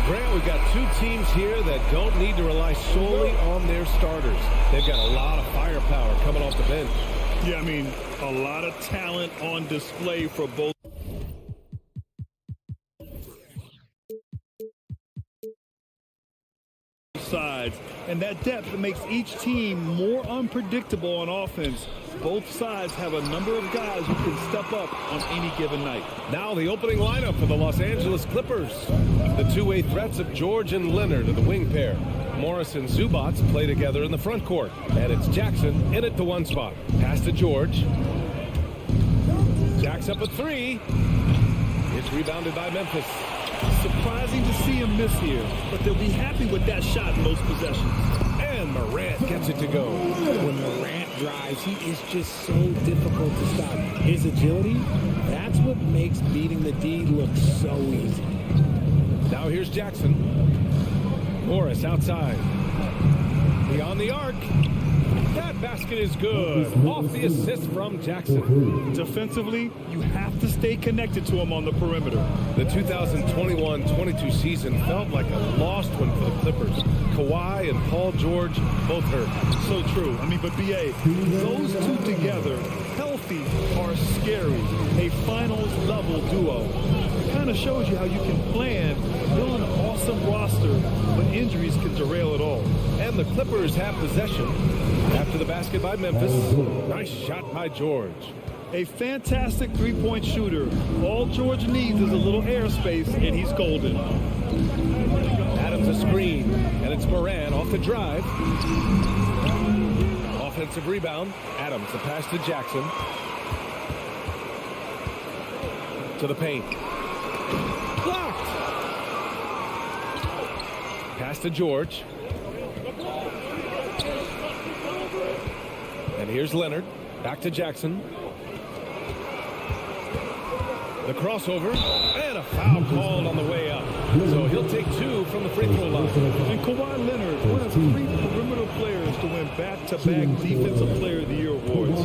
Grant, we've got two teams here that don't need to rely solely on their starters. They've got a lot of firepower coming off the bench. Yeah, I mean, a lot of talent on display for both sides. And that depth makes each team more unpredictable on offense. Both sides have a number of guys who can step up on any given night. Now the opening lineup for the Los Angeles Clippers. The two-way threats of George and Leonard are the wing pair. Morris and Zubats play together in the front court. And it's Jackson in at the one spot. Pass to George. Jacks up a three. It's rebounded by Memphis. Surprising to see him miss here, but they'll be happy with that shot in most possessions. And Morant gets it to go. When Morant drives, he is just so difficult to stop. His agility, that's what makes beating the D look so easy. Now here's Jackson. Morris outside. Beyond the arc. That basket is good. Off the assist from Jackson. Defensively, you have to stay connected to him on the perimeter. The 2021-22 season felt like a lost one for the Clippers. Kawhi and Paul George both hurt. So true. I mean, but B.A., those two together, healthy, are scary. A finals-level duo. It kind of shows you how you can plan, build an awesome roster, but injuries can derail it all. And the Clippers have possession. After the basket by Memphis. Nice shot by George. A fantastic three-point shooter. All George needs is a little airspace, and he's golden. Adams a screen, and it's Moran off the drive. Offensive rebound. Adams, the pass to Jackson. To the paint. Blocked. Pass to George. And here's Leonard. Back to Jackson. The crossover. And a foul called on the way up. So he'll take two from the free throw line. And Kawhi Leonard, one of 3 perimeter players to win back-to-back Defensive Player of the Year awards.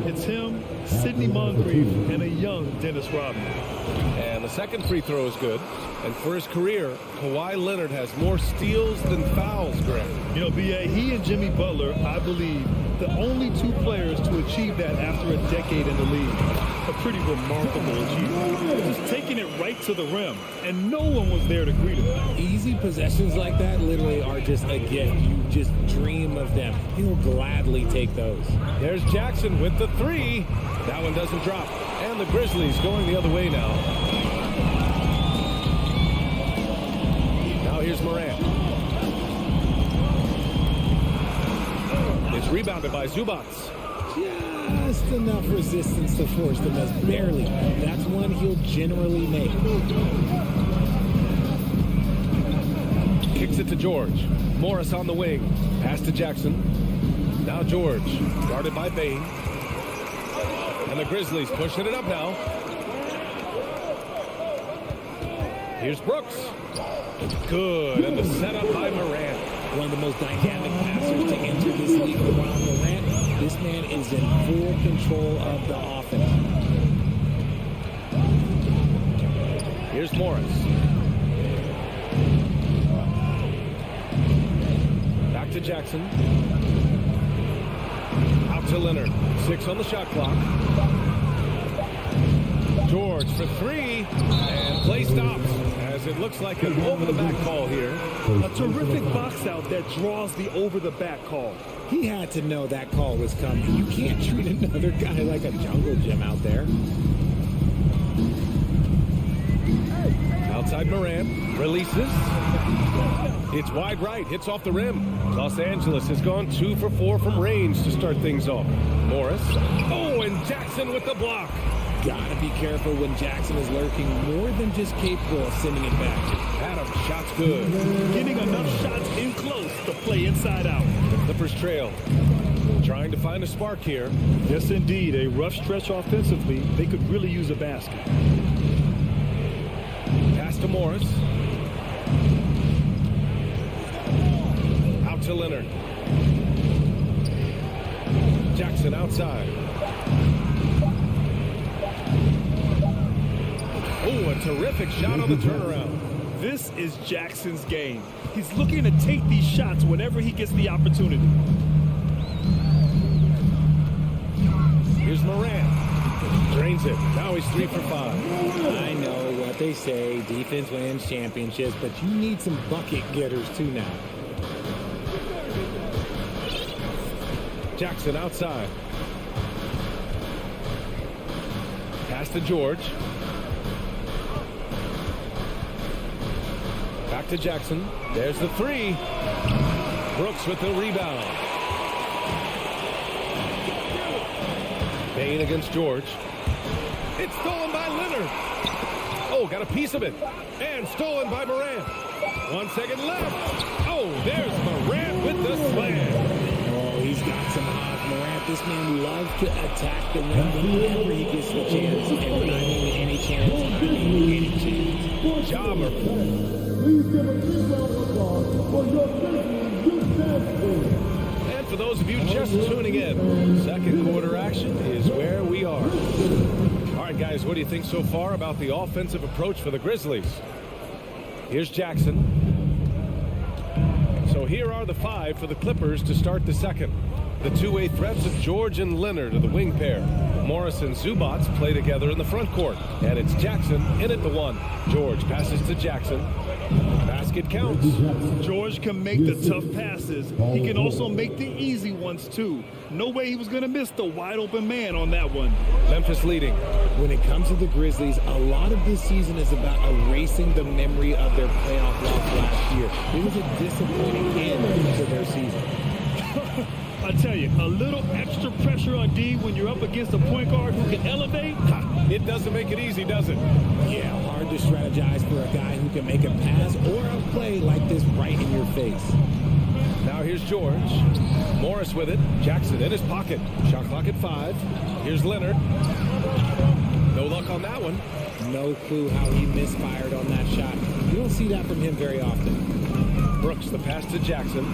It's him, Sidney Moncrief, and a young Dennis Rodman. And the second free throw is good. And for his career, Kawhi Leonard has more steals than fouls, Greg. You know, B.A., he and Jimmy Butler, I believe, the only 2 players to achieve that after a decade in the league. A pretty remarkable achievement. Just taking it right to the rim, and no one was there to greet him. Easy possessions like that literally are just a gift. You just dream of them. He'll gladly take those. There's Jackson with the three. That one doesn't drop. And the Grizzlies going the other way now. Now here's Morant. It's rebounded by Zubats. Just enough resistance to force the miss. Barely. That's one he'll generally make. Kicks it to George. Morris on the wing. Pass to Jackson. Now George. Guarded by Bain. And the Grizzlies pushing it up now. Here's Brooks. Good. And the setup by Morant. One of the most dynamic passers to enter this league around Morant. This man is in full control of the offense. Here's Morris. Back to Jackson. Out to Leonard. 6 on the shot clock. George for 3. And play stops as it looks like an over-the-back call here. A terrific box out that draws the over-the-back call. He had to know that call was coming. You can't treat another guy like a jungle gym out there. Outside Morant. Releases. It's wide right. Hits off the rim. Los Angeles has gone 2 for 4 from range to start things off. Morris. Oh, and Jackson with the block. Gotta be careful when Jackson is lurking more than just capable of sending it back. Adams, shot's good. Getting enough shots in close to play inside out. The Clippers trail. Trying to find a spark here. Yes, indeed. A rough stretch offensively. They could really use a basket. Pass to Morris. Out to Leonard. Jackson outside. Oh, a terrific shot on the turnaround. This is Jackson's game. He's looking to take these shots whenever he gets the opportunity. Here's Morant. Drains it. Now he's 3 for 5. I know what they say, defense wins championships, but you need some bucket getters too now. Jackson outside. Pass to George. Back to Jackson. There's the 3. Brooks with the rebound. Bain against George. It's stolen by Leonard. Oh, got a piece of it. And stolen by Morant. 1 second left. Oh, there's Morant with the slam. Oh, he's got some odds. Morant, this man loves to attack the rim whenever he gets the chance. And when I mean any chance, I mean any chance. Jobber. Please give a big round of applause for your Grizzlies. And for those of you just tuning in, second quarter action is where we are. All right, guys, what do you think so far about the offensive approach for the Grizzlies? Here's Jackson. So here are the 5 for the Clippers to start the second. The two-way threats of George and Leonard are the wing pair. Morris and Zubats play together in the front court. And it's Jackson in at the 1. George passes to Jackson. Basket counts. George can make the tough passes. He can also make the easy ones, too. No way he was going to miss the wide-open man on that one. Memphis leading. When it comes to the Grizzlies, a lot of this season is about erasing the memory of their playoff loss last year. It was a disappointing end to their season. I tell you, a little extra pressure on D when you're up against a point guard who can elevate. It doesn't make it easy, does it? Yeah, hard to strategize for a guy who can make a pass or a play like this right in your face. Now here's George. Morris with it. Jackson in his pocket. Shot clock at 5. Here's Leonard. No luck on that one. No clue how he misfired on that shot. You don't see that from him very often. Brooks, the pass to Jackson.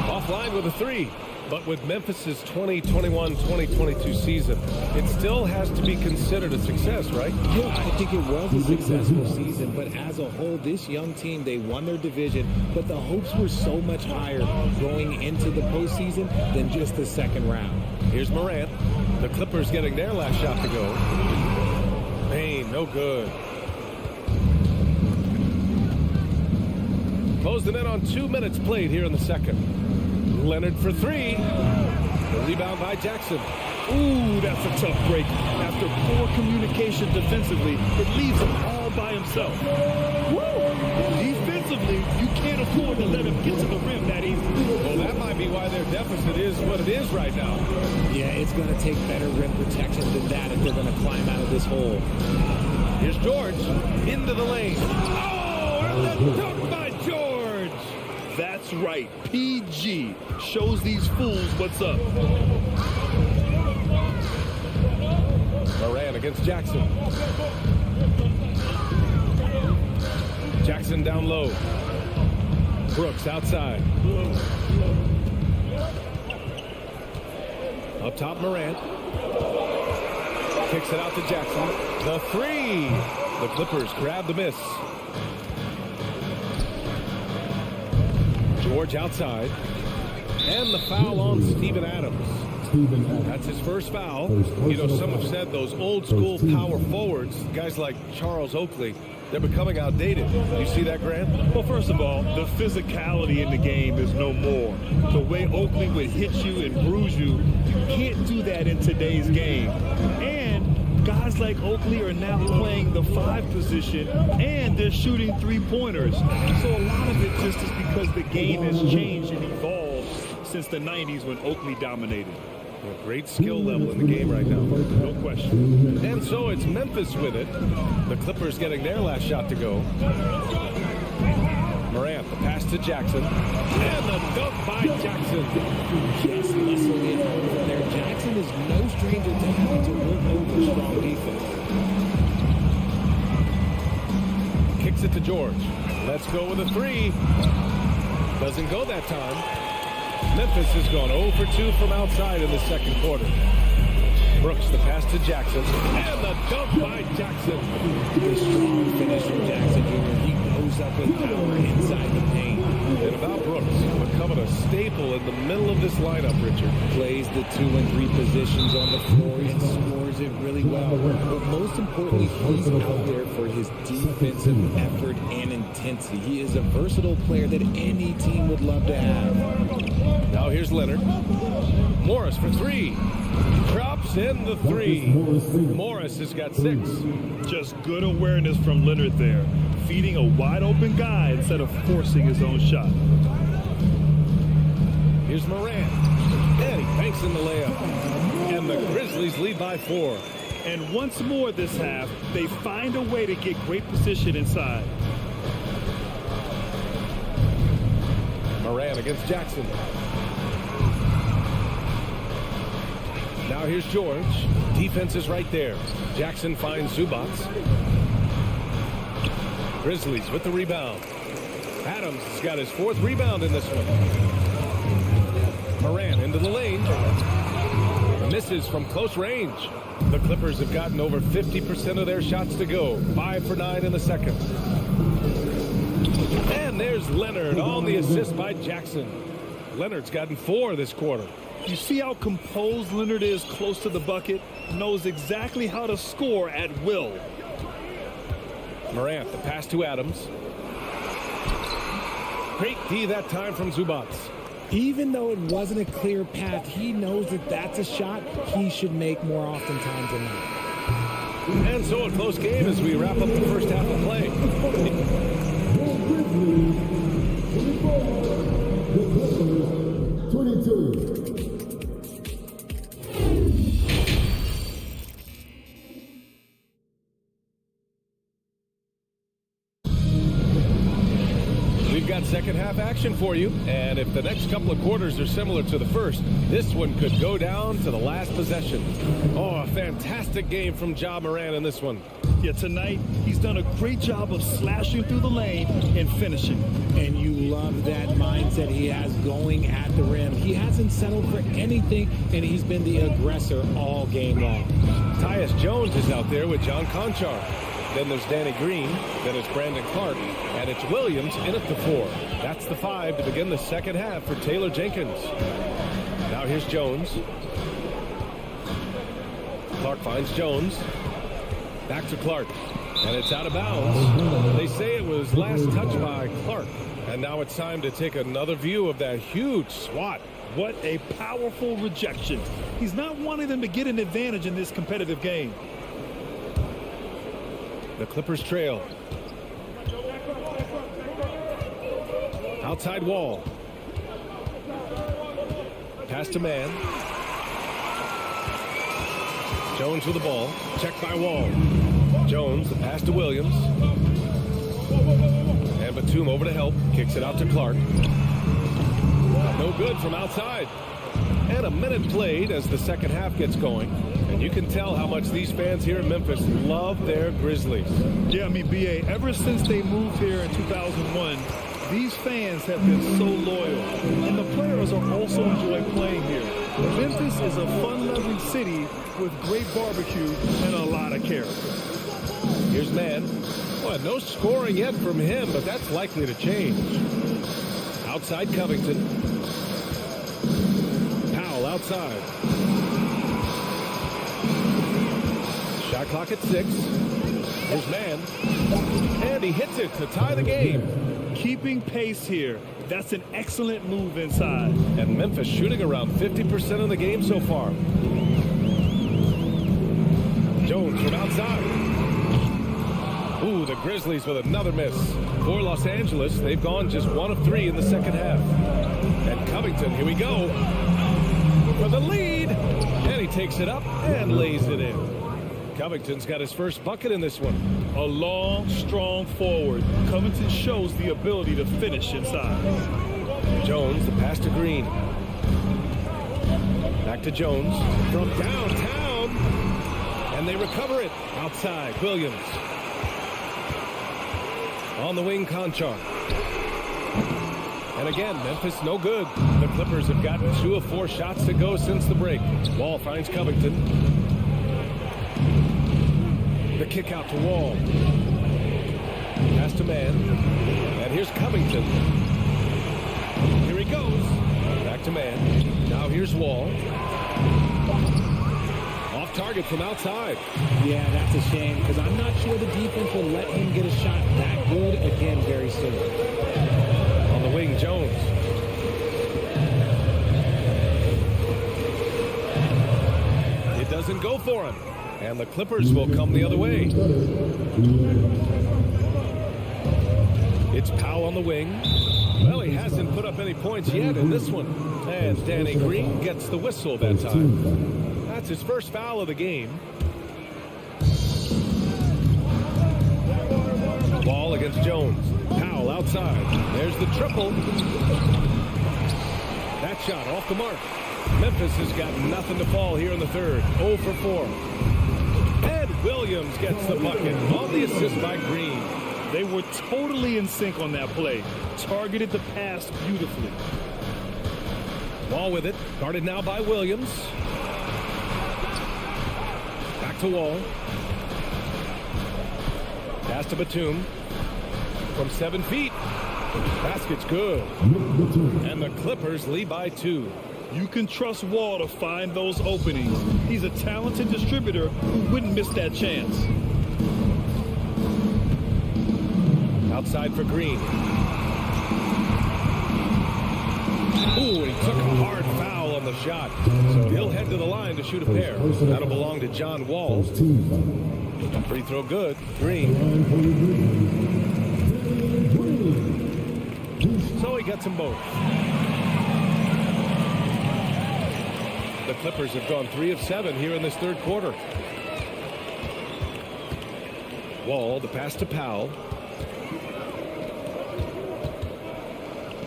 Offline with a 3. But with Memphis's 2021-2022 season, it still has to be considered a success, right? Yeah, I think it was a successful season, but as a whole, this young team, they won their division, but the hopes were so much higher going into the postseason than just the second round. Here's Morant. The Clippers getting their last shot to go. Bain, no good. Closed it in on 2 minutes played here in the second. Leonard for 3. The rebound by Jackson. Ooh, that's a tough break. After poor communication defensively, it leaves him all by himself. Woo! Defensively, you can't afford to let him get to the rim that easy. Well, that might be why their deficit is what it is right now. Yeah, it's going to take better rim protection than that if they're going to climb out of this hole. Here's George into the lane. Oh, and the dunk by George. That's right. PG shows these fools what's up. Morant against Jackson. Jackson down low. Brooks outside. Up top, Morant. Kicks it out to Jackson. The 3. The Clippers grab the miss. George outside. And the foul on Steven Adams. That's his first foul. You know, some have said those old school power forwards, guys like Charles Oakley, they're becoming outdated. You see that, Grant? Well, first of all, the physicality in the game is no more. The way Oakley would hit you and bruise you, you can't do that in today's game. And guys like Oakley are now playing the 5 position, and they're shooting 3-pointers. So a lot of it just is because the game has changed and evolved since the 90s when Oakley dominated. A great skill level in the game right now. No question. And so it's Memphis with it. The Clippers getting their last shot to go. Morant, the pass to Jackson. And the dunk by Jackson. Yes, muscle in over there. Jackson is no stranger to having to work over strong defense. Kicks it to George. Let's go with a 3. Doesn't go that time. Memphis has gone 0 for 2 from outside in the second quarter. Brooks, the pass to Jackson. And the dunk by Jackson. The strong finish from with power inside the paint. And about Brooks, becoming a staple in the middle of this lineup, Richard. Plays the 2 and 3 positions on the floor and scores it really well. But most importantly, he's out there for his defensive effort and intensity. He is a versatile player that any team would love to have. Now here's Leonard. Morris for 3. Drops in the 3. Morris has got 6. Just good awareness from Leonard there, feeding a wide open guy instead of forcing his own shot. Here's Morant. And he banks in the layup. And the Grizzlies lead by 4. And once more this half, they find a way to get great position inside. Morant against Jackson. Now here's George. Defense is right there. Jackson finds Zubats. Grizzlies with the rebound. Adams has got his 4th rebound in this one. Morant into the lane. Misses from close range. The Clippers have gotten over 50% of their shots to go. 5 for 9 in the second. And there's Leonard on the assist by Jackson. Leonard's gotten 4 this quarter. You see how composed Leonard is close to the bucket? Knows exactly how to score at will. Morant, the pass to Adams. Great D that time from Zubats. Even though it wasn't a clear path, he knows that that's a shot he should make more oftentimes than not. And so a close game as we wrap up the first half of play. The Clippers, 22. We've got second half action for you, and if the next couple of quarters are similar to the first, this one could go down to the last possession. Oh, a fantastic game from Ja Morant in this one. Yeah, tonight he's done a great job of slashing through the lane and finishing. And you love that mindset he has going at the rim. He hasn't settled for anything, and he's been the aggressor all game long. Tyus Jones is out there with John Conchar. Then there's Danny Green. Then it's Brandon Clark. And it's Williams in at the 4. That's the 5 to begin the second half for Taylor Jenkins. Now here's Jones. Clark finds Jones. Back to Clark. And it's out of bounds. They say it was last touched by Clark. And now it's time to take another view of that huge swat. What a powerful rejection. He's not wanting them to get an advantage in this competitive game. The Clippers trail. Outside Wall. Pass to Man. Jones with the ball. Checked by Wall. Jones, the pass to Williams. And Batum over to help. Kicks it out to Clark. No good from outside. And a minute played as the second half gets going. And you can tell how much these fans here in Memphis love their Grizzlies. Yeah, I mean, B.A., ever since they moved here in 2001, these fans have been so loyal. And the players are also enjoying playing here. Memphis is a fun-loving city with great barbecue and a lot of character. Here's Man. Well, no scoring yet from him, but that's likely to change. Outside Covington. Powell outside. Shot clock at 6. Here's Man. And he hits it to tie the game. Keeping pace here. That's an excellent move inside. And Memphis shooting around 50% of the game so far. Jones from outside. Ooh, the Grizzlies with another miss. For Los Angeles, they've gone just 1 of 3 in the second half. And Covington, here we go. For the lead. And he takes it up and lays it in. Covington's got his first bucket in this one. A long, strong forward. Covington shows the ability to finish inside. Jones, the pass to Green. Back to Jones from downtown. And they recover it outside. Williams. On the wing, Conchar. And again, Memphis no good. The Clippers have gotten 2 of 4 shots to go since the break. Wall finds Covington. The kick out to Wall. Pass to Man. here's Covington. Here he goes. Back to man. Now here's Wall. Off target from outside. Yeah, that's a shame because I'm not sure the defense will let him get a shot that good again very soon. On the wing, Jones. It doesn't go for him. And the Clippers will come the other way. It's Powell on the wing. Well, he hasn't put up any points yet in this one. And Danny Green gets the whistle that time. That's his first foul of the game. Ball against Jones. Powell outside. There's the triple. That shot off the mark. Memphis has got nothing to fall here in the third. 0 for 4. And Williams gets the bucket on the assist by Green. They were totally in sync on that play. Targeted the pass beautifully. Wall with it. Guarded now by Williams. Back to Wall. Pass to Batum. From 7 feet. Basket's good. And the Clippers lead by 2. You can trust Wall to find those openings. He's a talented distributor who wouldn't miss that chance. Outside for Green. Ooh, he took a hard foul on the shot. So he'll head to the line to shoot a pair. That'll belong to John Wall. Free throw good. Green. So he gets them both. The Clippers have gone 3 of 7 here in this third quarter. Wall, the pass to Powell.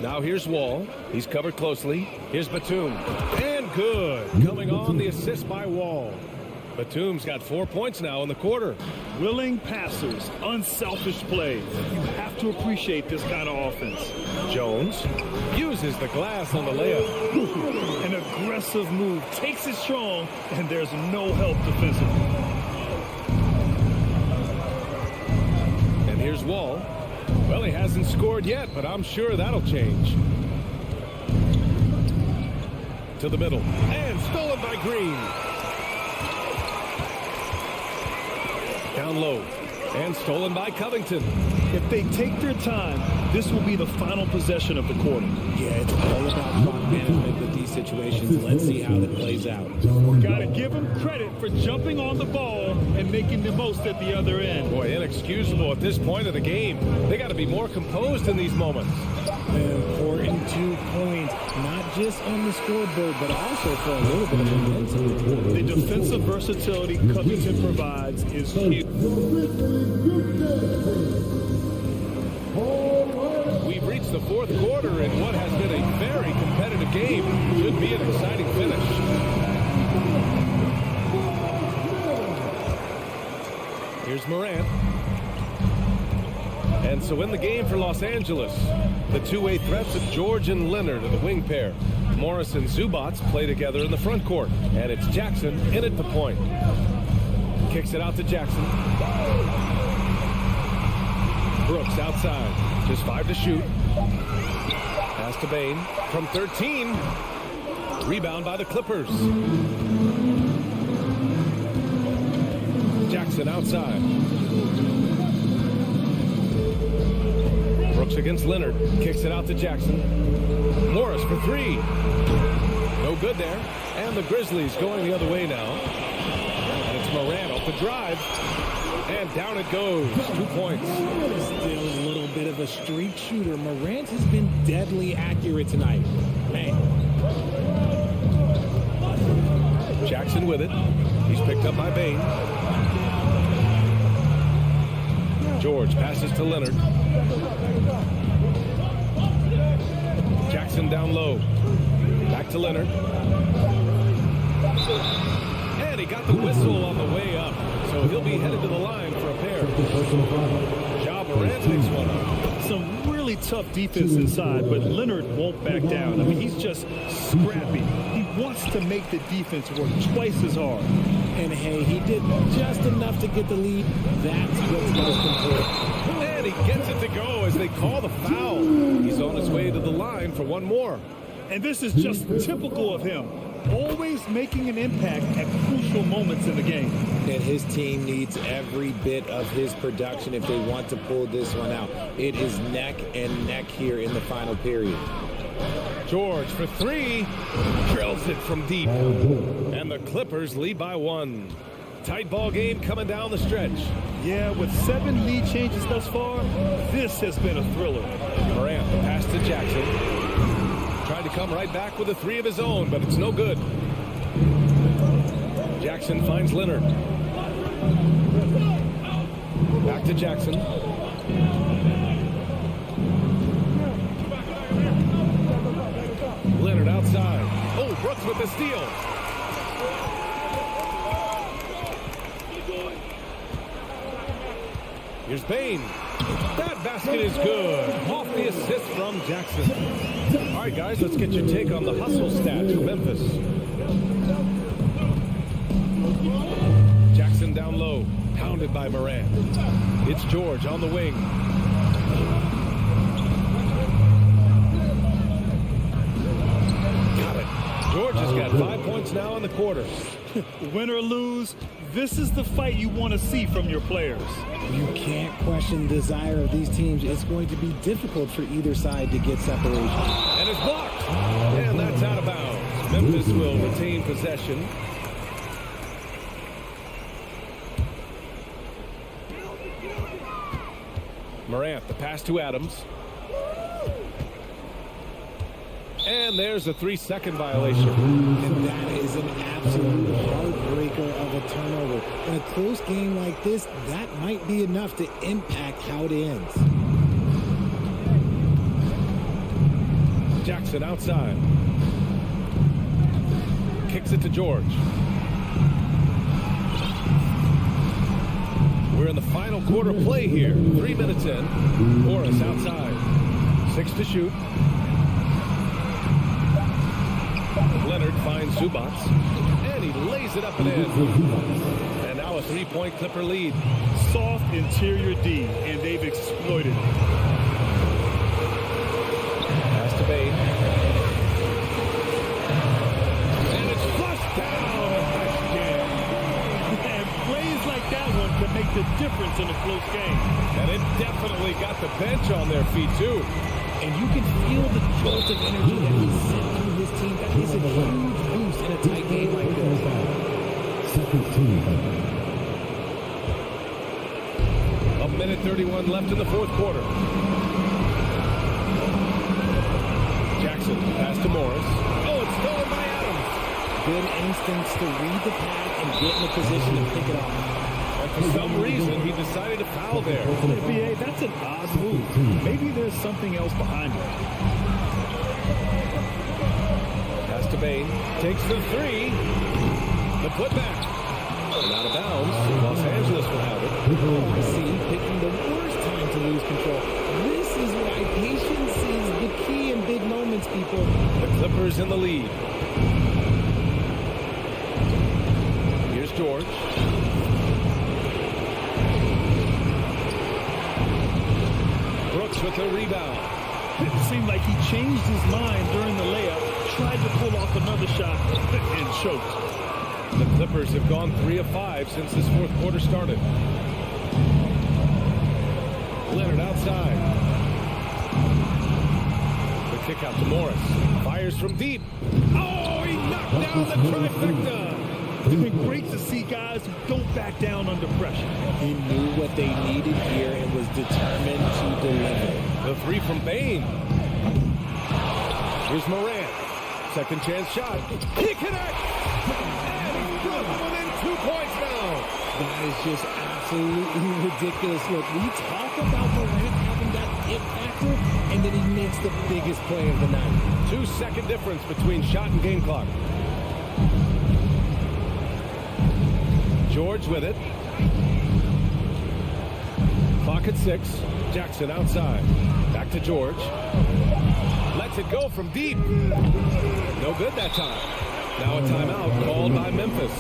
Now here's Wall. He's covered closely. Here's Batum. And good. Coming on the assist by Wall. Batum's got 4 points now in the quarter. Willing passers, unselfish play. You have to appreciate this kind of offense. Jones uses the glass on the layup. An aggressive move, takes it strong, and there's no help defensively. And here's Wall. Well, he hasn't scored yet, but I'm sure that'll change. To the middle. And stolen by Green. Down low. And stolen by Covington. If they take their time, this will be the final possession of the quarter. Yeah, it's all about clock management with these situations. Let's see how it plays out. Got to give them credit for jumping on the ball and making the most at the other end. Boy, inexcusable at this point of the game. They got to be more composed in these moments. An important 2 points, not just on the scoreboard, but also for a little bit of momentum. The defensive versatility Covington provides is huge. We've reached the fourth quarter in what has been a very competitive game. Should be an exciting finish. Here's Morant. And so in the game for Los Angeles, the two-way threats of George and Leonard are the wing pair. Morris and Zubats play together in the front court. And it's Jackson in at the point. Kicks it out to Jackson. Brooks outside. Just 5 to shoot. Pass to Bain from 13. Rebound by the Clippers. Jackson outside. Brooks against Leonard. Kicks it out to Jackson. Morris for 3. No good there. And the Grizzlies going the other way now. And it's Morant off the drive. And down it goes. 2 points. Still a little bit of a streak shooter. Morant has been deadly accurate tonight. Man. Jackson with it. He's picked up by Bain. George passes to Leonard. Jackson down low. Back to Leonard. And he got the whistle on the way up. So he'll be headed to the line for a pair. Ja Morant takes one up. Some really tough defense inside, but Leonard won't back down. I mean, he's just scrappy. He wants to make the defense work twice as hard. And hey, he did just enough to get the lead. That's what's most important. And he gets it to go as they call the foul. He's on his way to the line for one more. And this is just typical of him. Always making an impact at crucial moments in the game. And his team needs every bit of his production if they want to pull this one out. It is neck and neck here in the final period. George for three. Drills it from deep. And the Clippers lead by one. Tight ball game coming down the stretch. Yeah, with 7 lead changes thus far, this has been a thriller. Morant, the pass to Jackson. Tried to come right back with a three of his own, but it's no good. Jackson finds Leonard. Back to Jackson. Leonard outside. Oh, Brooks with the steal. Here's Bain. That basket is good. Off the assist from Jackson. All right, guys, let's get your take on the hustle stats for Memphis. Jackson down low, pounded by Morant. It's George on the wing. Got it. George has got 5 points now in the quarter. Win or lose, this is the fight you want to see from your players. You can't question the desire of these teams. It's going to be difficult for either side to get separation. And it's blocked. And that's out of bounds. Memphis will retain possession. Morant, the pass to Adams. And there's a 3-second violation. And that is an absolute heartbreaker of a turnover. In a close game like this, that might be enough to impact how it ends. Jackson outside. Kicks it to George. We're in the final quarter play here. 3 minutes in. Morris outside. 6 to shoot. Leonard finds Zubats, and he lays it up and in. And now a 3-point Clipper lead. Soft interior D, and they've exploited it. Pass to Bain. And it's flushed down. And plays like that one can make the difference in a close game. And it definitely got the bench on their feet, too. And you can feel the jolt of energy that he's sent through his team. That is a huge boost in a tight game like this. A minute 31 left in the fourth quarter. Jackson, pass to Morris. Oh, it's stolen by Adams. Good instincts to read the path and get in a position to pick it off. And for some reason, he decided to foul there. BA, that's an odd move. Maybe there's something else behind it. Pass to Bain. Takes the three. The putback. And out of bounds. Los Angeles will have it. I see, picking the worst time to lose control. This is why patience is the key in big moments, people. The Clippers in the lead. Here's George. Brooks with the rebound. It seemed like he changed his mind during the layup, tried to pull off another shot, and choked. The Clippers have gone 3 of 5 since this fourth quarter started. Leonard outside. The kick out to Morris. Fires from deep. Oh, he knocked down the trifecta. It's been great to see guys who don't back down under pressure. He knew what they needed here and was determined to deliver. The three from Bain. Here's Morant. Second chance shot. He connects. And he's broken within 2 points now. That is just absolutely ridiculous. Look, we talk about Morant having that it factor, and then he makes the biggest play of the night. 2-second difference between shot and game clock. George with it. Clock at 6. Jackson outside. Back to George. Lets it go from deep. No good that time. Now a timeout called by Memphis.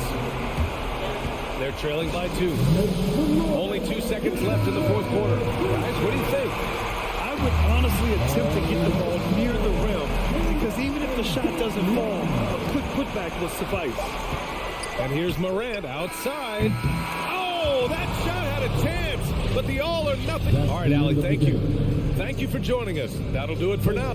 They're trailing by 2. Only 2 seconds left in the fourth quarter. Guys, What do you think? I would honestly attempt to get the ball near the rim because even if the shot doesn't fall, a quick putback will suffice. And here's Morant outside. Oh, that shot had a chance, but the all or nothing. All right, Allie, thank you. Thank you for joining us. That'll do it for now.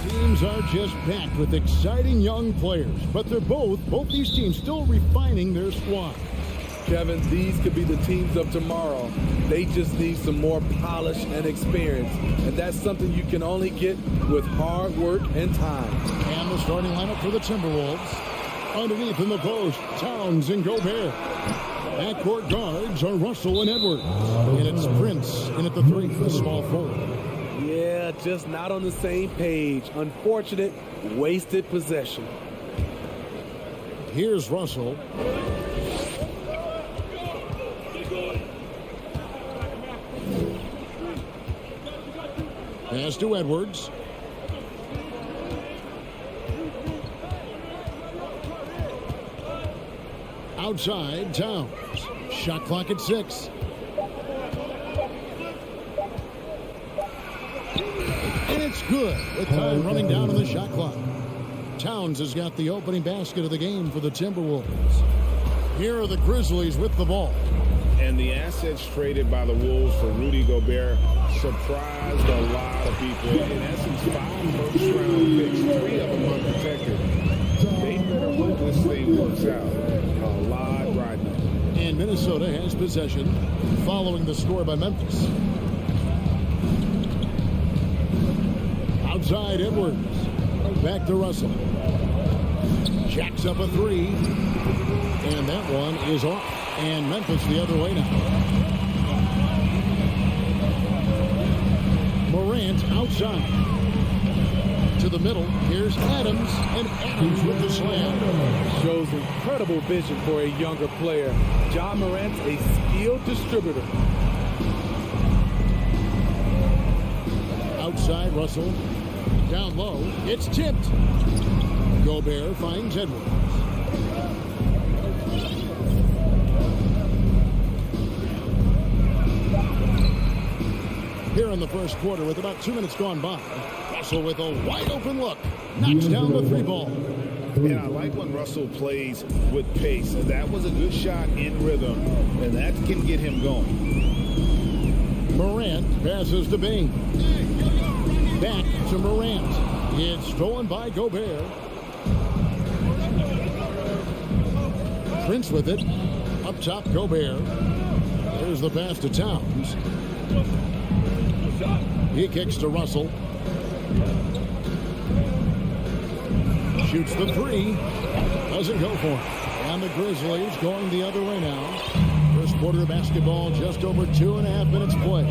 Teams are just packed with exciting young players, but both these teams still refining their squad. Kevin, these could be the teams of tomorrow. They just need some more polish and experience. And that's something you can only get with hard work and time. And the starting lineup for the Timberwolves. Underneath in the post, Towns and Gobert. Backcourt guards are Russell and Edwards. And it's Prince in at the 3, the small forward. Yeah, just not on the same page. Unfortunate, wasted possession. Here's Russell. Pass to Edwards. Outside, Towns. Shot clock at 6. And it's good with time running down on the shot clock. Towns has got the opening basket of the game for the Timberwolves. Here are the Grizzlies with the ball. And the assets traded by the Wolves for Rudy Gobert surprised a lot of people. In essence, 5 first-round picks, 3 of them unprotected. They better hope this thing works out. A lot riding on it. And Minnesota has possession following the score by Memphis. Outside, Edwards. Back to Russell. Jacks up a 3. And that one is off. And Memphis the other way now. Morant outside. To the middle. Here's Adams. And Adams with the slam. Shows incredible vision for a younger player. Ja Morant's a skilled distributor. Outside, Russell. Down low. It's tipped. Gobert finds Edwards. Here in the first quarter with about 2 minutes gone by. Russell with a wide open look. Knocks down the 3 ball. And I like when Russell plays with pace. That was a good shot in rhythm, and that can get him going. Morant passes to Bain. Back to Morant. It's stolen by Gobert. Prince with it. Up top, Gobert. There's the pass to Towns. He kicks to Russell. Shoots the 3. Doesn't go for it. And the Grizzlies going the other way now. First quarter of basketball, just over 2.5 minutes play.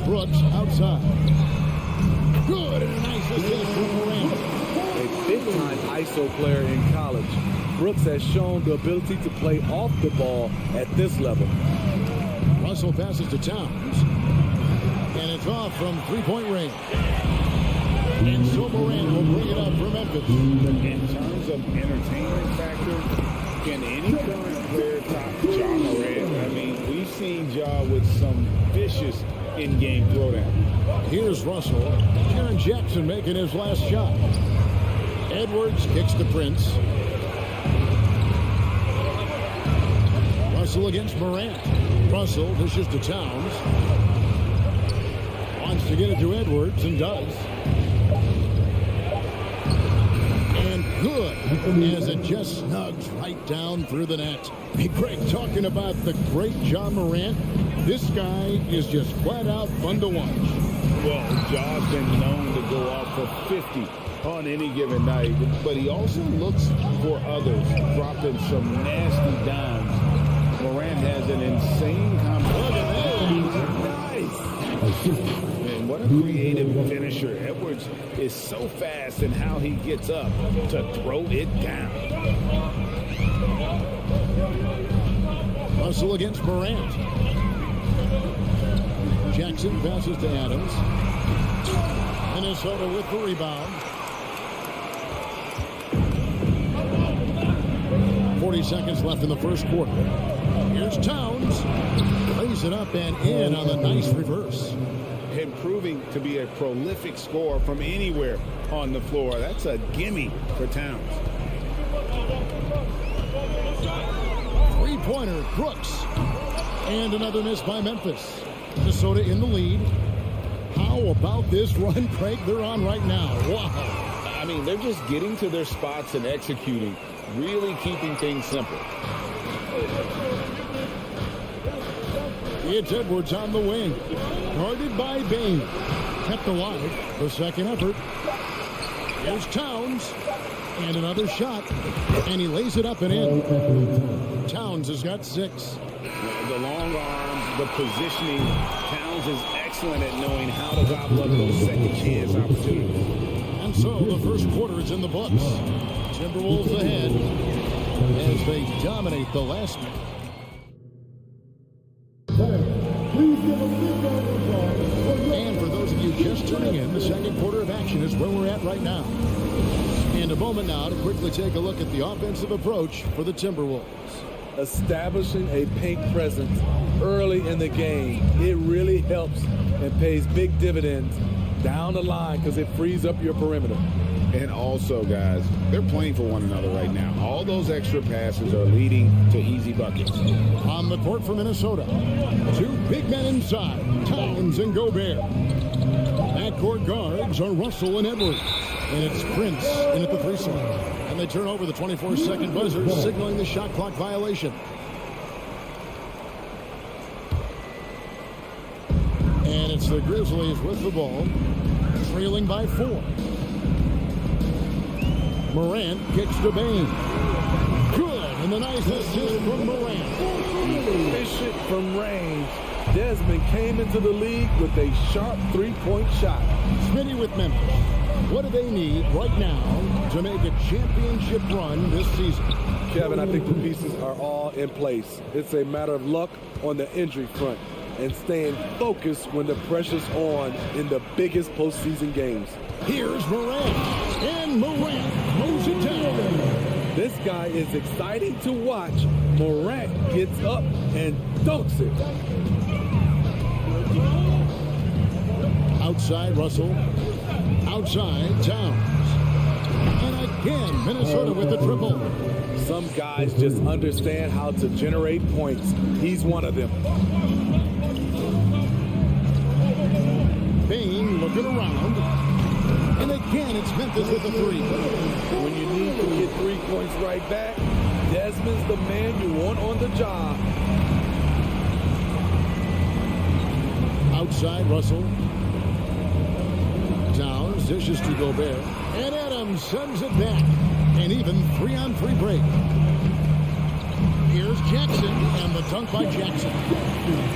Brooks outside. Good and a nice assist from Morant. A big-time ISO player in college. Brooks has shown the ability to play off the ball at this level. Russell passes to Towns. And it's off from 3-point range. And so Morant will bring it up for Memphis. In terms of entertainment factor, can any current player top Ja Morant? I mean, we've seen Ja with some vicious in-game throwdown. Here's Russell. Jaren Jackson making his last shot. Edwards kicks to Prince. Russell against Morant. Russell dishes to Towns. Wants to get it to Edwards and does. And good as it just snugs right down through the net. Hey, Greg, talking about the great Ja Morant, this guy is just flat out fun to watch. Well, Ja's been known to go off for 50 on any given night, but he also looks for others, dropping some nasty dimes. Morant has an insane combination. Nice. And what a creative finisher. Edwards is so fast in how he gets up to throw it down. Russell against Morant. Jackson passes to Adams. Minnesota with the rebound. 40 seconds left in the first quarter. Here's Towns. Lays it up and in on the nice reverse. Him proving to be a prolific scorer from anywhere on the floor. That's a gimme for Towns. Three-pointer, Brooks. And another miss by Memphis. Minnesota in the lead. How about this run, Craig, they're on right now? Wow. I mean, they're just getting to their spots and executing. really keeping things simple. It's Edwards on the wing. Guarded by Bain. Kept alive. The second effort. Here's Towns. And another shot. And he lays it up and in. Towns has got 6. The long arms, the positioning. Towns is excellent at knowing how to gobble up those second chance opportunities. And so the first quarter is in the books. Timberwolves ahead as they dominate the last minute. And for those of you just tuning in, the second quarter of action is where we're at right now. And a moment now to quickly take a look at the offensive approach for the Timberwolves. Establishing a paint presence early in the game, it really helps and pays big dividends down the line because it frees up your perimeter. And also, guys, they're playing for one another right now. All those extra passes are leading to easy buckets. On the court for Minnesota, 2 big men inside, Towns and Gobert. Backcourt guards are Russell and Edwards. And it's Prince in at the 3 slot. And they turn over the 24-second buzzer, signaling the shot clock violation. And it's the Grizzlies with the ball, trailing by 4. Morant kicks to Bain. Good, and the nice assist from Morant. Efficient from range. Desmond came into the league with a sharp 3-point shot. Smitty with Memphis. What do they need right now to make a championship run this season? Kevin, I think the pieces are all in place. It's a matter of luck on the injury front and staying focused when the pressure's on in the biggest postseason games. Here's Morant, and Morant throws it down. This guy is exciting to watch. Morant gets up and dunks it. Outside Russell, outside Towns. And again, Minnesota with the triple. Some guys just understand how to generate points. He's one of them. Bain looking around. And again, it's Memphis with the 3. When you need to get 3 points right back, Desmond's the man you want on the job. Outside Russell. Towns dishes to Gobert. And Adams sends it back. And even 3-on-3 break. Here's Jackson, and the dunk by Jackson.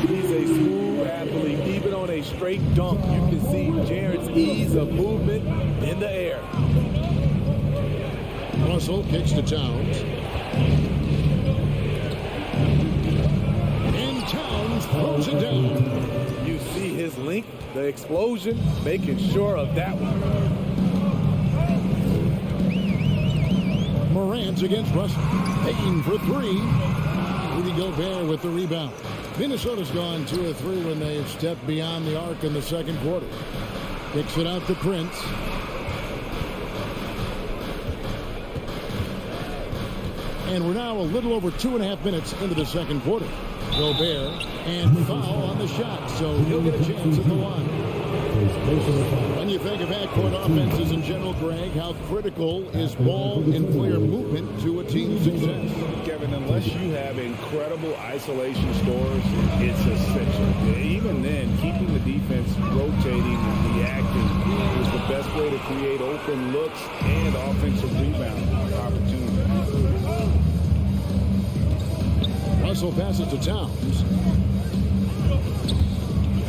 He's a smooth athlete. Even on a straight dunk, you can see Jared's ease of movement in the air. Russell kicks to Towns. And Towns throws it down. You see his length, the explosion, making sure of that one. Morant against Russell. Payton for 3. Rudy Gobert with the rebound. Minnesota's gone 2 of 3 when they've stepped beyond the arc in the second quarter. Kicks it out to Prince. And we're now a little over 2.5 minutes into the second quarter. Gobert and foul on the shot, so he'll get a chance at the line. When you think of backcourt offenses in general, Greg, how critical is ball and player movement to a team's success? Kevin, unless you have incredible isolation stores, it's essential. Even then, keeping the defense rotating and reacting is the best way to create open looks and offensive rebound opportunities. Russell passes to Towns.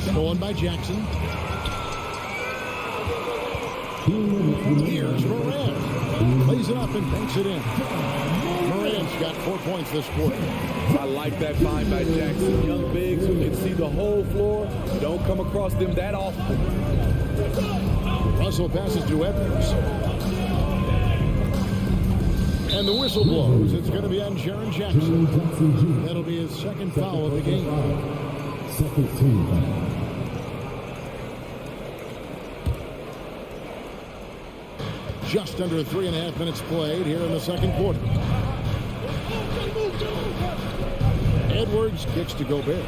Stolen by Jackson. Here's Morant. Plays it up and banks it in. Morant's got 4 points this quarter. I like that find by Jackson. Young bigs who can see the whole floor. Don't come across them that often. Russell passes to Edwards. And the whistle blows. It's going to be on Jaren Jackson. That'll be his second foul of the game. Second team. Just under 3.5 minutes played here in the second quarter. Edwards kicks to Gobert.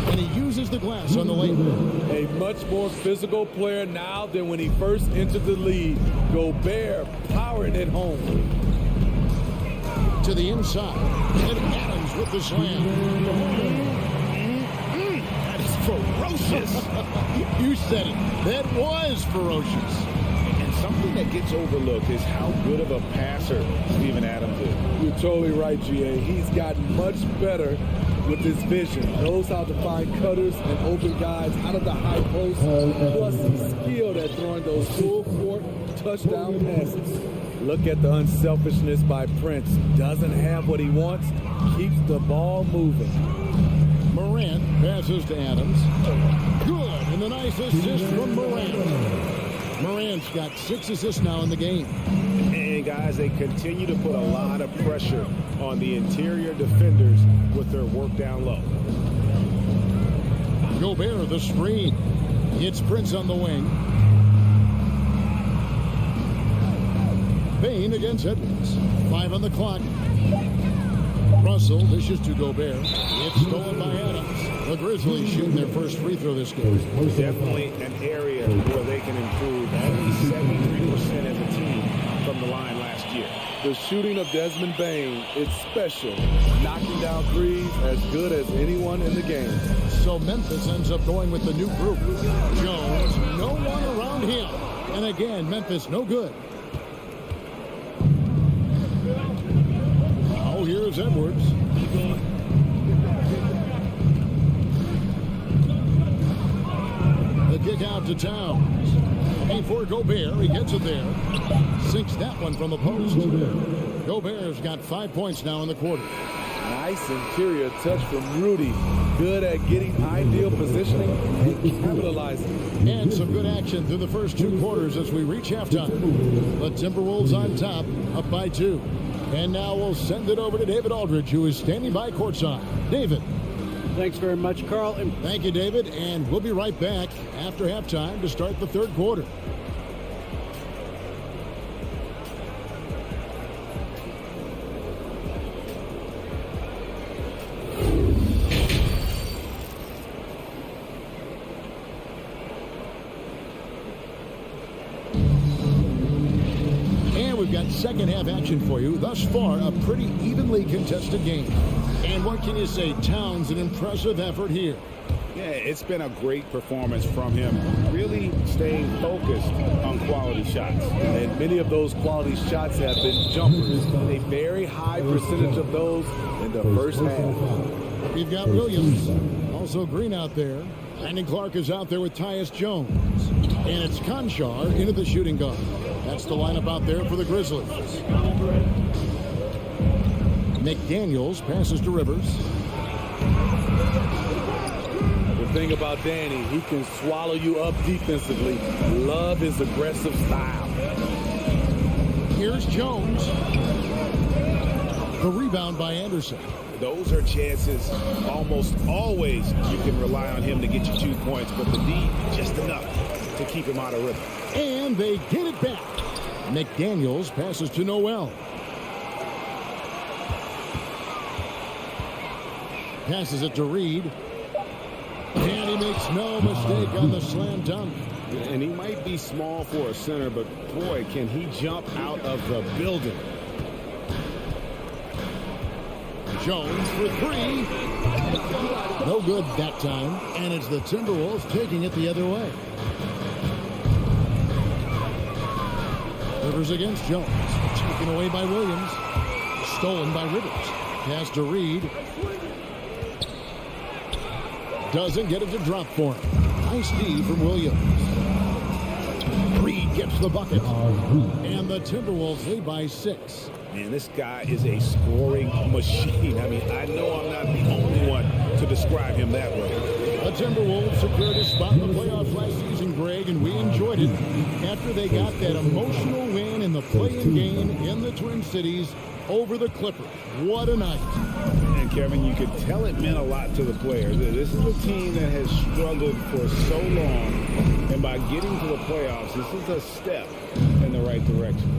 And he uses the glass on the layup. A much more physical player now than when he first entered the league. Gobert powering it home. to the inside. And Adams with the slam. That is ferocious. You said it. That was ferocious. And something that gets overlooked is how good of a passer Steven Adams is. You're totally right, GA. He's gotten much better with his vision. Knows how to find cutters and open guys out of the high post. Plus, he's skilled at throwing those full court touchdown passes. Look at the unselfishness by Prince. Doesn't have what he wants. Keeps the ball moving. Morant passes to Adams. Good. And the nice assist from Morant. Morant's got 6 assists now in the game. And guys, they continue to put a lot of pressure on the interior defenders with their work down low. Gobert the screen. It's Prince on the wing. Bain against Edwards. 5 on the clock. Russell dishes to Gobert. It's stolen by Adams. The Grizzlies shooting their first free throw this game. Definitely an area where they can improve. Only 73% as a team from the line last year. The shooting of Desmond Bain is special. Knocking down threes as good as anyone in the game. So Memphis ends up going with the new group. Jones, no one around him. And again, Memphis no good. Now here's Edwards. The kick out to Towns. Before Gobert, he gets it there. Sinks that one from the post. Gobert's got 5 points now in the quarter. Nice interior touch from Rudy. Good at getting ideal positioning and capitalizing. And some good action through the first 2 quarters as we reach halftime. The Timberwolves on top, up by 2. And now we'll send it over to David Aldridge, who is standing by courtside. David. Thanks very much, Carl. Thank you, David. And we'll be right back after halftime to start the third quarter. We've got second half action for you. Thus far, a pretty evenly contested game. And what can you say? Towns, an impressive effort here. Yeah, it's been a great performance from him. Really staying focused on quality shots. And many of those quality shots have been jumpers. A very high percentage of those in the first half. We've got Williams. Also Green out there. Landon Clark is out there with Tyus Jones. And it's Conchar into the shooting guard. That's the lineup out there for the Grizzlies. McDaniels passes to Rivers. The thing about Danny, he can swallow you up defensively. Love his aggressive style. Here's Jones. The rebound by Anderson. Those are chances almost always you can rely on him to get you 2 points, but the D just enough to keep him out of rhythm. And they get it back. McDaniels passes to Noel. Passes it to Reed. And he makes no mistake on the slam dunk. And he might be small for a center, but boy, can he jump out of the building. Jones for 3. No good that time. And it's the Timberwolves taking it the other way. Rivers against Jones. Taken away by Williams. Stolen by Rivers. Pass to Reed. Doesn't get it to drop for him. Nice D from Williams. Reed gets the bucket. And the Timberwolves lead by 6. Man, this guy is a scoring machine. I mean, I know I'm not the only one to describe him that way. The Timberwolves secured a spot in the playoffs last season, Greg, and we enjoyed it after they got that emotional win in the play-in game in the Twin Cities over the Clippers. What a night. And Kevin, you could tell it meant a lot to the players. This is a team that has struggled for so long, and by getting to the playoffs, this is a step in the right direction.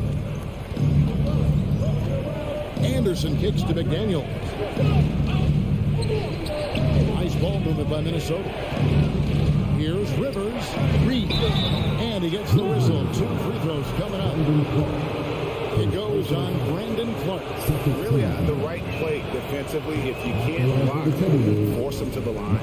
Anderson kicks to McDaniel. Nice ball movement by Minnesota. Here's Rivers. Reed. And he gets the whistle. 2 free throws coming up. It goes on Brandon Clark. Really at the right plate defensively. If you can't block, force him to the line.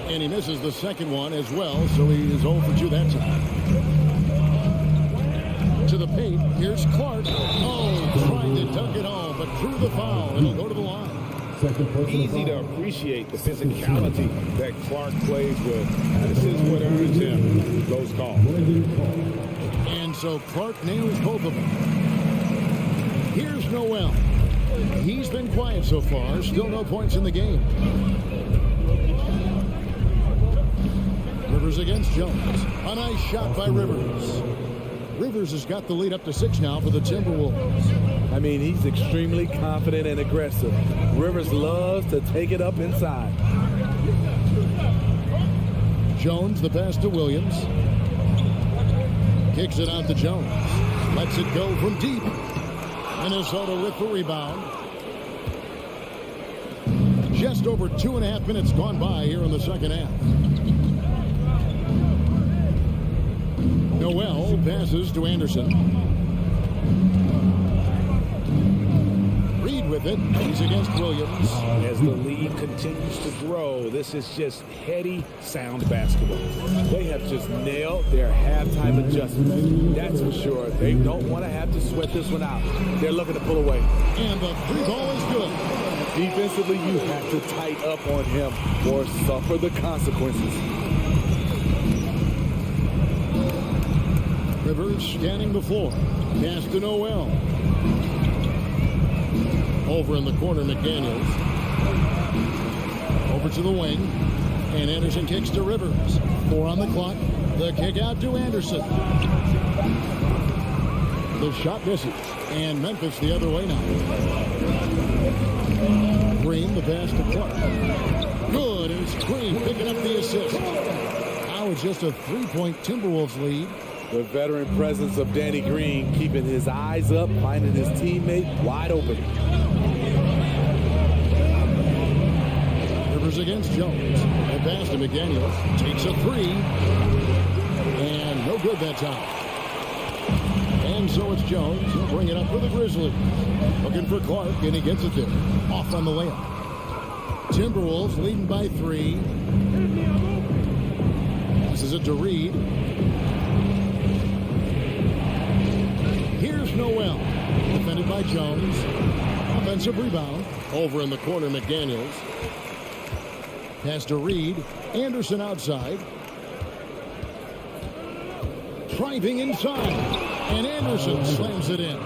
And he misses the second one as well, so he is 0 for 2 that time. To the paint, here's Clark. Oh, trying to dunk it home, but drew the foul, and he'll go to the line. Easy to appreciate the physicality that Clark plays with. This is what earns him those calls. And so Clark nails both of them. Here's Noel. He's been quiet so far. Still no points in the game. Rivers against Jones. A nice shot by Rivers. Rivers has got the lead up to 6 now for the Timberwolves. I mean, he's extremely confident and aggressive. Rivers loves to take it up inside. Jones, the pass to Williams. Kicks it out to Jones. Lets it go from deep. Minnesota with the rebound. Just over 2.5 minutes gone by here in the second half. Noel passes to Anderson. Reed with it. He's against Williams. As the lead continues to grow, this is just heady, sound basketball. They have just nailed their halftime adjustments. That's for sure. They don't want to have to sweat this one out. They're looking to pull away. And the free ball is good. Defensively, you have to tighten up on him or suffer the consequences. Rivers scanning the floor. Pass to Noel. Over in the corner, McDaniels. Over to the wing. And Anderson kicks to Rivers. 4 on the clock. The kick out to Anderson. The shot misses. And Memphis the other way now. Green, the pass to Clark. Good. And it's Green picking up the assist. Now it's just a 3-point Timberwolves lead. The veteran presence of Danny Green keeping his eyes up, finding his teammate wide open. Rivers against Jones. And pass to McDaniels. Takes a 3. And no good that time. And so it's Jones. He'll bring it up for the Grizzlies. Looking for Clark, and he gets it there. Off on the layup. Timberwolves leading by 3. This is it to Reed. Here's Noel. Defended by Jones. Offensive rebound. Over in the corner, McDaniels. Pass to Reed. Anderson outside. Driving inside. And Anderson slams it in.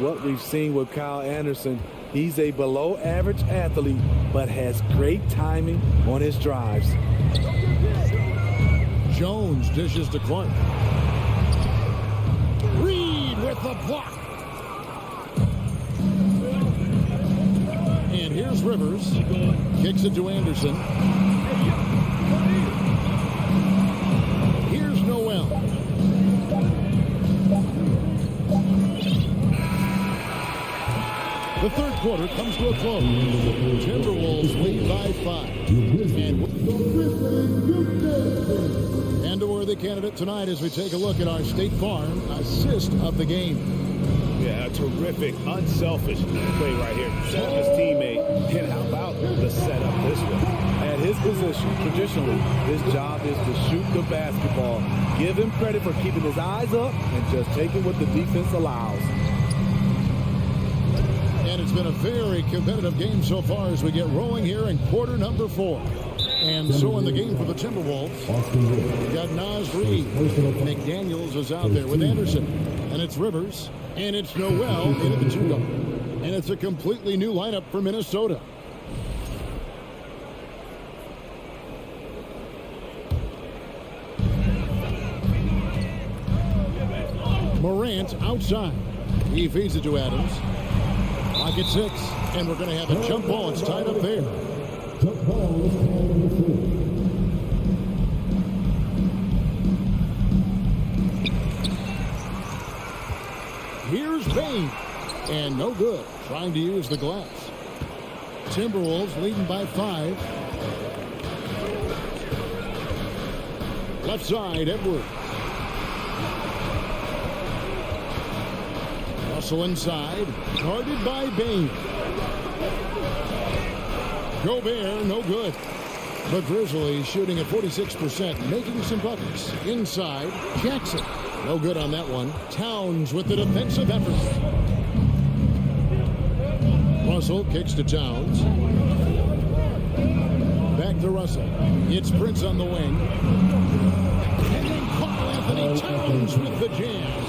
What we've seen with Kyle Anderson, he's a below-average athlete, but has great timing on his drives. Jones dishes to Clark. Reed with the block. And here's Rivers. Kicks it to Anderson. Here's Noel. The third quarter comes to a close. Timberwolves lead by 5. And a worthy candidate tonight as we take a look at our State Farm assist of the game. Yeah, a terrific, unselfish play right here. Set up his teammate. And how about the setup this way? At his position, traditionally, his job is to shoot the basketball. Give him credit for keeping his eyes up and just taking what the defense allows. And it's been a very competitive game so far as we get rolling here in quarter number 4. And so in the game for the Timberwolves, we've got Naz Reid. McDaniels is out there with Anderson. And it's Rivers. And it's Noel into the 2-guard. And it's a completely new lineup for Minnesota. Morant outside. He feeds it to Adams. Clock at 6. And we're going to have a jump ball. It's tied up there. Jump ball is called number 3. Here's Bain. And no good. Trying to use the glass. Timberwolves leading by 5. Left side, Edwards. Russell inside, guarded by Bain. Gobert, no good. The Grizzlies shooting at 46%, making some buckets. Inside, Jackson. No good on that one. Towns with the defensive effort. Russell kicks to Towns. Back to Russell. It's Prince on the wing. And then Karl-Anthony Towns with the jam.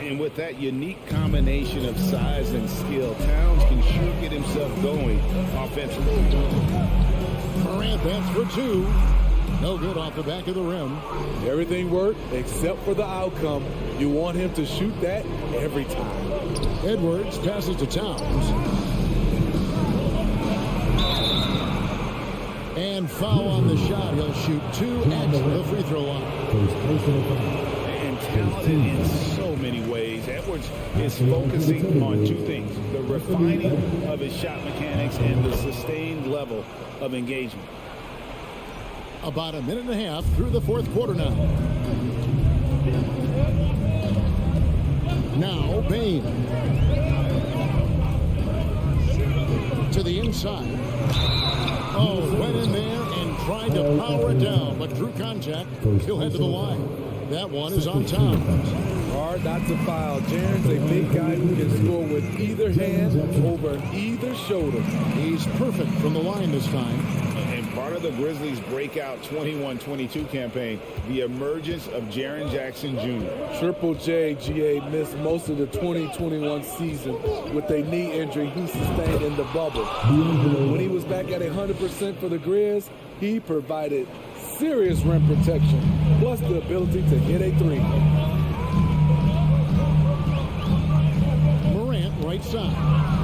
And with that unique combination of size and skill, Towns can sure get himself going offensively. Morant, that's for two. No good off the back of the rim. Everything worked except for the outcome. You want him to shoot that every time. Edwards passes to Towns. And foul on the shot. He'll shoot 2 at the free throw line. And talented in so many ways. Edwards is focusing on two things: the refining of his shot mechanics and the sustained level of engagement. About a minute and a half through the fourth quarter now. Now Bain. To the inside. Oh, went in there and tried to power it down, but drew contact. He'll head to the line. That one is on Towns. Hard not to foul. Jaren's a big guy who can score with either hand over either shoulder. He's perfect from the line this time. And part of the Grizzlies' breakout 21-22 campaign, the emergence of Jaren Jackson Jr. Triple J, GA, missed most of the 2021 season with a knee injury he sustained in the bubble. When he was back at 100% for the Grizz, he provided serious rim protection, plus the ability to hit a three. Morant, right side.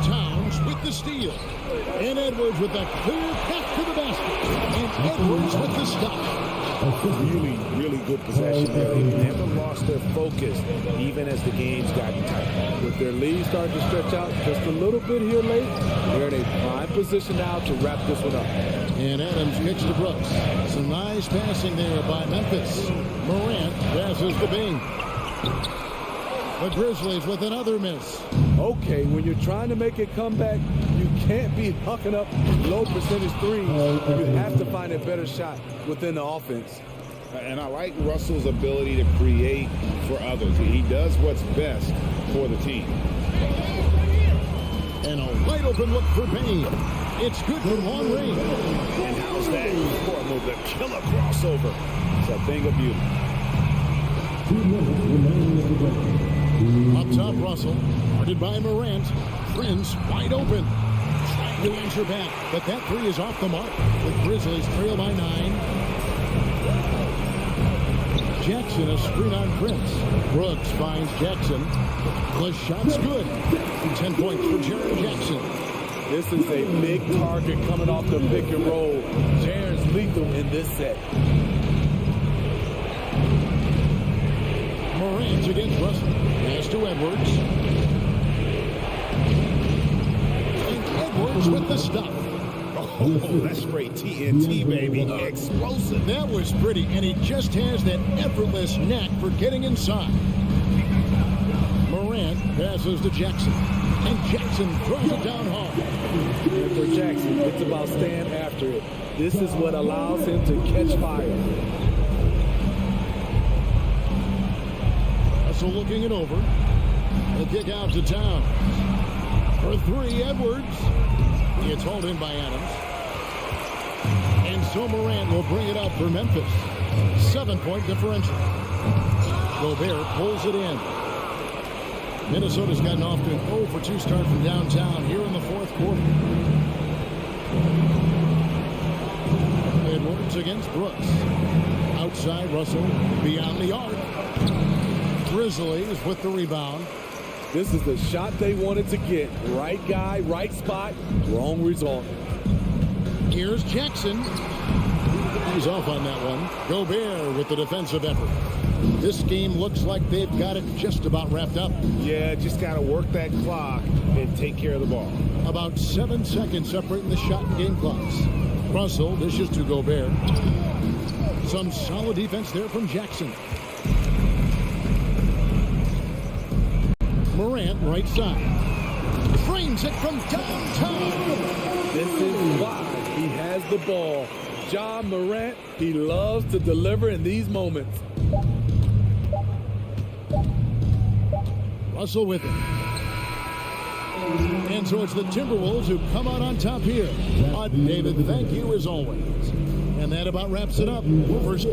Towns with the steal. And Edwards with a clear path to the basket. And Edwards with the stop. Really, really good possession there. They never lost their focus, even as the game's gotten tight. With their lead starting to stretch out just a little bit here late, they're in a prime position now to wrap this one up. And Adams kicks to Brooks. Some nice passing there by Memphis. Morant passes to Bain. The Grizzlies with another miss. Okay, when you're trying to make a comeback, you can't be hucking up low percentage threes. You have to find a better shot within the offense. And I like Russell's ability to create for others. He does what's best for the team. And a wide open look for Bain. It's good from long range. And how's that for a move? The killer crossover. It's a thing of beauty. Up top, Russell. Guarded by Morant. Prince wide open. Trying to answer back, but that three is off the mark. The Grizzlies trail by 9. Jackson, a screen on Prince. Brooks finds Jackson. The shot's good. 10 points for Jaren Jackson. This is a big target coming off the pick and roll. Jaren's lethal in this set. Morant against Russell. Pass to Edwards. And Edwards with the stop. Oh, that's straight TNT, baby. Explosive. That was pretty, and he just has that effortless knack for getting inside. Morant passes to Jackson. And Jackson throws it down hard. And for Jackson, it's about staying after it. This is what allows him to catch fire. Russell looking it over. The kick out to Towns. For 3, Edwards. It's hauled in by Adams. And so Morant will bring it up for Memphis. 7-point differential. Gobert pulls it in. Minnesota's gotten off to an 0-for-2 start from downtown here in the fourth quarter. Edwards against Brooks. Outside Russell, beyond the arc. Grizzlies with the rebound. This is the shot they wanted to get. Right guy, right spot, wrong result. Here's Jackson. He's off on that one. Gobert with the defensive effort. This game looks like they've got it just about wrapped up. Yeah, just got to work that clock and take care of the ball. About 7 seconds separating the shot and game clocks. Russell dishes to Gobert. Some solid defense there from Jackson. Morant, right side. Frames it from downtown. This is why he has the ball. Ja Morant, he loves to deliver in these moments. Russell with it. And so it's the Timberwolves who come out on top here. David, thank you as always. And that about wraps it up. First.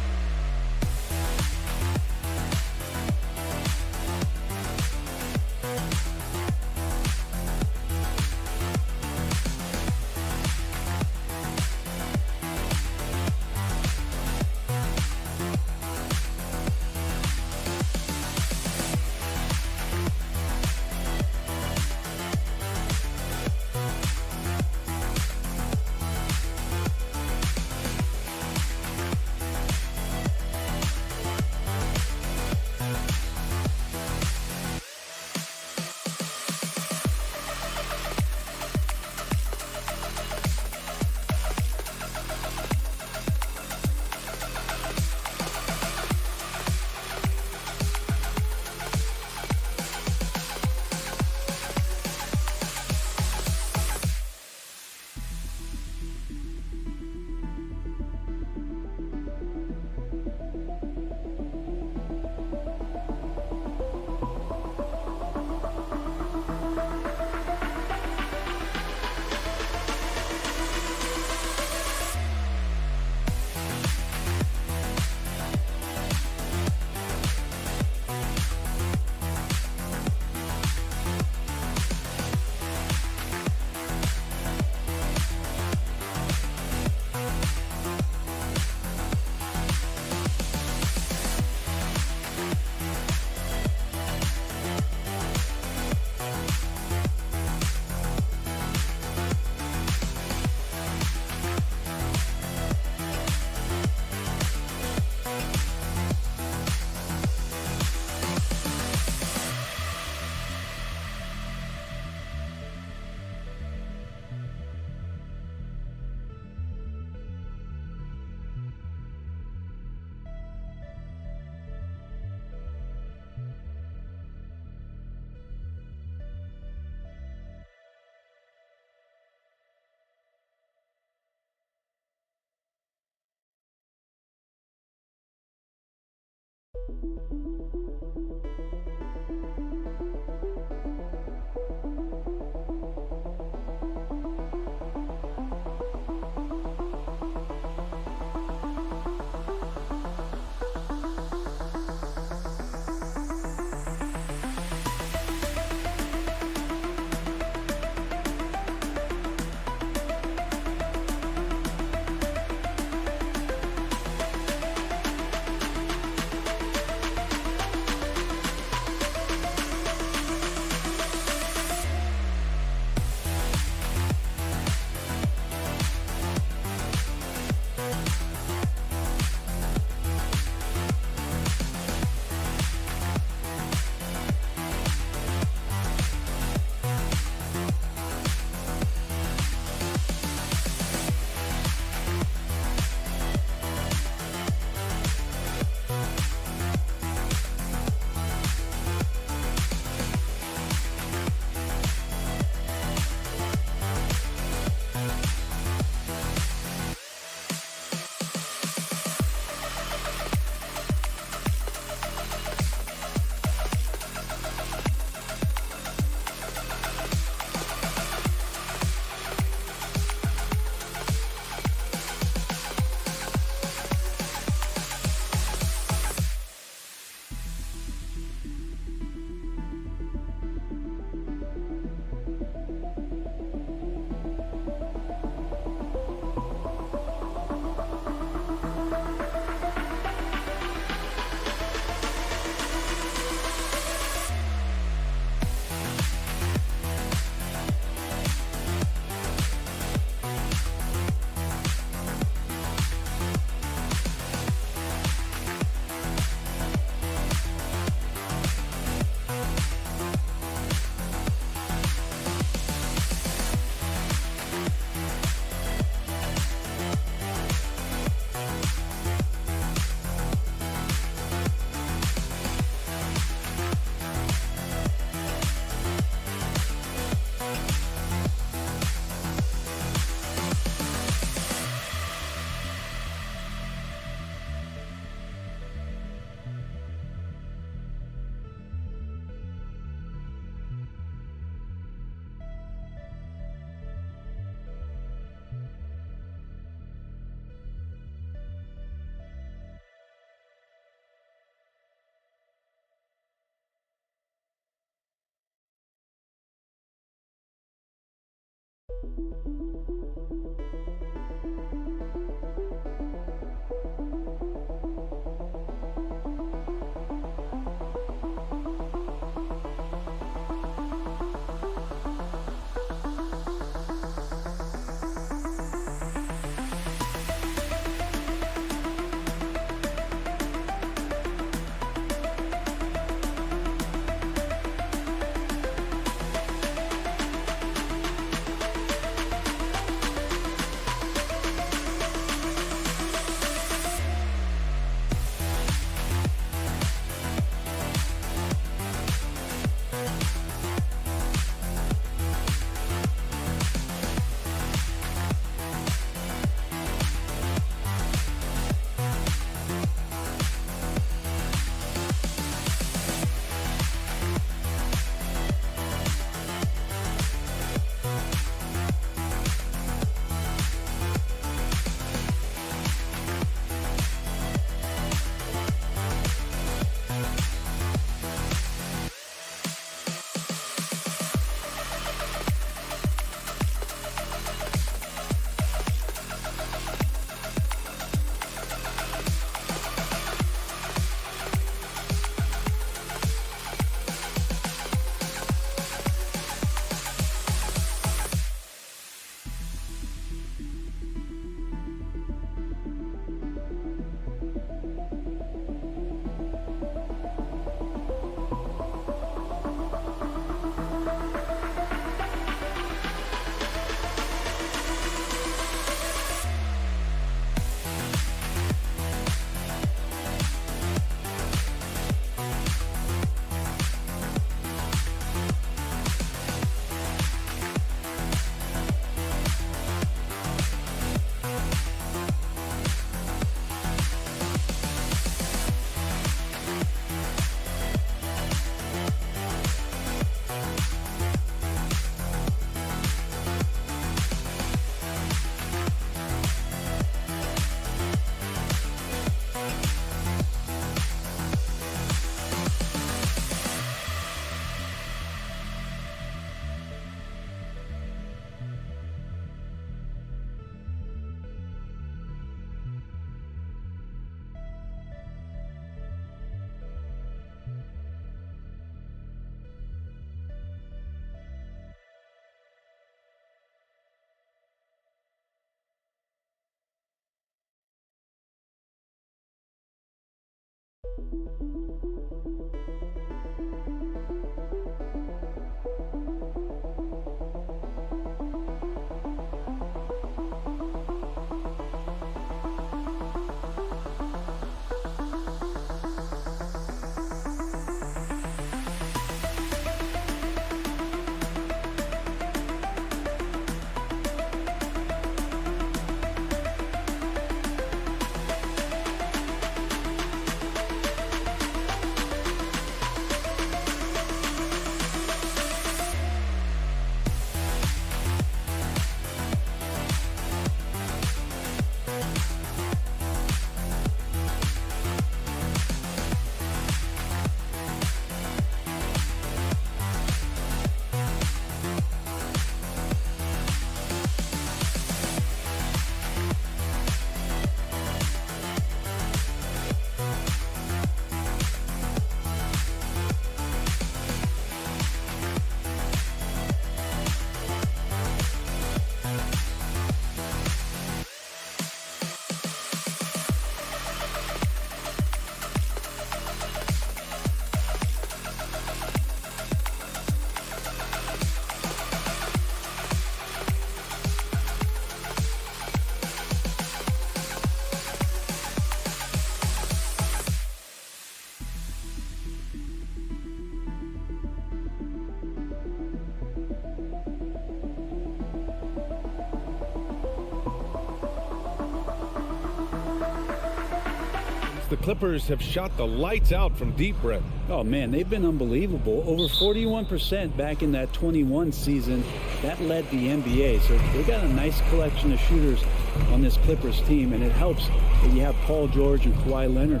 The Clippers have shot the lights out from deep, Brett. Oh, man, they've been unbelievable. Over 41% back in that 21 season. That led the NBA. So they got a nice collection of shooters on this Clippers team, and it helps that you have Paul George and Kawhi Leonard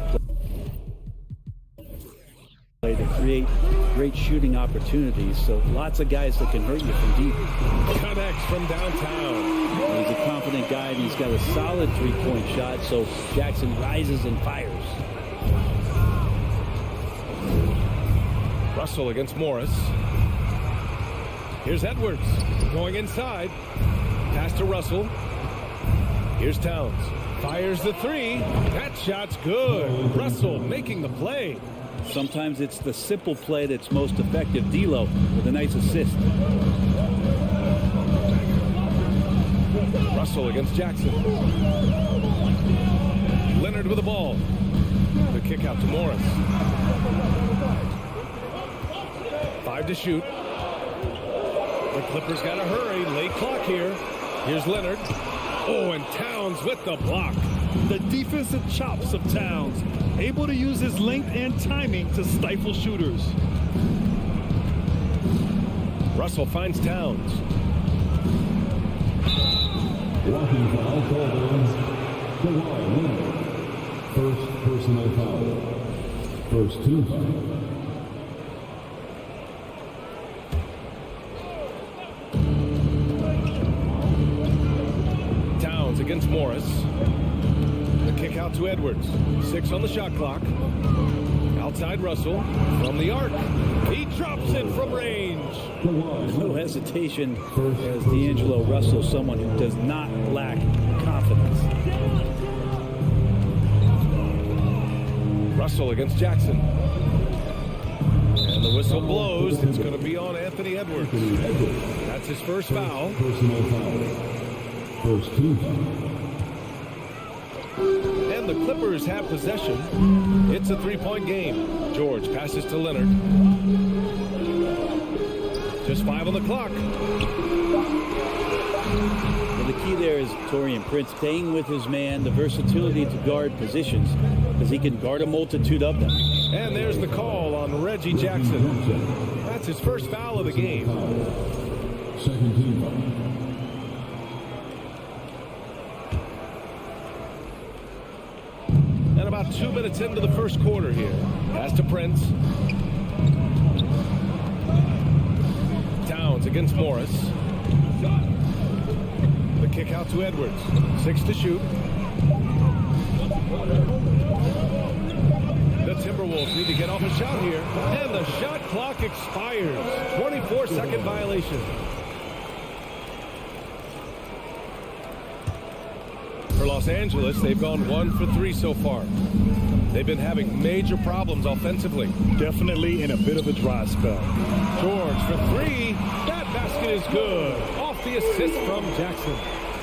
play to create great shooting opportunities. So lots of guys that can hurt you from deep. Connects from downtown. confident guy, and he's got a solid three-point shot, so Jackson rises and fires. Russell against Morris. Here's Edwards going inside. Pass to Russell. Here's Towns. Fires the three. That shot's good. Russell making the play. Sometimes it's the simple play that's most effective. D'Lo with a nice assist. Russell against Jackson. Leonard with the ball. The kick out to Morris. 5 to shoot. The Clippers got to hurry. Late clock here. Here's Leonard. Oh, and Towns with the block. The defensive chops of Towns, able to use his length and timing to stifle shooters. Russell finds Towns. Walking foul called on Kawhi Leonard. First personal foul. First team foul. Towns against Morris. The kick out to Edwards. 6 on the shot clock. Outside Russell from the arc. He drops it from range. No hesitation as D'Angelo Russell, someone who does not lack confidence. Russell against Jackson. And the whistle blows. It's going to be on Anthony Edwards. That's his first foul. Personal foul. First team foul. And the Clippers have possession. It's a 3-point game. George passes to Leonard. Just 5 on the clock. Well, the key there is Taurean Prince staying with his man, the versatility to guard positions, because he can guard a multitude of them. And there's the call on Reggie Jackson. That's his first foul of the game. Second team foul. And about 2 minutes into the first quarter here. Pass to Prince. Towns against Morris. The kick out to Edwards. 6 to shoot. The Timberwolves need to get off a shot here. And the shot clock expires. 24-second violation. For Los Angeles, they've gone 1 for 3 so far. They've been having major problems offensively. Definitely in a bit of a dry spell. George for 3. That basket is good. Off the assist from Jackson.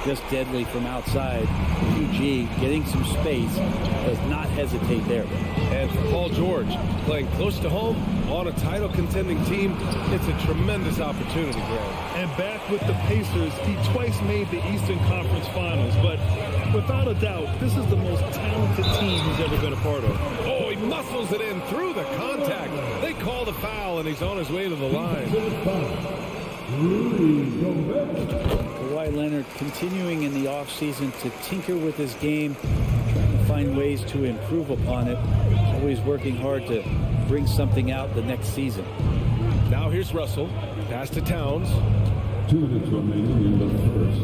Just deadly from outside. QG getting some space, does not hesitate there. And for Paul George, playing close to home on a title contending team, it's a tremendous opportunity, Greg. And back with the Pacers, he twice made the Eastern Conference Finals, but without a doubt, this is the most talented team he's ever been a part of. Oh, he muscles it in through the contact. They call the foul, and he's on his way to the line. Kawhi Leonard continuing in the offseason to tinker with his game, trying to find ways to improve upon it. Always working hard to bring something out the next season. Now here's Russell. Pass to Towns. 2 minutes remaining in the first.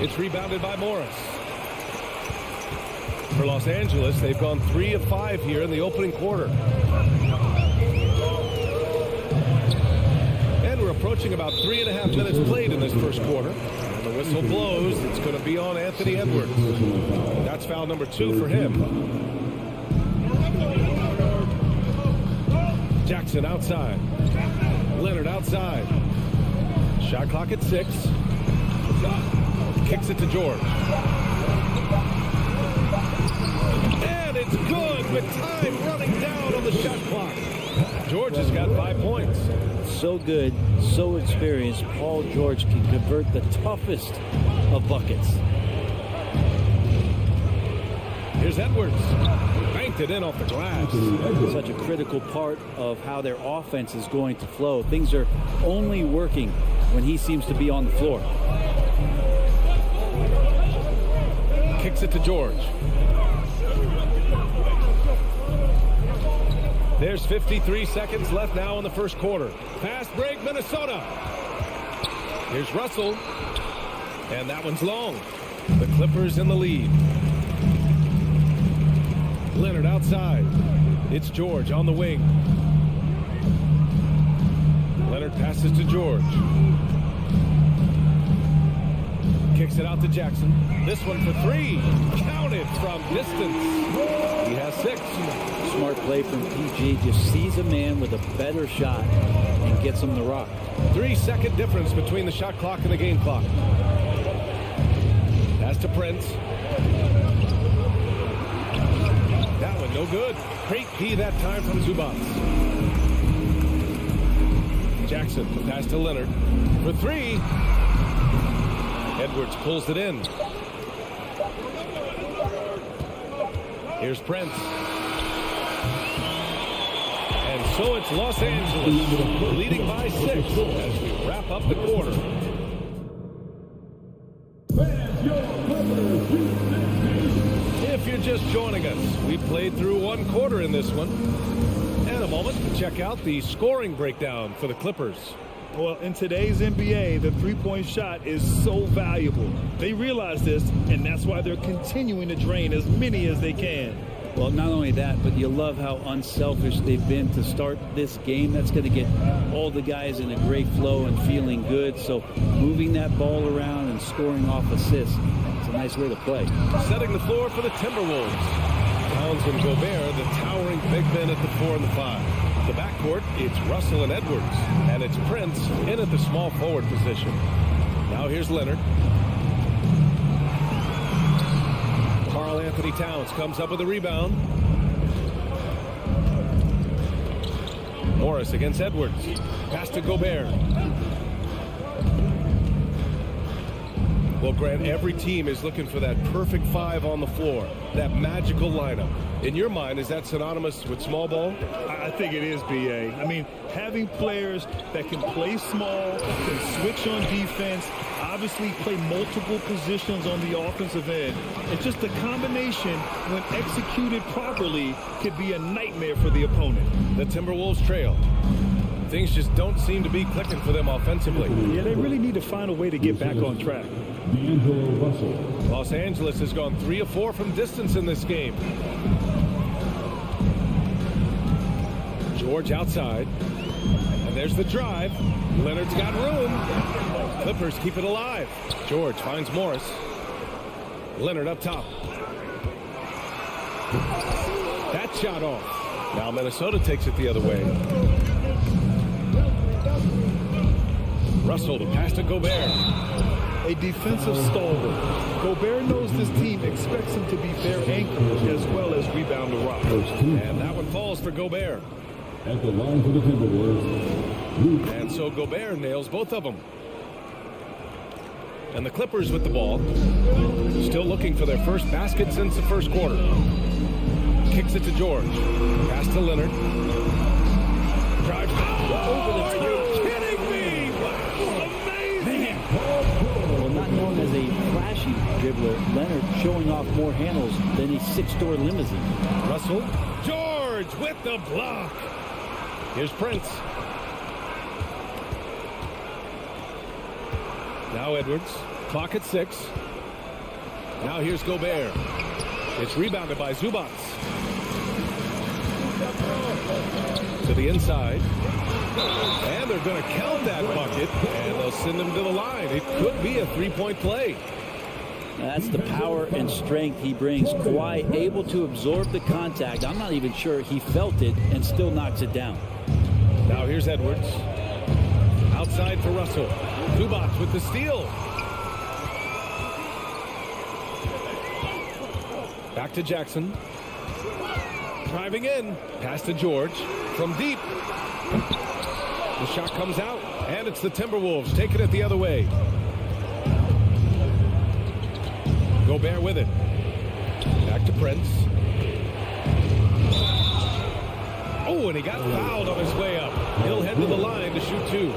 It's rebounded by Morris. For Los Angeles, they've gone 3 of 5 here in the opening quarter. And we're approaching about 3.5 minutes played in this first quarter. And the whistle blows. It's going to be on Anthony Edwards. That's foul number 2 for him. Jackson outside. Leonard outside. Shot clock at 6. Kicks it to George. And it's good with time running down on the shot clock. George has got 5 points. So good, so experienced. Paul George can convert the toughest of buckets. Here's Edwards. Banked it in off the glass. Such a critical part of how their offense is going to flow. Things are only working when he seems to be on the floor. Kicks it to George. There's 53 seconds left now in the first quarter. Fast break, Minnesota. Here's Russell. And that one's long. The Clippers in the lead. Leonard outside. It's George on the wing. Leonard passes to George. Kicks it out to Jackson. This one for three. Counted from distance. He has 6. Smart play from PG. Just sees a man with a better shot and gets him the rock. 3-second difference between the shot clock and the game clock. Pass to Prince. That one no good. Great key that time from Zubats. Jackson, pass to Leonard. For 3. Edwards pulls it in. Here's Prince. And so it's Los Angeles leading by 6 as we wrap up the quarter. If you're just joining us, we played through 1 quarter in this one. And a moment to check out the scoring breakdown for the Clippers. Well, in today's NBA, the three-point shot is so valuable. They realize this, and that's why they're continuing to drain as many as they can. Well, not only that, but you love how unselfish they've been to start this game. That's going to get all the guys in a great flow and feeling good. So moving that ball around and scoring off assists, it's a nice way to play. Setting the floor for the Timberwolves. Towns and Gobert, the towering big men at the 4 and the 5. The backcourt, it's Russell and Edwards. And it's Prince in at the small forward position. Now here's Leonard. Karl Anthony Towns comes up with a rebound. Morris against Edwards. Pass to Gobert. Well, Grant, every team is looking for that perfect 5 on the floor, that magical lineup. In your mind, is that synonymous with small ball? I think it is, B.A. I mean, having players that can play small, can switch on defense, obviously play multiple positions on the offensive end. It's just a combination, when executed properly, could be a nightmare for the opponent. The Timberwolves trail. Things just don't seem to be clicking for them offensively. Yeah, they really need to find a way to get back on track. Los Angeles has gone 3 of 4 from distance in this game. George outside. And there's the drive. Leonard's got room. Clippers keep it alive. George finds Morris. Leonard up top. That shot off. Now Minnesota takes it the other way. Russell, the pass to Gobert. A defensive stalwart. Gobert knows this team expects him to be their anchor as well as rebound the rock. And that one falls for Gobert. At the line for the Timberwolves. And so Gobert nails both of them. And the Clippers with the ball. Still looking for their first basket since the first quarter. Kicks it to George. Pass to Leonard. Drives over the top. Are you kidding me? Wow, amazing. Well, not known as a flashy dribbler, Leonard showing off more handles than a 6-door limousine. Russell. George with the block. Here's Prince. Now Edwards. Clock at 6. Now here's Gobert. It's rebounded by Zubats. To the inside. And they're going to count that bucket. And they'll send him to the line. It could be a 3-point play. That's the power and strength he brings. Kawhi able to absorb the contact. I'm not even sure he felt it and still knocks it down. Now here's Edwards. Outside for Russell. Zubats with the steal. Back to Jackson. Driving in. Pass to George. From deep. The shot comes out. And it's the Timberwolves taking it the other way. Gobert with it. Back to Prince. Oh, and he got fouled on his way up. He'll head to the line to shoot 2.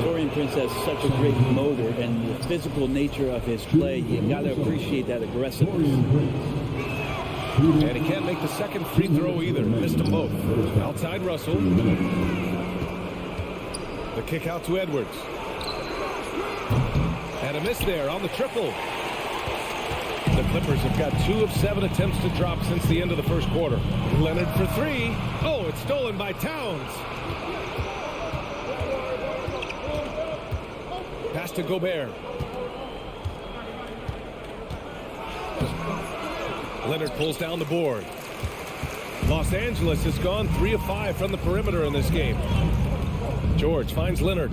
Taurean Prince has such a great motor and the physical nature of his play. You got to appreciate that aggressiveness. And he can't make the second free throw either. Missed them both. Outside Russell. The kick out to Edwards. And a miss there on the triple. The Clippers have got 2 of 7 attempts to drop since the end of the first quarter. Leonard for 3. Oh, it's stolen by Towns. Pass to Gobert. Leonard pulls down the board. Los Angeles has gone 3 of 5 from the perimeter in this game. George finds Leonard.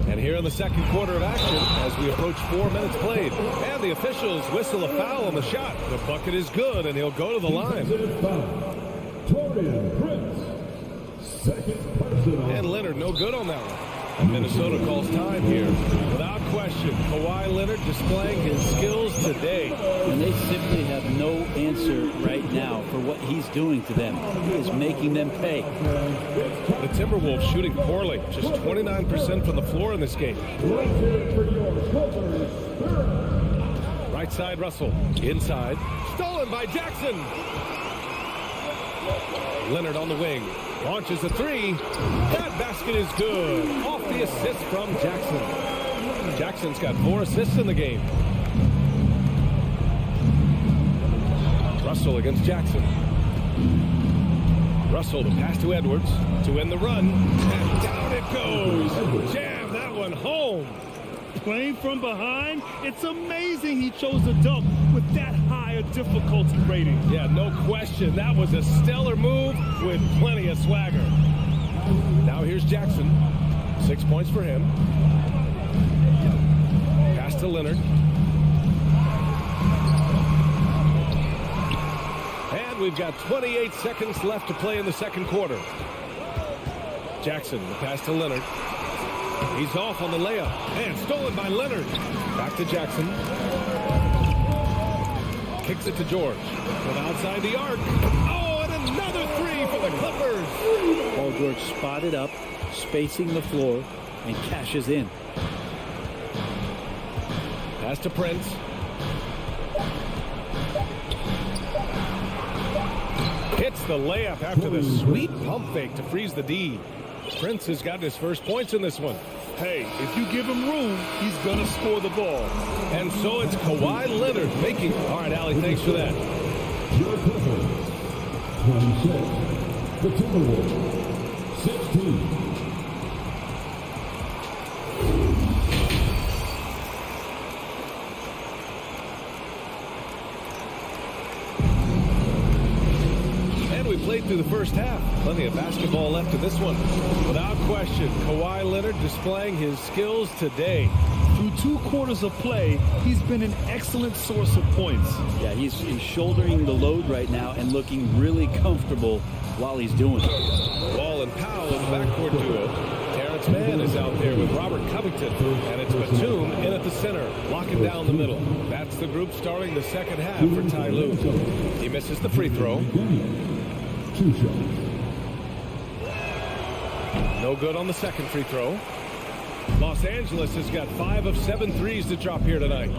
And here in the second quarter of action, as we approach 4 minutes played, and the officials whistle a foul on the shot. The bucket is good, and he'll go to the line. And Leonard no good on that one. And Minnesota calls time here. Without question, Kawhi Leonard displaying his skills today. And they simply have no answer right now for what he's doing to them. He is making them pay. The Timberwolves shooting poorly, just 29% from the floor in this game. Right side Russell, inside, stolen by Jackson. Leonard on the wing, launches a 3. That basket is good. Off the assist from Jackson. Jackson's got 4 assists in the game. Russell against Jackson. Russell, the pass to Edwards to end the run. And down it goes. Jam that one home. Playing from behind, it's amazing he chose to dunk with that higher difficulty rating. Yeah, no question. That was a stellar move with plenty of swagger. Now here's Jackson. 6 points for him. Pass to Leonard. And we've got 28 seconds left to play in the second quarter. Jackson, the pass to Leonard. He's off on the layup. And stolen by Leonard. Back to Jackson. Kicks it to George. From outside the arc. Oh, and another 3 for the Clippers. Paul George spotted up, spacing the floor, and cashes in. Pass to Prince. Hits the layup after the sweet pump fake to freeze the D. Prince has gotten his first points in this one. Hey, if you give him room, he's going to score the ball. And so it's Kawhi Leonard making. All right, Allie, thanks for that. Your Clippers, 26. The Timberwolves, 16. We played through the first half. Plenty of basketball left in this one. Without question, Kawhi Leonard displaying his skills today. Through 2 quarters of play, he's been an excellent source of points. Yeah, he's shouldering the load right now and looking really comfortable while he's doing it. Wall and Powell in the backcourt duo. Terrence Mann is out there with Robert Covington. And it's Batum in at the center, locking down the middle. That's the group starting the second half for Ty Lue. He misses the free throw. No good on the second free throw. Los Angeles has got 5 of 7 threes to drop here tonight.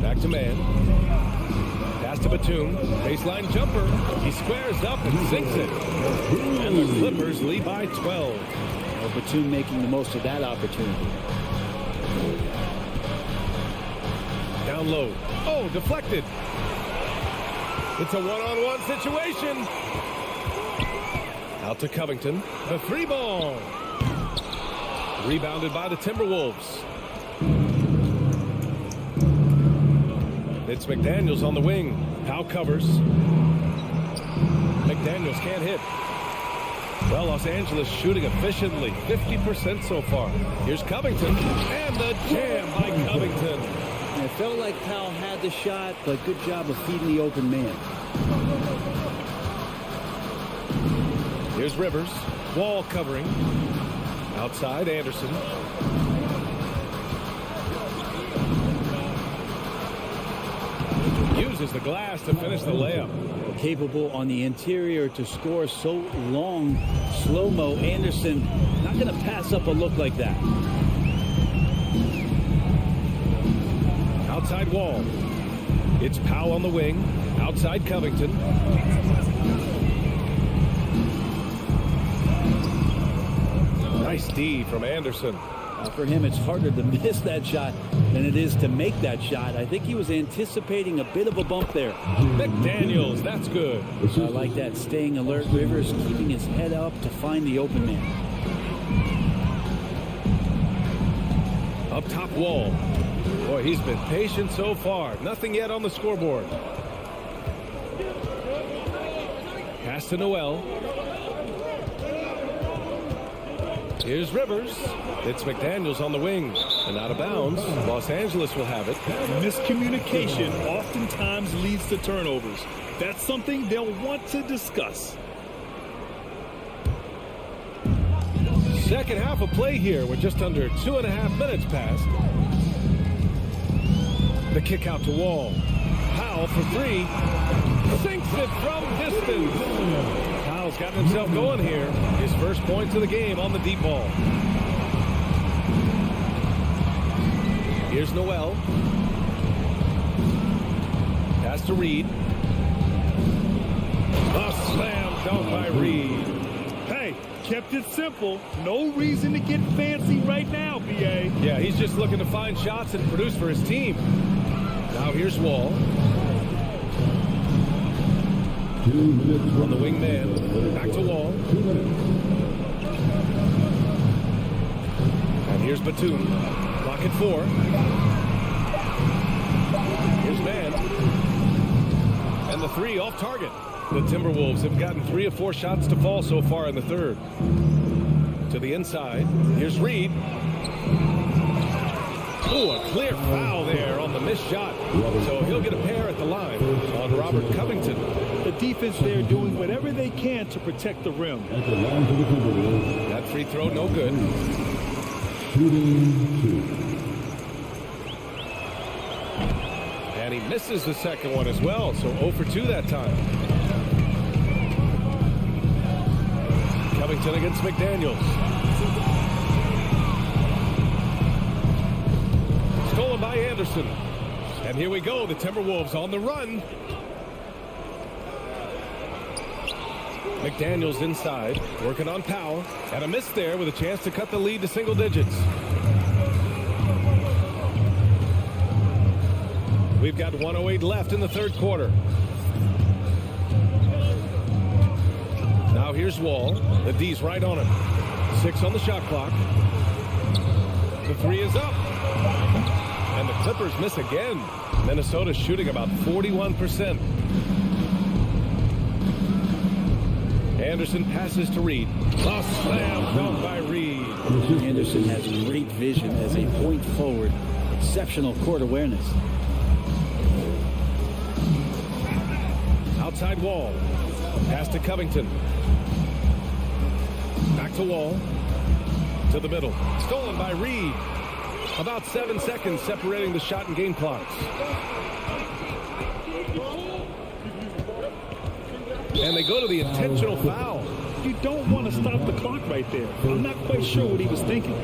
Back to Mann. Pass to Batum. Baseline jumper. He squares up and sinks it. And the Clippers lead by 12. Well, Batum making the most of that opportunity. Down low. Oh, deflected. It's a one-on-one situation. Out to Covington. The 3 ball. Rebounded by the Timberwolves. It's McDaniels on the wing. Powell covers. McDaniels can't hit. Well, Los Angeles shooting efficiently. 50% so far. Here's Covington. And the jam by Covington. And it felt like Powell had the shot, but good job of feeding the open man. Here's Rivers. Wall covering. Outside, Anderson. uses the glass to finish the layup. Capable on the interior to score so long. Slow-mo. Anderson not going to pass up a look like that. Outside Wall. It's Powell on the wing. Outside Covington. Nice D from Anderson. For him, it's harder to miss that shot than it is to make that shot. I think he was anticipating a bit of a bump there. McDaniels, that's good. I like that, staying alert. Rivers keeping his head up to find the open man. Up top Wall. Boy, he's been patient so far. Nothing yet on the scoreboard. Pass to Noel. Here's Rivers. It's McDaniels on the wing. And out of bounds. Los Angeles will have it. Miscommunication oftentimes leads to turnovers. That's something they'll want to discuss. Second half of play here with just under 2.5 minutes passed. The kick out to Wall. Powell for three. Sinks it from distance. Powell's gotten himself going here. His first points of the game on the deep ball. Here's Noel. Pass to Reed. A slam dunk by Reed. Hey, kept it simple. No reason to get fancy right now, BA. Yeah, he's just looking to find shots and produce for his team. Now here's Wall. On the wing man. Back to Wall. And here's Batum. Clock at 4. Here's Man. And the three off target. The Timberwolves have gotten 3 of 4 shots to fall so far in the third. To the inside. Here's Reed. Oh, a clear foul there on the missed shot. So he'll get a pair at the line on Robert Covington. The defense there doing whatever they can to protect the rim. That free throw no good. And he misses the second one as well, so 0 for 2 that time. Covington against McDaniels. Stolen by Anderson. And here we go, the Timberwolves on the run. McDaniels inside, working on Powell. And a miss there with a chance to cut the lead to single digits. We've got 1:08 left in the third quarter. Now here's Wall. The D's right on him. 6 on the shot clock. The three is up. And the Clippers miss again. Minnesota shooting about 41%. Anderson passes to Reed. A slam dunk by Reed. Anderson has great vision as a point forward. Exceptional court awareness. Outside Wall. Pass to Covington. Back to Wall. To the middle. Stolen by Reed. About 7 seconds separating the shot and game clocks. And they go to the intentional foul. You don't want to stop the clock right there. I'm not quite sure what he was thinking.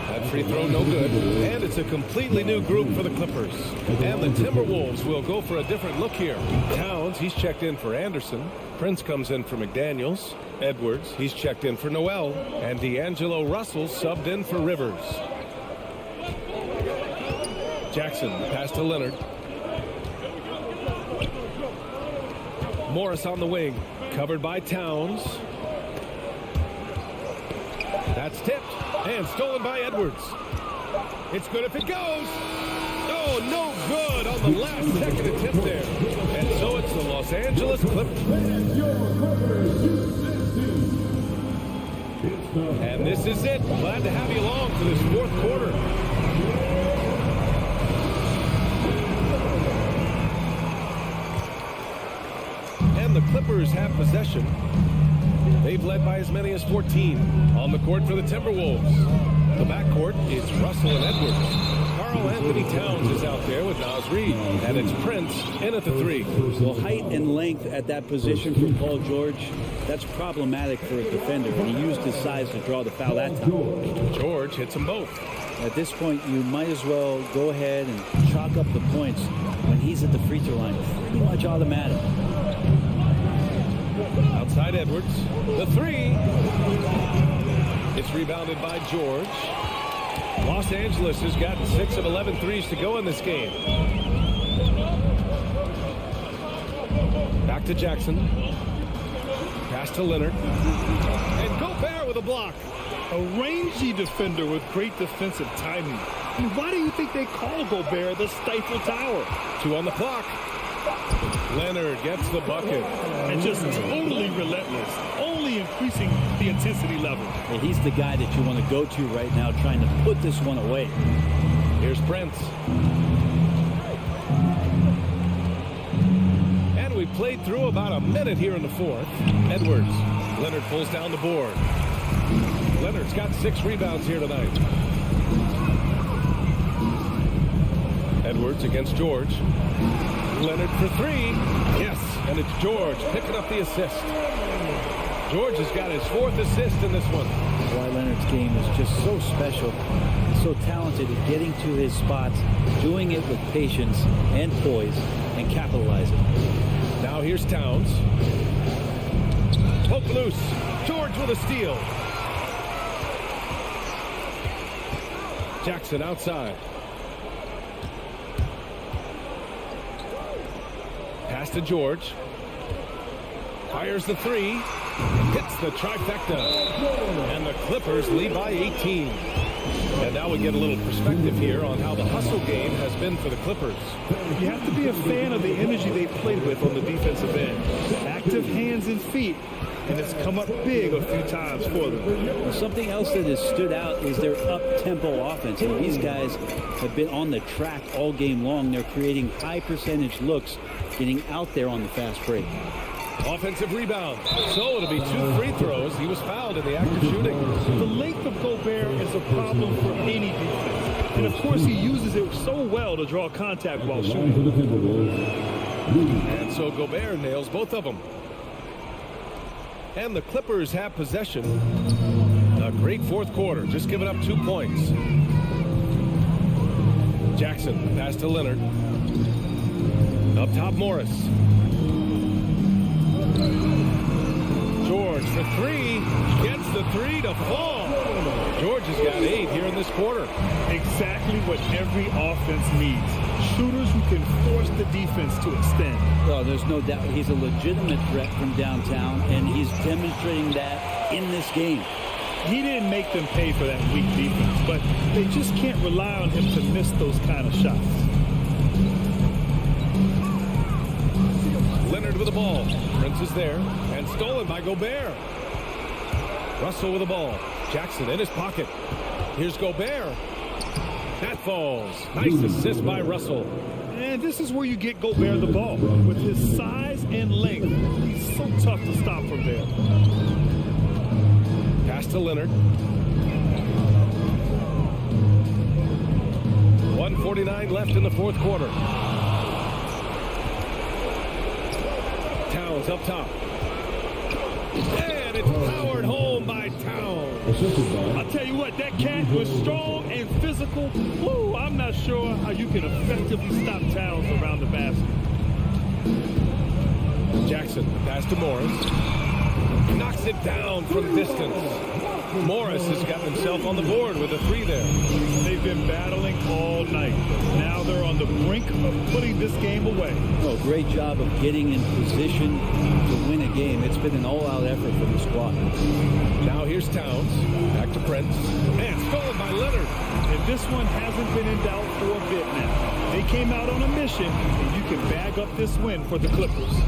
That free throw no good. And it's a completely new group for the Clippers. And the Timberwolves will go for a different look here. Towns, he's checked in for Anderson. Prince comes in for McDaniels. Edwards, he's checked in for Noel. And D'Angelo Russell subbed in for Rivers. Jackson, pass to Leonard. Morris on the wing, covered by Towns. That's tipped and stolen by Edwards. It's good if it goes. Oh, no good on the last second attempt there. And so it's the Los Angeles Clippers. And this is it. Glad to have you along for this fourth quarter. And the Clippers have possession. They've led by as many as 14 on the court for the Timberwolves. The backcourt is Russell and Edwards. Karl-Anthony Towns is out there with Naz Reid, and it's Prince in at the 3. Well, height and length at that position for Paul George, that's problematic for a defender, and he used his size to draw the foul that time. George hits them both. At this point, you might as well go ahead and chalk up the points when he's at the free throw line. Pretty much automatic. Outside Edwards, the 3. It's rebounded by George. Los Angeles has gotten 6 of 11 threes to go in this game. Back to Jackson. Pass to Leonard. And Gobert with a block. A rangy defender with great defensive timing. And why do you think they call Gobert the Stifle Tower? 2 on the clock. Leonard gets the bucket. And just totally relentless, only increasing the intensity level. And he's the guy that you want to go to right now, trying to put this one away. Here's Prince. And we've played through about a minute here in the 4th. Edwards. Leonard pulls down the board. Leonard's got 6 rebounds here tonight. Edwards against George. Leonard for 3. Yes, and it's George picking up the assist. George has got his 4th assist in this one. Kawhi Leonard's game is just so special. He's so talented at getting to his spots, doing it with patience and poise, and capitalizing. Now here's Towns. Poke loose. George with a steal. Jackson outside. Pass to George. Fires the 3. Hits the trifecta. And the Clippers lead by 18. And now we get a little perspective here on how the hustle game has been for the Clippers. You have to be a fan of the energy they played with on the defensive end. Active hands and feet. And it's come up big a few times for them. Well, something else that has stood out is their up-tempo offense. And these guys have been on the track all game long. They're creating high-percentage looks, getting out there on the fast break. Offensive rebound. So it'll be 2 free throws. He was fouled in the act of shooting. The length of Gobert is a problem for any defense. And, of course, he uses it so well to draw contact while shooting. And so Gobert nails both of them. And the Clippers have possession. A great 4th quarter, just giving up 2 points. Jackson, pass to Leonard. Up top, Morris. George for 3. Gets the 3 to fall. George has got 8 here in this quarter. Exactly what every offense needs. Shooters who can force the defense to extend. Well, there's no doubt he's a legitimate threat from downtown, and he's demonstrating that in this game. He didn't make them pay for that weak defense, but they just can't rely on him to miss those kind of shots. Leonard with the ball. Prince is there, and stolen by Gobert. Russell with the ball. Jackson in his pocket. Here's Gobert. That falls. Nice assist by Russell. And this is where you get Gobert the ball. With his size and length, he's so tough to stop from there. Pass to Leonard. 1:49 left in the 4th quarter. Towns up top. And it's powered home by Towns. I'll tell you what, that cat was strong and physical. Woo, I'm not sure how you can effectively stop Towns around the basket. Jackson, pass to Morris. Knocks it down from distance. Morris has got himself on the board with a 3 there. They've been battling all night. Now they're on the brink of putting this game away. Oh, great job of getting in position to win a game. It's been an all-out effort from the squad. Now here's Towns. Back to Prince. And stolen by Leonard. And this one hasn't been in doubt for a bit now. They came out on a mission, and you can bag up this win for the Clippers.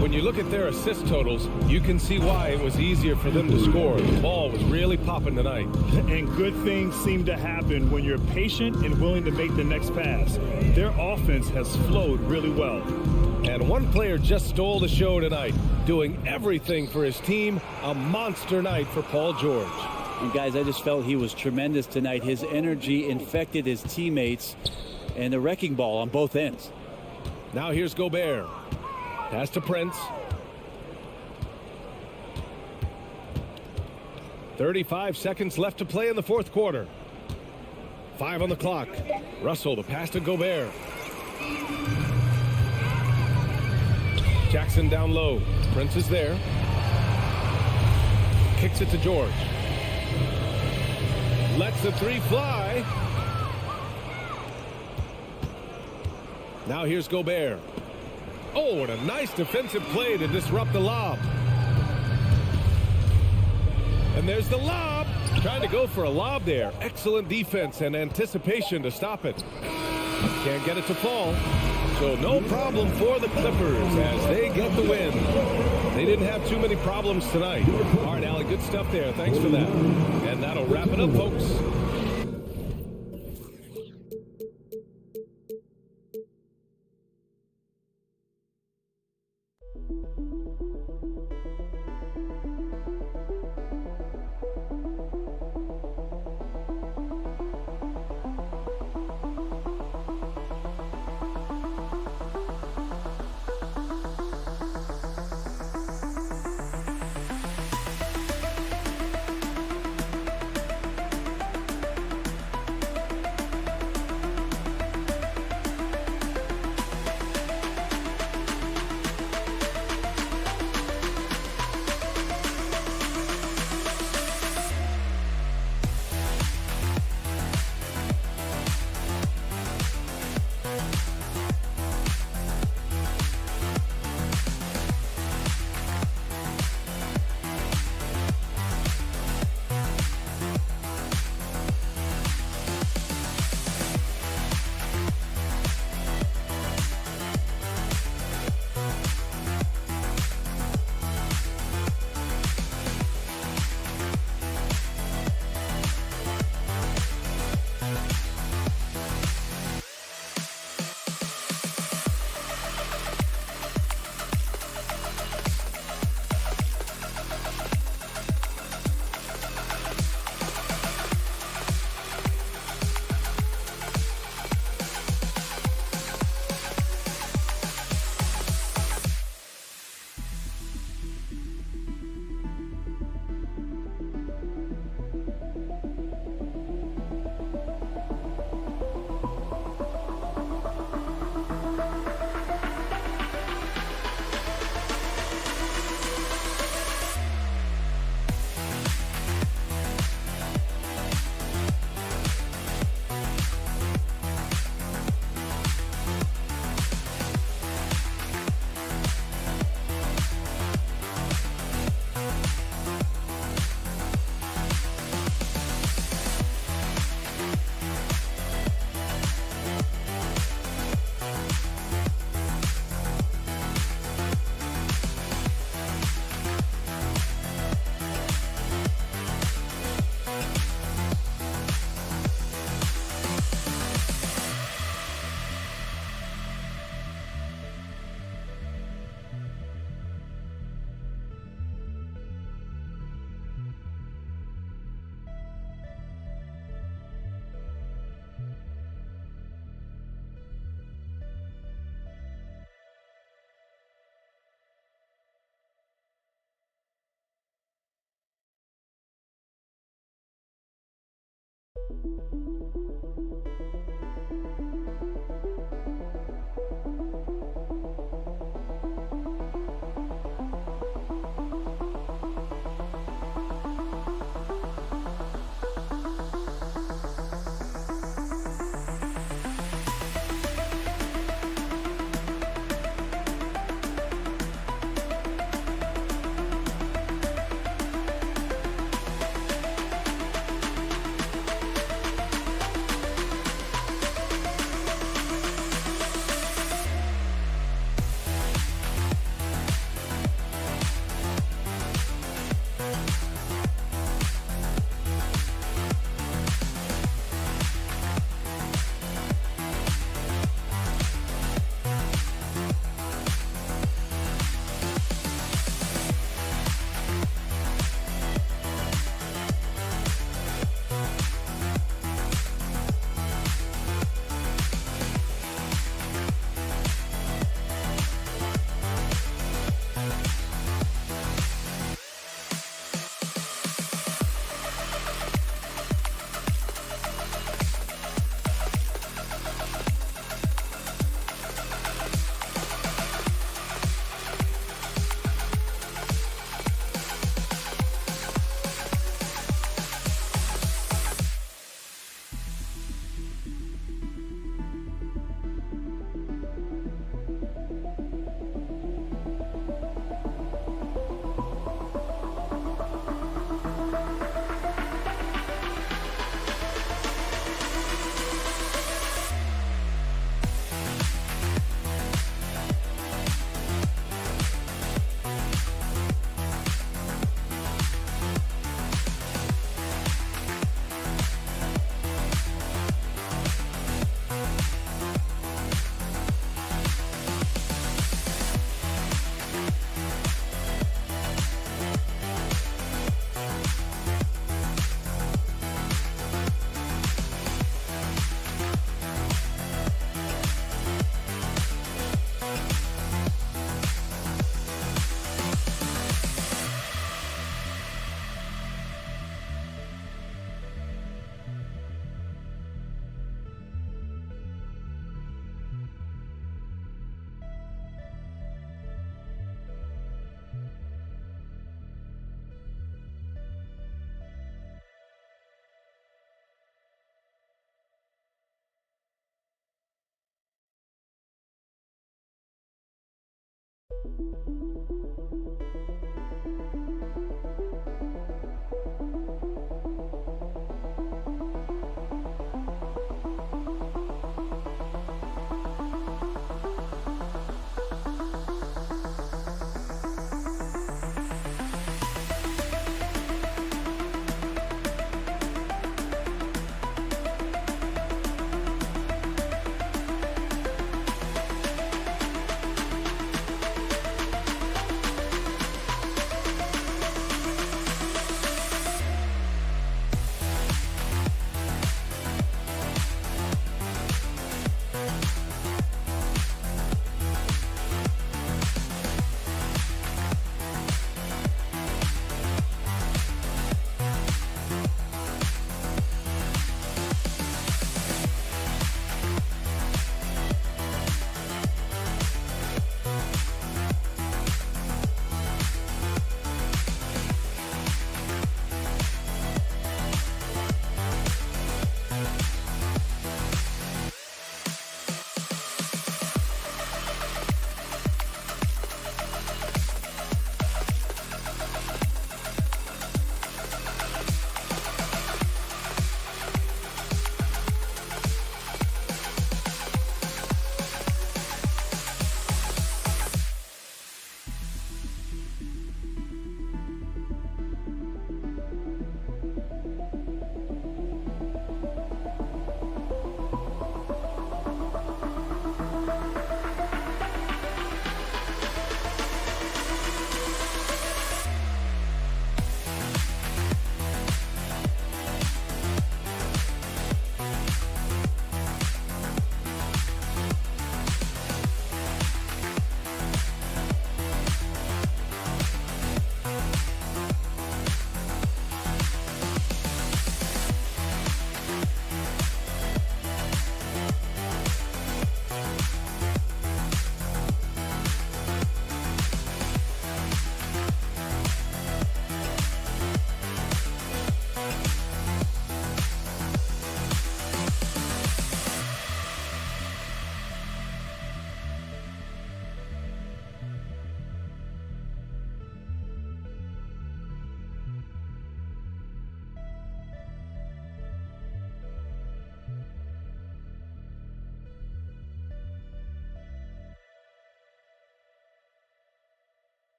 When you look at their assist totals, you can see why it was easier for them to score. The ball was really popping tonight. And good things seem to happen when you're patient and willing to make the next pass. Their offense has flowed really well. And one player just stole the show tonight, doing everything for his team. A monster night for Paul George. And guys, I just felt he was tremendous tonight. His energy infected his teammates, and the wrecking ball on both ends. Now here's Gobert. Pass to Prince. 35 seconds left to play in the fourth quarter. 5 on the clock. Russell, the pass to Gobert. Jackson down low. Prince is there. Kicks it to George. Lets the three fly. Now here's Gobert. Oh, what a nice defensive play to disrupt the lob. And there's the lob. Trying to go for a lob there. Excellent defense and anticipation to stop it. Can't get it to fall. So no problem for the Clippers as they get the win. They didn't have too many problems tonight. All right, Allie, good stuff there. Thanks for that. And that'll wrap it up, folks.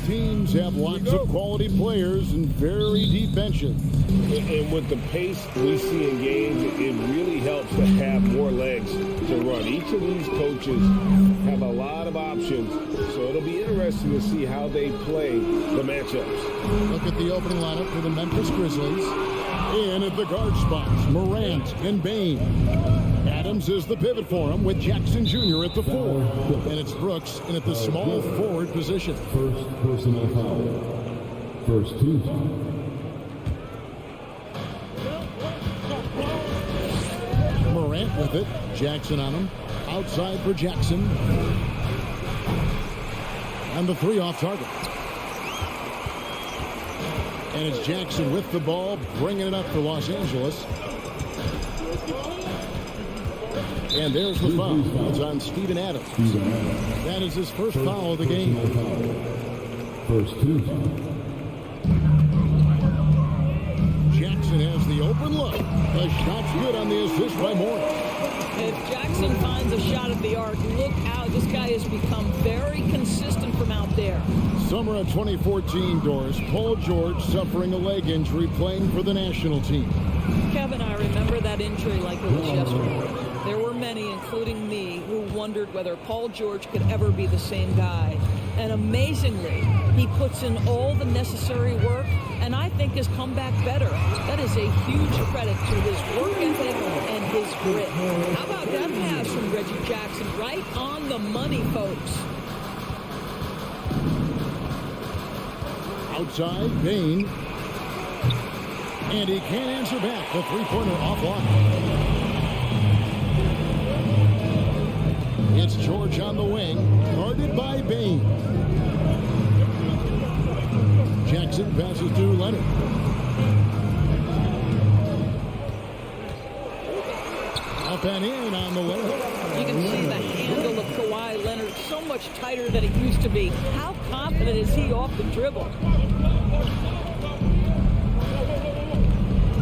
Teams have lots of quality players and very deep benches. And with the pace we see in games, it really helps to have more legs to run. Each of these coaches have a lot of options, so it'll be interesting to see how they play the matchups. Look at the opening lineup for the Memphis Grizzlies. In at the guard spots, Morant and Bain. Adams is the pivot for him with Jackson Jr. at the 4. And it's Brooks in at the small forward position. First personal foul. First team foul. Morant with it. Jackson on him. Outside for Jackson. And the 3 off target. And it's Jackson with the ball, bringing it up for Los Angeles. And there's the foul. It's on Steven Adams. That is his first foul of the game. First team. Jackson has the open look. The shot's good on the assist by Morris. If Jackson finds a shot at the arc, look out. This guy has become very consistent from out there. Summer of 2014, Doris. Paul George suffering a leg injury playing for the national team. Kevin, I remember that injury like it was yesterday. There were many, including me, who wondered whether Paul George could ever be the same guy. And amazingly, he puts in all the necessary work, and I think has come back better. That is a huge credit to his work ethic and his grit. How about that pass from Reggie Jackson? Right on the money, folks. Outside, Bain. And he can't answer back. The three-pointer offline. It's George on the wing, guarded by Bain. Jackson passes to Leonard. Up and in on the way. You can see the handle of Kawhi Leonard so much tighter than it used to be. How confident is he off the dribble?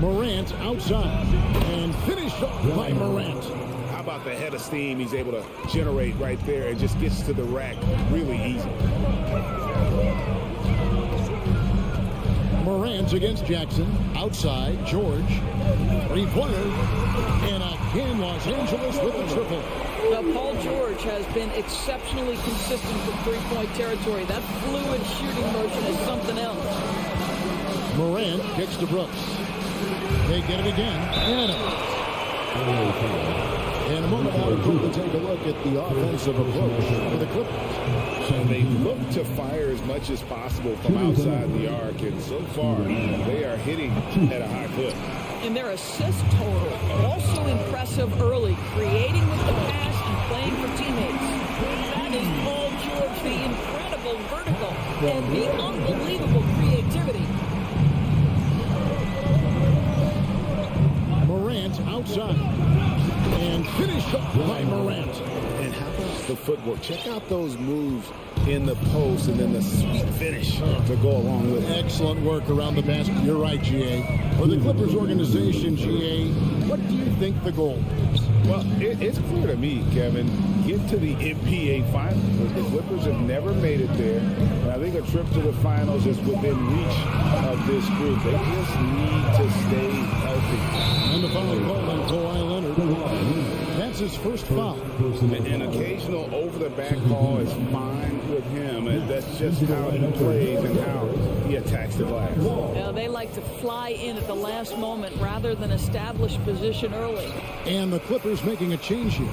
Morant outside and finished off by Morant. How about the head of steam he's able to generate right there and just gets to the rack really easy. Morant against Jackson. Outside, George. Three-pointer. And again, Los Angeles with the triple. Now, Paul George has been exceptionally consistent from three-point territory. That fluid shooting motion is something else. Morant kicks to Brooks. They get it again. Adams. In a moment, now we're going to take a look at the offensive approach for the Clippers. So they look to fire as much as possible from outside the arc, and so far they are hitting at a high clip. And their assist total also impressive early, creating with the pass and playing for teammates. That is Paul George, the incredible vertical and the unbelievable creativity. Morant outside. And finished off by Morant. And how about the footwork? Check out those moves in the post and then the sweet finish to go along with it. Excellent work around the basket. You're right, GA. For the Clippers organization, GA, what do you think the goal is? Well, it's clear to me, Kevin, get to the NBA Finals. The Clippers have never made it there. And I think a trip to the Finals is within reach of this group. They just need to stay healthy. And the foul called on Kawhi Leonard. That's his first foul. An occasional over-the-back call is fine with him. And that's just how he plays and how he attacks the glass. Now, they like to fly in at the last moment rather than establish position early. And the Clippers making a change here.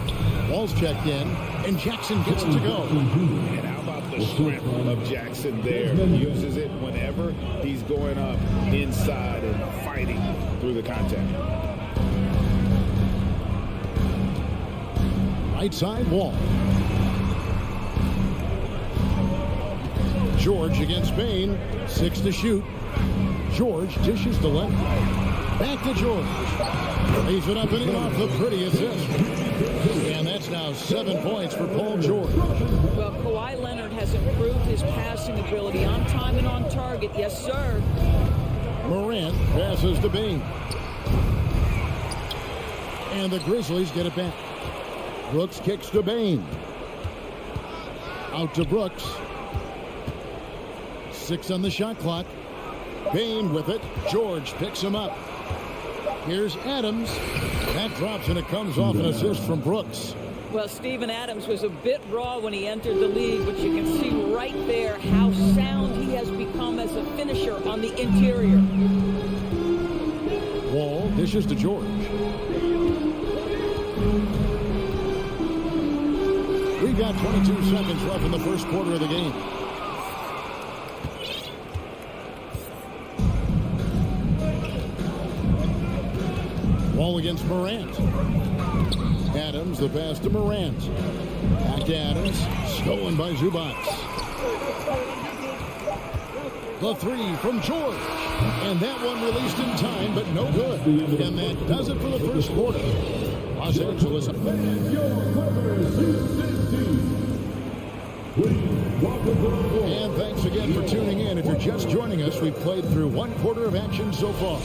Wall's checked in, and Jackson gets it to go. And how about the strength of Jackson there? He uses it whenever he's going up inside and fighting through the contact. Right side, Wall. George against Bain. 6 to shoot. George dishes to Leonard. Back to George. Leaves it up and in off the pretty assist. And that's now 7 points for Paul George. Well, Kawhi Leonard has improved his passing ability on time and on target. Yes, sir. Morant passes to Bain. And the Grizzlies get it back. Brooks kicks to Bain. Out to Brooks. 6 on the shot clock. Bain with it. George picks him up. Here's Adams. That drops and it comes off an assist from Brooks. Well, Steven Adams was a bit raw when he entered the league, but you can see right there how sound he has become as a finisher on the interior. Wall dishes to George. We've got 22 seconds left in the first quarter of the game. Wall against Morant. Adams, the pass to Morant. Back to Adams. Stolen by Zubac. The three from George. And that one released in time, but no good. And that does it for the first quarter. Los Angeles. And thanks again for tuning in. If you're just joining us, we've played through one quarter of action so far.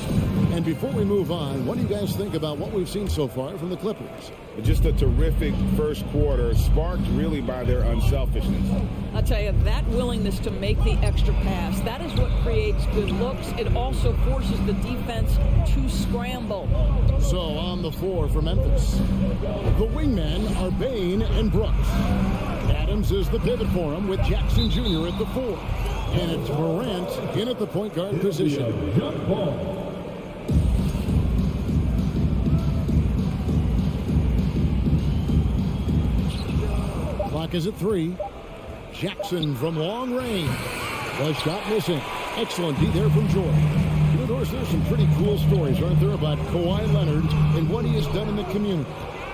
And before we move on, what do you guys think about what we've seen so far from the Clippers? Just a terrific first quarter, sparked really by their unselfishness. I'll tell you, that willingness to make the extra pass, that is what creates good looks. It also forces the defense to scramble. So on the floor for Memphis, the wingmen are Bain and Brooks. Adams is the pivot for him with Jackson Jr. at the 4. And it's Morant in at the point guard position. Clock is at 3. Jackson from long range. Was shot missing. Excellent D there from George. You know, Doris, there's some pretty cool stories, aren't there, about Kawhi Leonard and what he has done in the community.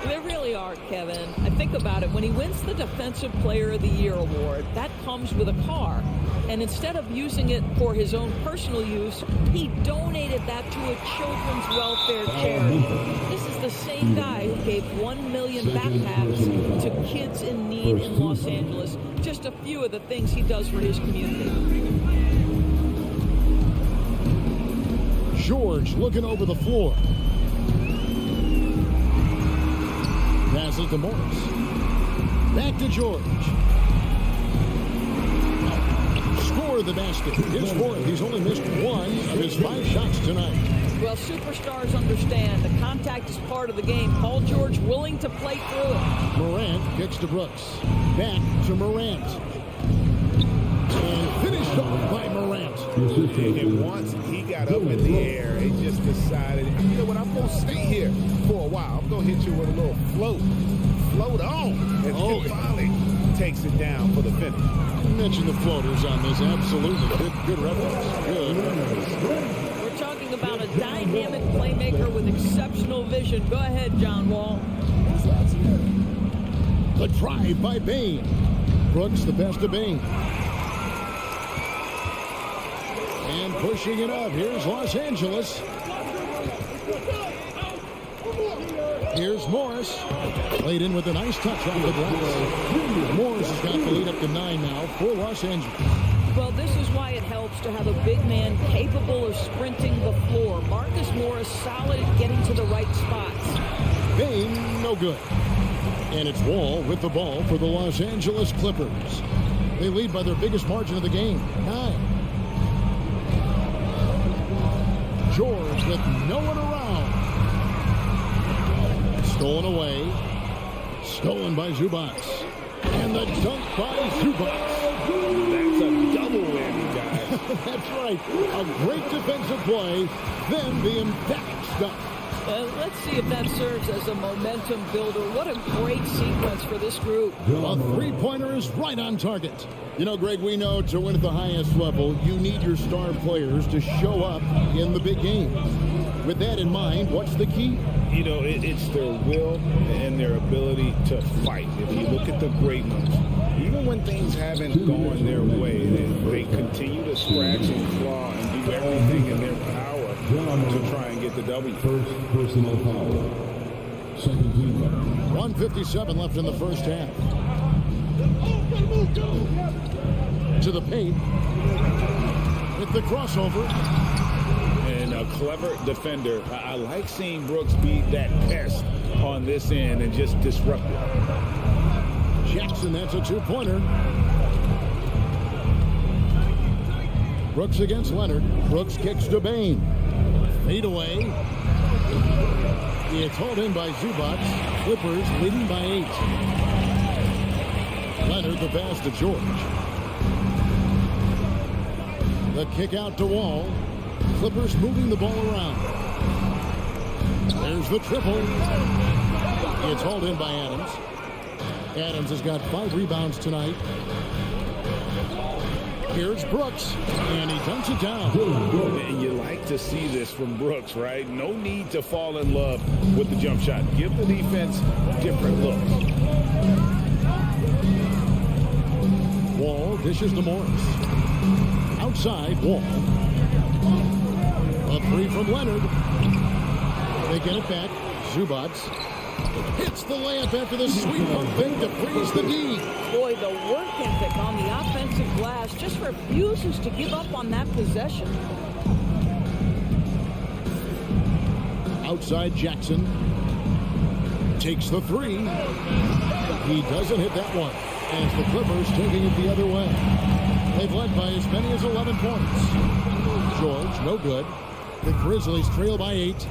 There really are, Kevin. I think about it. When he wins the Defensive Player of the Year award, that comes with a car. And instead of using it for his own personal use, he donated that to a children's welfare charity. This is the same guy who gave 1 million backpacks to kids in need in Los Angeles. Just a few of the things he does for his community. George looking over the floor. Passes to Morris. Back to George. Score the basket. His fourth. He's only missed 1 of his 5 shots tonight. Well, superstars understand the contact is part of the game. Paul George willing to play through it. Morant kicks to Brooks. Back to Morant. And finished off by Morant. And once he got up in the air, he just decided, you know what, I'm going to stay here for a while. I'm going to hit you with a little float. Float on. And he finally takes it down for the finish. You mentioned the floaters on this. Absolutely. Good reference. Good reference. We're talking about a dynamic playmaker with exceptional vision. Go ahead, John Wall. The drive by Bain. Brooks the best of Bain. And pushing it up. Here's Los Angeles. Here's Morris. Played in with a nice touch off the glass. Morris has got the lead up to 9 now for Los Angeles. Well, this is why it helps to have a big man capable of sprinting the floor. Marcus Morris solid at getting to the right spots. Bain, no good. And it's Wall with the ball for the Los Angeles Clippers. They lead by their biggest margin of the game, 9. George with no one around. Stolen away. Stolen by Zubac. And the dunk by Zubac. That's a double whammy, guys. That's right. A great defensive play. Then the emphatic stuff. Let's see if that serves as a momentum builder. What a great sequence for this group. A three-pointer is right on target. You know, Greg, we know to win at the highest level, you need your star players to show up in the big games. With that in mind, what's the key? You know, it's their will and their ability to fight. If you look at the great ones, even when things haven't gone their way, they continue to scratch and claw and do everything in their power to try and get the W. First personal foul. Second team foul. 1:57 left in the first half. To the paint. With the crossover. And a clever defender. I like seeing Brooks be that pest on this end and just disrupt it. Jackson, that's a two-pointer. Brooks against Leonard. Brooks kicks to Bain. Fade away. It's hauled in by Zubac. Clippers leading by 8. Leonard the pass to George. The kick out to Wall. Clippers moving the ball around. There's the triple. It's hauled in by Adams. Adams has got 5 rebounds tonight. Here's Brooks, and he dunks it down. And you like to see this from Brooks, right? No need to fall in love with the jump shot. Give the defense different looks. Wall dishes to Morris. Outside, Wall. A 3 from Leonard. They get it back. Zubac. Hits the layup after the sweep pump fake to freeze the D. Boy, the work ethic on the offensive glass just refuses to give up on that possession. Outside Jackson. Takes the three. He doesn't hit that one. As the Clippers taking it the other way. They've led by as many as 11 points. George, no good. The Grizzlies trail by 8.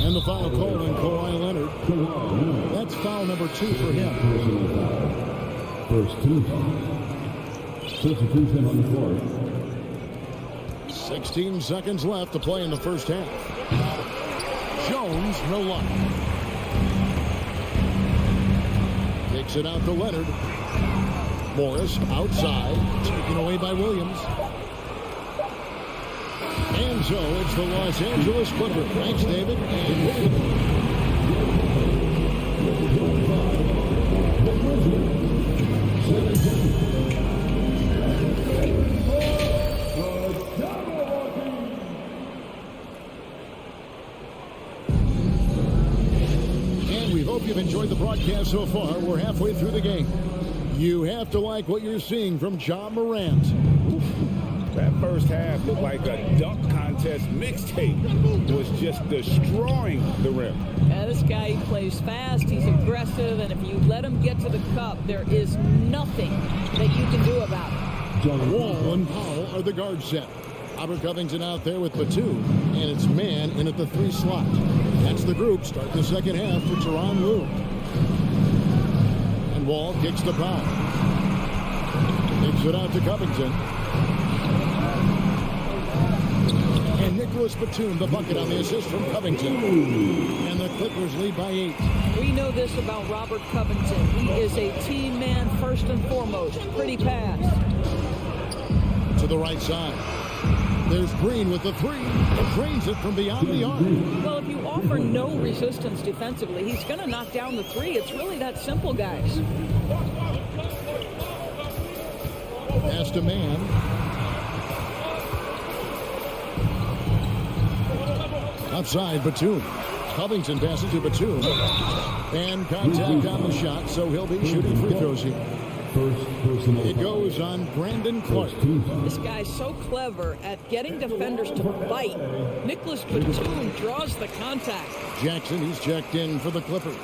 And the foul called on Kawhi Leonard. That's foul number 2 for him. First team. Substitution on the floor. 16 seconds left to play in the first half. Jones, no luck. Takes it out to Leonard. Morris outside, taken away by Williams. And so it's the Los Angeles Clippers. Thanks, David. And we hope you've enjoyed the broadcast so far. We're halfway through the game. You have to like what you're seeing from Ja Morant. That first half looked like a dunk contest mixtape. Was just destroying the rim. Yeah, this guy, he plays fast, he's aggressive, and if you let him get to the cup, there is nothing that you can do about it. Wall and Powell are the guard set. Robert Covington out there with Batum, and it's man in at the 3 slot. That's the group starting the second half for Tyronn Lue. And Wall kicks the Powell. Takes it out to Covington. And Nicholas Batum, the bucket on the assist from Covington. And the Clippers lead by 8. We know this about Robert Covington. He is a team man first and foremost. Pretty pass. To the right side. There's Green with the 3. It drains it from beyond the arc. Well, if you offer no resistance defensively, he's going to knock down the 3. It's really that simple, guys. Pass to man. Outside Batum. Covington passes to Batum. And contact on the shot, so he'll be shooting free throws here. It goes on Brandon Clark. This guy's so clever at getting defenders to bite. Nicholas Batum draws the contact. Jackson, he's checked in for the Clippers.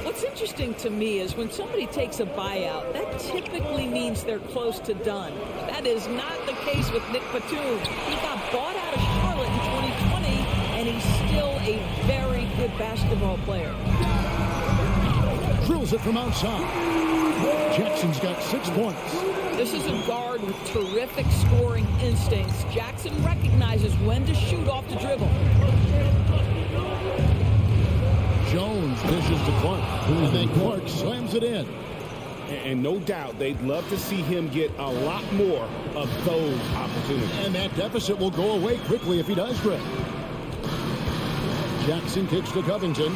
What's interesting to me is when somebody takes a buyout, that typically means they're close to done. That is not the case with Nick Batum. He got bought out of Charlotte in 2020, and he's still a very good basketball player. Drills it from outside. Jackson's got 6 points. This is a guard with terrific scoring instincts. Jackson recognizes when to shoot off the dribble. Jones dishes to Clark. And then Clark slams it in. And no doubt they'd love to see him get a lot more of those opportunities. And that deficit will go away quickly if he does dribble. Jackson kicks to Covington.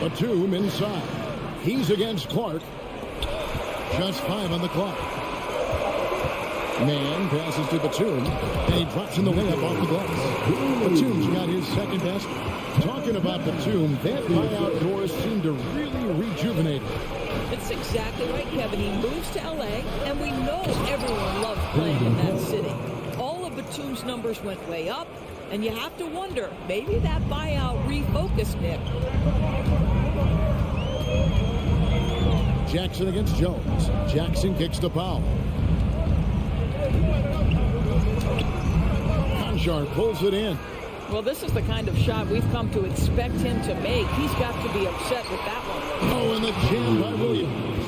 Batum inside. He's against Clark. Just 5 on the clock. Man passes to Batum, and he drops in the layup off the glass. Batum's got his second best. Talking about Batum, that buyout doors seem to really rejuvenate him. It's exactly right, Kevin. He moves to L.A., and we know everyone loves playing in that city. All of Batum's numbers went way up, and you have to wonder, maybe that buyout refocused Nick. Jackson against Jones. Jackson kicks to Powell. Conchar pulls it in. Well, this is the kind of shot we've come to expect him to make. He's got to be upset with that one. Oh, and the jam by Williams.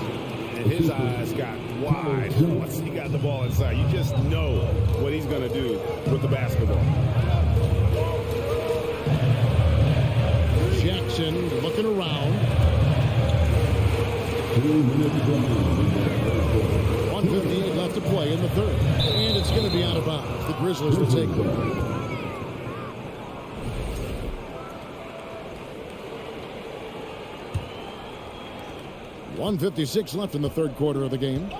And his eyes got wide once he got the ball inside. You just know what he's going to do with the basketball. Jackson looking around. 1:58 left to play in the third. And it's going to be out of bounds. The Grizzlies will take it. .156 left in the third quarter of the game.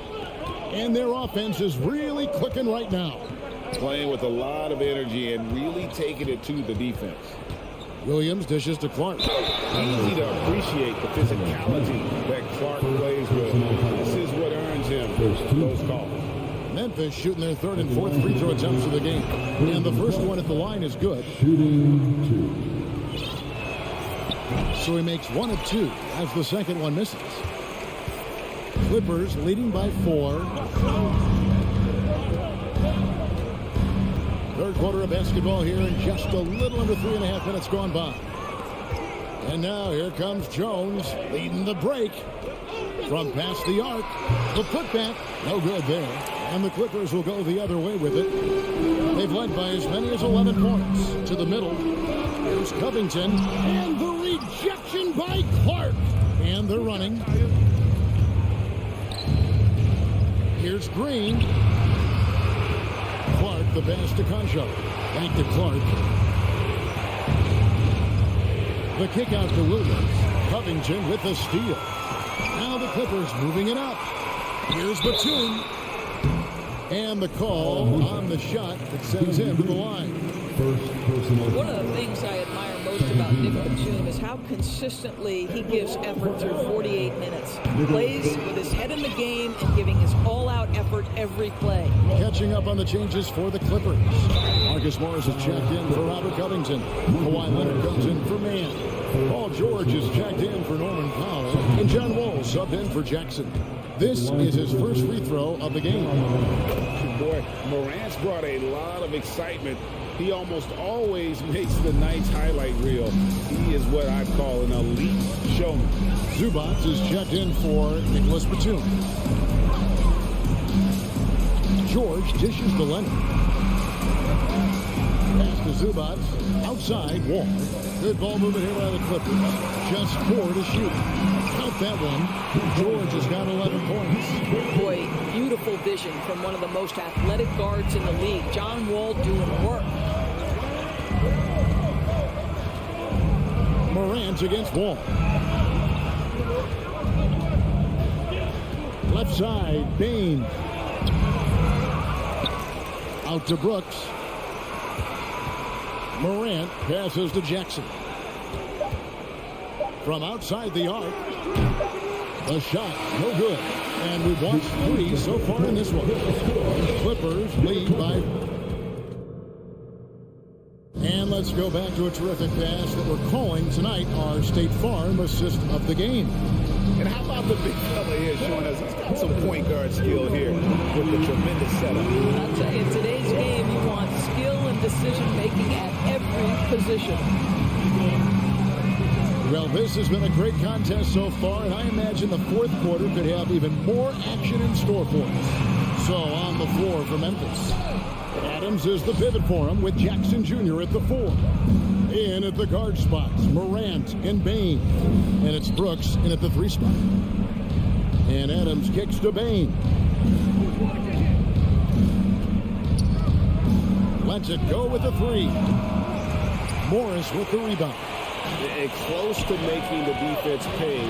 And their offense is really clicking right now. playing with a lot of energy and really taking it to the defense. Williams dishes to Clark. Easy to appreciate the physicality that Clark plays with. This is what earns him those calls. Memphis shooting their third and fourth free throw attempts of the game. And the first one at the line is good. So he makes 1 of 2 as the second one misses. Clippers leading by 4. Third quarter of basketball here, and just a little under 3.5 minutes gone by. And now here comes Jones leading the break from past the arc. The putback, no good there. And the Clippers will go the other way with it. They've led by as many as 11 points. To the middle, here's Covington, and the rejection by Clark. And they're running. Here's Green. Clark, the pass to Concho. Back to Clark. The kick out to Williams. Covington with the steal. Now the Clippers moving it up. Here's Batum. And the call on the shot that sends him to the line. One of the things I admire most about Nick Batum is how consistently he gives effort through 48 minutes. He plays with his head in the game and giving his all-out effort every play. Catching up on the changes for the Clippers. Marcus Morris is checked in for Robert Covington. Kawhi Leonard comes in for Mann. Paul George is checked in for Norman Powell. And John Wall subbed in for Jackson. This is his first free throw of the game. Boy, Morant's brought a lot of excitement. He almost always makes the night's highlight reel. He is what I call an elite showman. Zubac is checked in for Nicholas Batum. George dishes to Leonard. Pass to Zubac. Outside, Wall. Good ball movement here by the Clippers. Just 4 to shoot. Count that one. George has got 11 points. Boy, beautiful vision from one of the most athletic guards in the league. John Wall doing work. Morant against Wall. Left side, Bain. Out to Brooks. Morant passes to Jackson. From outside the arc. The shot, no good. And we've watched 3 so far in this one. Clippers lead by. And let's go back to a terrific pass that we're calling tonight our State Farm assist of the game. And how about the big fella here showing us he's got some point guard skill here with the tremendous setup. I'll tell you, in today's game, you want skill and decision-making at every position. Well, this has been a great contest so far, and I imagine the fourth quarter could have even more action in store for us. So on the floor for Memphis, Adams is the pivot for him with Jackson Jr. at the 4. In at the guard spots, Morant and Bain. And it's Brooks in at the 3 spot. And Adams kicks to Bain. Lets it go with the 3. Morris with the rebound. And close to making the defense pay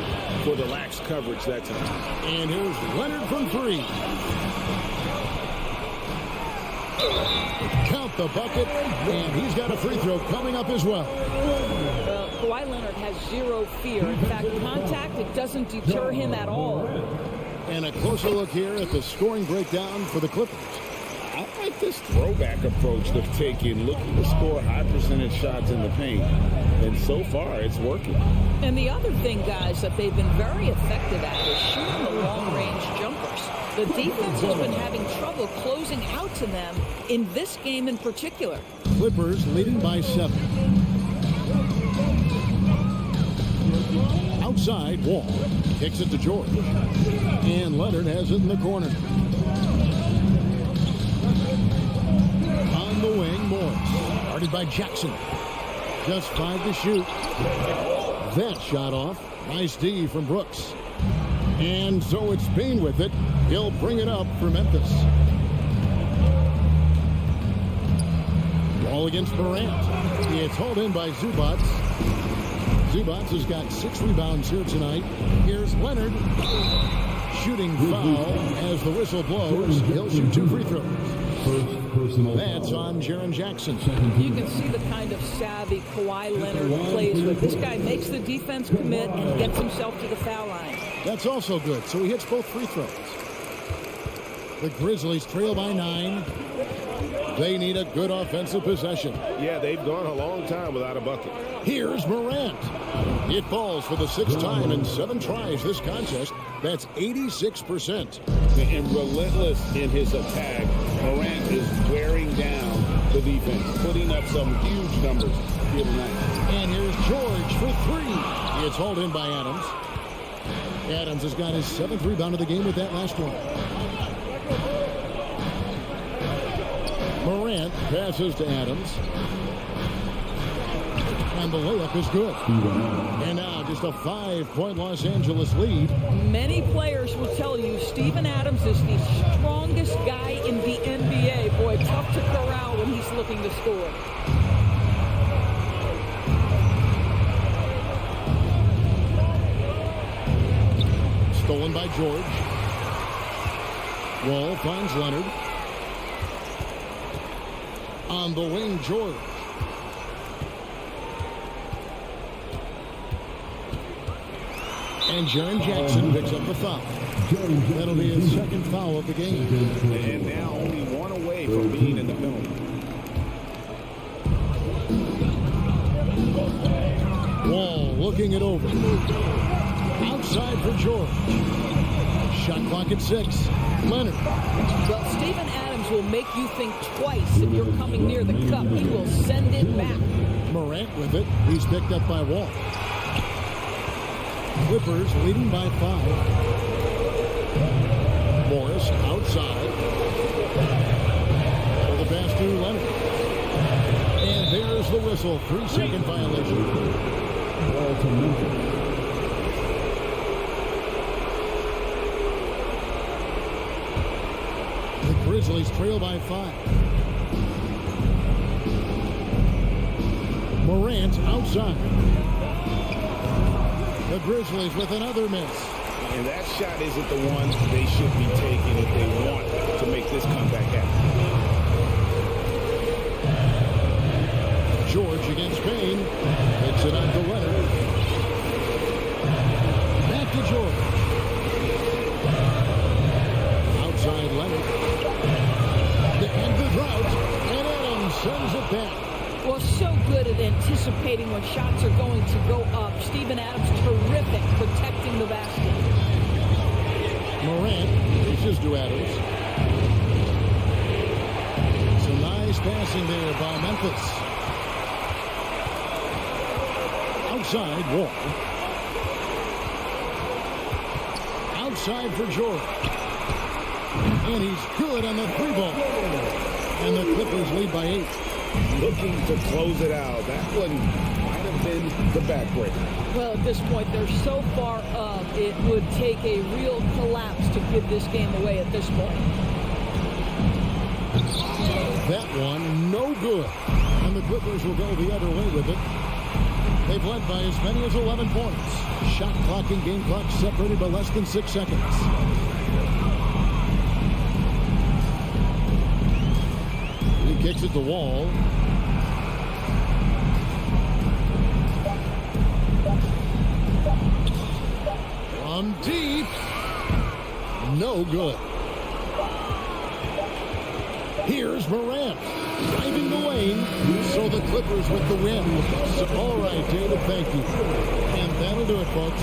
for the lax coverage that time. And here's Leonard from 3. Count the bucket, and he's got a free throw coming up as well. Kawhi Leonard has zero fear. In fact, contact, it doesn't deter him at all. And a closer look here at the scoring breakdown for the Clippers. I like this throwback approach they're taking, looking to score high percentage shots in the paint. And so far, it's working. And the other thing, guys, that they've been very effective at is shooting the long-range jumpers. The defense has been having trouble closing out to them in this game in particular. Clippers leading by 7. Outside, Wall kicks it to George. And Leonard has it in the corner. On the wing, Morris. Guarded by Jackson. Just 5 to shoot. That shot off. Nice D from Brooks. And so it's Bain with it. He'll bring it up for Memphis. Ball against Morant. It's hauled in by Zubac. Zubac has got 6 rebounds here tonight. Here's Leonard. Shooting foul as the whistle blows. He'll shoot 2 free throws. That's on Jaren Jackson. You can see the kind of savvy Kawhi Leonard plays with. This guy makes the defense commit and gets himself to the foul line. That's also good. So he hits both free throws. The Grizzlies trail by 9. They need a good offensive possession. Yeah, they've gone a long time without a bucket. Here's Morant. It falls for the 6th time in 7 tries this contest. That's 86%. And relentless in his attack. Morant is wearing down the defense, putting up some huge numbers here tonight. And here's George for 3. It's hauled in by Adams. Adams has got his 7th rebound of the game with that last one. Morant passes to Adams. And the layup is good. And now just a 5-point Los Angeles lead. Many players will tell you Steven Adams is the strongest guy in the NBA. Boy, tough to corral when he's looking to score. Stolen by George. Wall finds Leonard. On the wing, George. And Jaren Jackson picks up the foul. That'll be his 2nd foul of the game. And now only one away from being in the penalty. Wall looking it over. Outside for George. Shot clock at 6. Leonard. Well, Steven Adams will make you think twice if you're coming near the cup. He will send it back. Morant with it. He's picked up by Wall. Clippers leading by 5. Morris outside. For the pass to Leonard. And there's the whistle. 3-second violation. Ball to Memphis. The Grizzlies trail by 5. Morant outside. The Grizzlies with another miss. And that shot isn't the one they should be taking if they want to make this comeback happen. George against Payne. Takes it on to Leonard. Back to George. Outside Leonard. The end of the drought. And Adams sends it back. Well, so good at anticipating when shots are going to go up. Steven Adams, terrific protecting the basket. Morant reaches to Adams. Some nice passing there by Memphis. Outside, Wall. Outside for George. And he's good on the 3-ball. And the Clippers lead by 8. Looking to close it out. That one might have been the backbreaker. Well, at this point, they're so far up, it would take a real collapse to give this game away at this point. That one, no good. And the Clippers will go the other way with it. They've led by as many as 11 points. Shot clock and game clock separated by less than 6 seconds. He kicks it to Wall. From deep. No good. Here's Morant. Driving the lane. So the Clippers with the win. So, all right, David, thank you. And that'll do it, folks.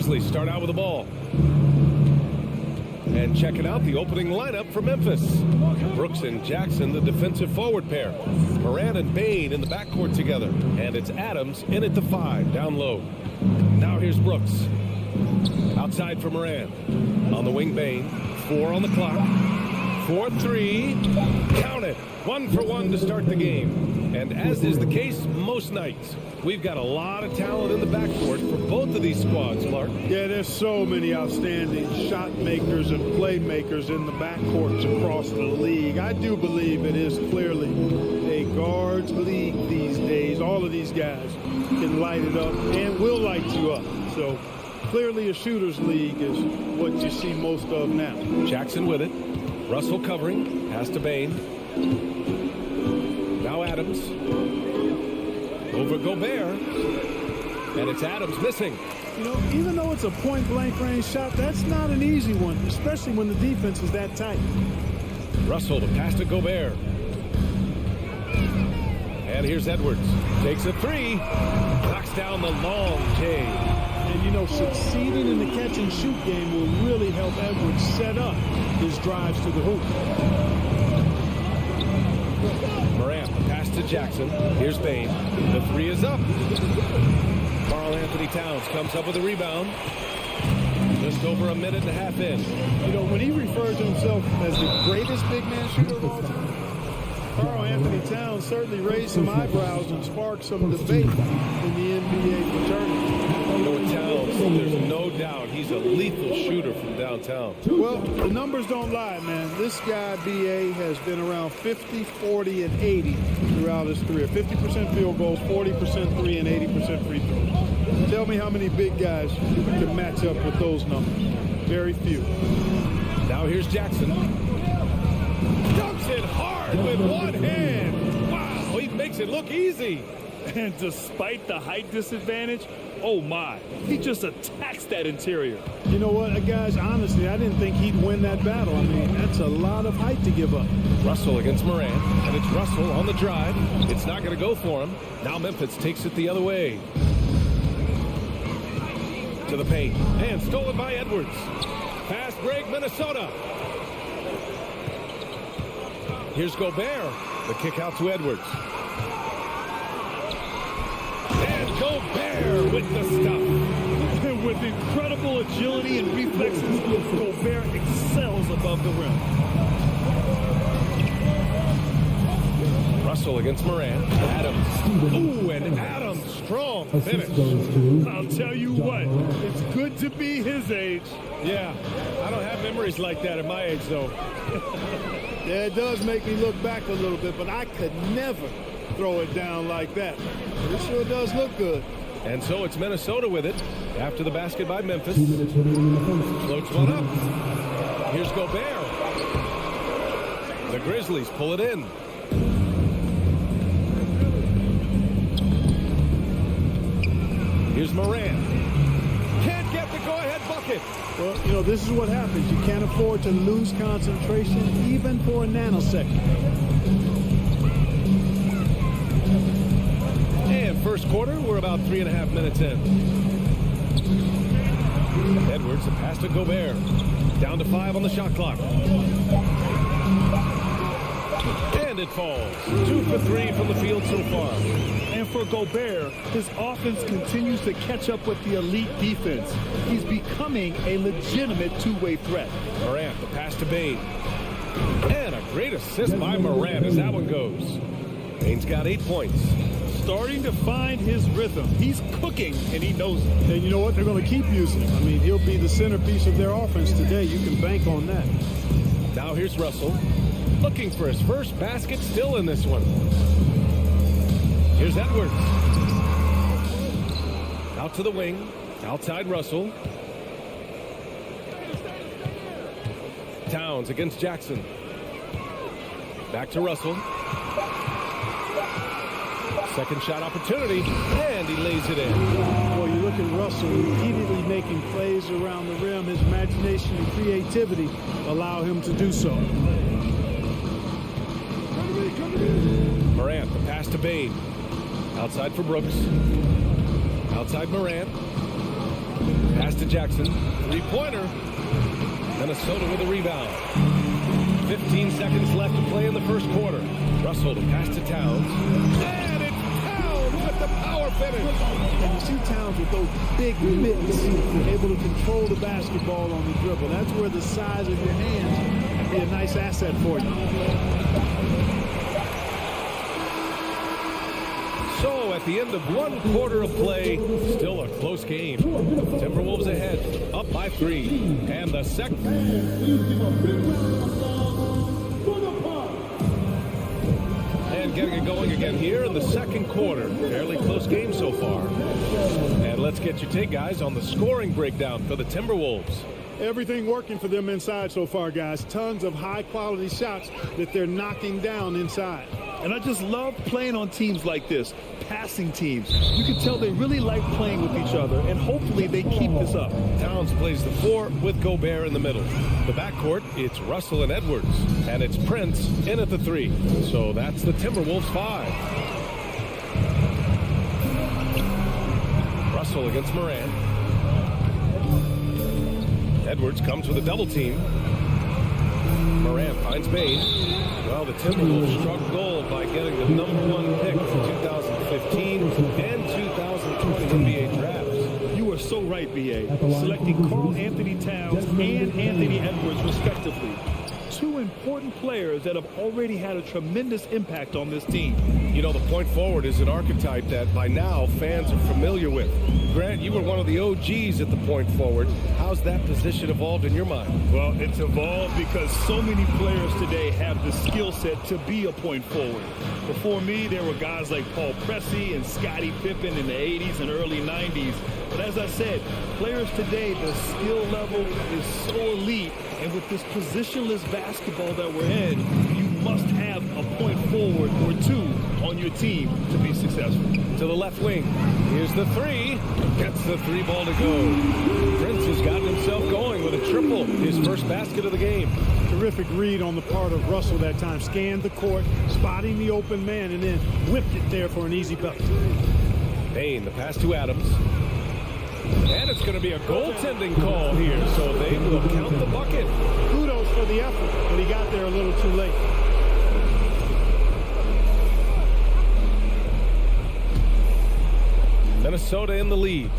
Grizzlies start out with the ball. And checking out the opening lineup for Memphis. Brooks and Jackson, the defensive forward pair. Moran and Bain in the backcourt together. And it's Adams in at the 5, down low. Now here's Brooks. Outside for Moran. On the wing, Bain. 4 on the clock. 4-3. Count it. 1 for 1 to start the game. And as is the case most nights, we've got a lot of talent in the backcourt for both of these squads, Clark. Yeah, there's so many outstanding shot makers and playmakers in the backcourts across the league. I do believe it is clearly a guards league these days. All of these guys can light it up and will light you up. So clearly a shooter's league is what you see most of now. Jackson with it. Russell covering. Pass to Bain. Now Adams. Over Gobert. And it's Adams missing. You know, even though it's a point-blank range shot, that's not an easy one, especially when the defense is that tight. Russell, the pass to Gobert. And here's Edwards. Takes a 3. Knocks down the long J. And, you know, succeeding in the catch-and-shoot game will really help Edwards set up his drives to the hoop. Morant, the pass to Jackson. Here's Bain. The 3 is up. Karl-Anthony Towns comes up with a rebound. Just over a minute and a half in. You know, when he referred to himself as the greatest big man shooter of all time, Karl-Anthony Towns certainly raised some eyebrows and sparked some debate in the NBA fraternity. You know, with Towns, there's no doubt he's a lethal shooter from downtown. Well, the numbers don't lie, man. This guy, B.A., has been around 50, 40, and 80 throughout his career. 50% field goals, 40% 3, and 80% free throws. Tell me how many big guys can match up with those numbers. Very few. Now here's Jackson. Dumps it hard with one hand. Wow, he makes it look easy. And despite the height disadvantage, oh my, he just attacks that interior. You know what, guys, honestly, I didn't think he'd win that battle. I mean, that's a lot of height to give up. Russell against Moran, and it's Russell on the drive. It's not going to go for him. Now Memphis takes it the other way. To the paint, and stolen by Edwards. Fast break, Minnesota. Here's Gobert. The kick out to Edwards. And Gobert with the stuff. With incredible agility and reflexes, Gobert excels above the rim. Russell against Moran. Adams. Ooh, and Adams, strong finish. I'll tell you what, it's good to be his age. Yeah, I don't have memories like that at my age, though. Yeah, it does make me look back a little bit, but I could never throw it down like that. It sure does look good. And so it's Minnesota with it after the basket by Memphis. Floats one up. Here's Gobert. The Grizzlies pull it in. Here's Moran. Can't get the go-ahead bucket. Well, you know, this is what happens. You can't afford to lose concentration even for a nanosecond. And first quarter, we're about 3.5 minutes in. Edwards, a pass to Gobert. Down to 5 on the shot clock. And it falls. 2 for 3 from the field so far. And for Gobert, his offense continues to catch up with the elite defense. He's becoming a legitimate two-way threat. Morant, the pass to Bain. And a great assist by Morant as that one goes. Bain's got 8 points. Starting to find his rhythm. He's cooking, and he knows it. And you know what? They're going to keep using him. I mean, he'll be the centerpiece of their offense today. You can bank on that. Now here's Russell. Looking for his first basket still in this one. Here's Edwards. Out to the wing. Outside Russell. Towns against Jackson. Back to Russell. Second shot opportunity, and he lays it in. Boy, you look at Russell repeatedly making plays around the rim. His imagination and creativity allow him to do so. Morant, the pass to Bain. Outside for Brooks. Outside Morant. Pass to Jackson. Three-pointer. Minnesota with a rebound. 15 seconds left to play in the first quarter. Russell to pass to Towns. And it's Towns with the power finish. And you see Towns with those big mitts, able to control the basketball on the dribble. That's where the size of your hands can be a nice asset for you. So at the end of one quarter of play, still a close game. Timberwolves ahead, up by 3. And the second. And getting it going again here in the second quarter. Fairly close game so far. And let's get your take, guys, on the scoring breakdown for the Timberwolves. Everything working for them inside so far, guys. Tons of high-quality shots that they're knocking down inside. And I just love playing on teams like this, passing teams. You can tell they really like playing with each other, and hopefully they keep this up. Towns plays the 4 with Gobert in the middle. The backcourt, it's Russell and Edwards. And it's Prince in at the 3. So that's the Timberwolves 5. Russell against Morant. Edwards comes with a double team. Morant finds Bain. Well, the Timberwolves struck gold by getting the #1 pick for 2015 and 2020 NBA drafts. You are so right, B.A. Selecting Karl Anthony Towns and Anthony Edwards, respectively. 2 important players that have already had a tremendous impact on this team. You know, the point forward is an archetype that by now fans are familiar with. Grant, you were one of the OGs at the point forward. How's that position evolved in your mind? Well, it's evolved because so many players today have the skill set to be a point forward. Before me, there were guys like Paul Pressey and Scottie Pippen in the 80s and early 90s. But as I said, players today, the skill level is so elite. And with this positionless basketball that we're in, you must have a point forward or 2 on your team to be successful. To the left wing. Here's the 3. Gets the 3 ball to go. Prince has gotten himself going with a triple. His first basket of the game. Terrific read on the part of Russell that time. Scanned the court, spotting the open man, and then whipped it there for an easy bucket. Bain, the pass to Adams. And it's going to be a goaltending call here, so they will count the bucket. Kudos for the effort, but he got there a little too late. Minnesota in the lead.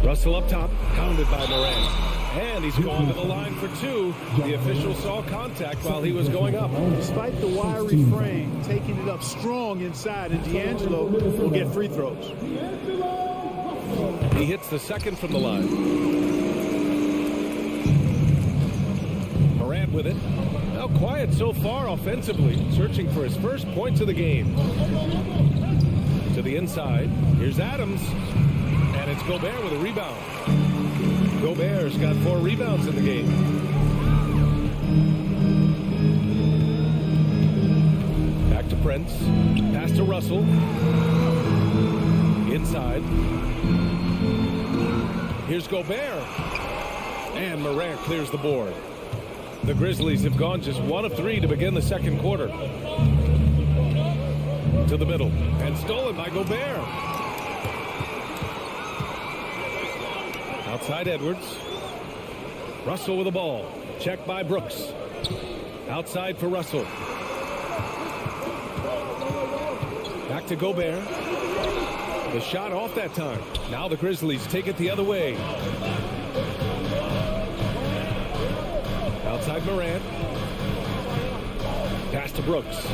Russell up top, pounded by Morant. And he's going to the line for 2. The official saw contact while he was going up. Despite the wiry frame, taking it up strong inside, and D'Angelo will get free throws. He hits the second from the line. Morant with it. Now quiet so far offensively, searching for his first points of the game. To the inside, here's Adams. And it's Gobert with a rebound. Gobert's got 4 rebounds in the game. Back to Prince. Pass to Russell. Inside. Here's Gobert. And Morant clears the board. The Grizzlies have gone just 1 of 3 to begin the second quarter. To the middle. And stolen by Gobert. Outside Edwards. Russell with the ball. Checked by Brooks. Outside for Russell. Back to Gobert. The shot off that time. Now the Grizzlies take it the other way. Outside Morant. Pass to Brooks.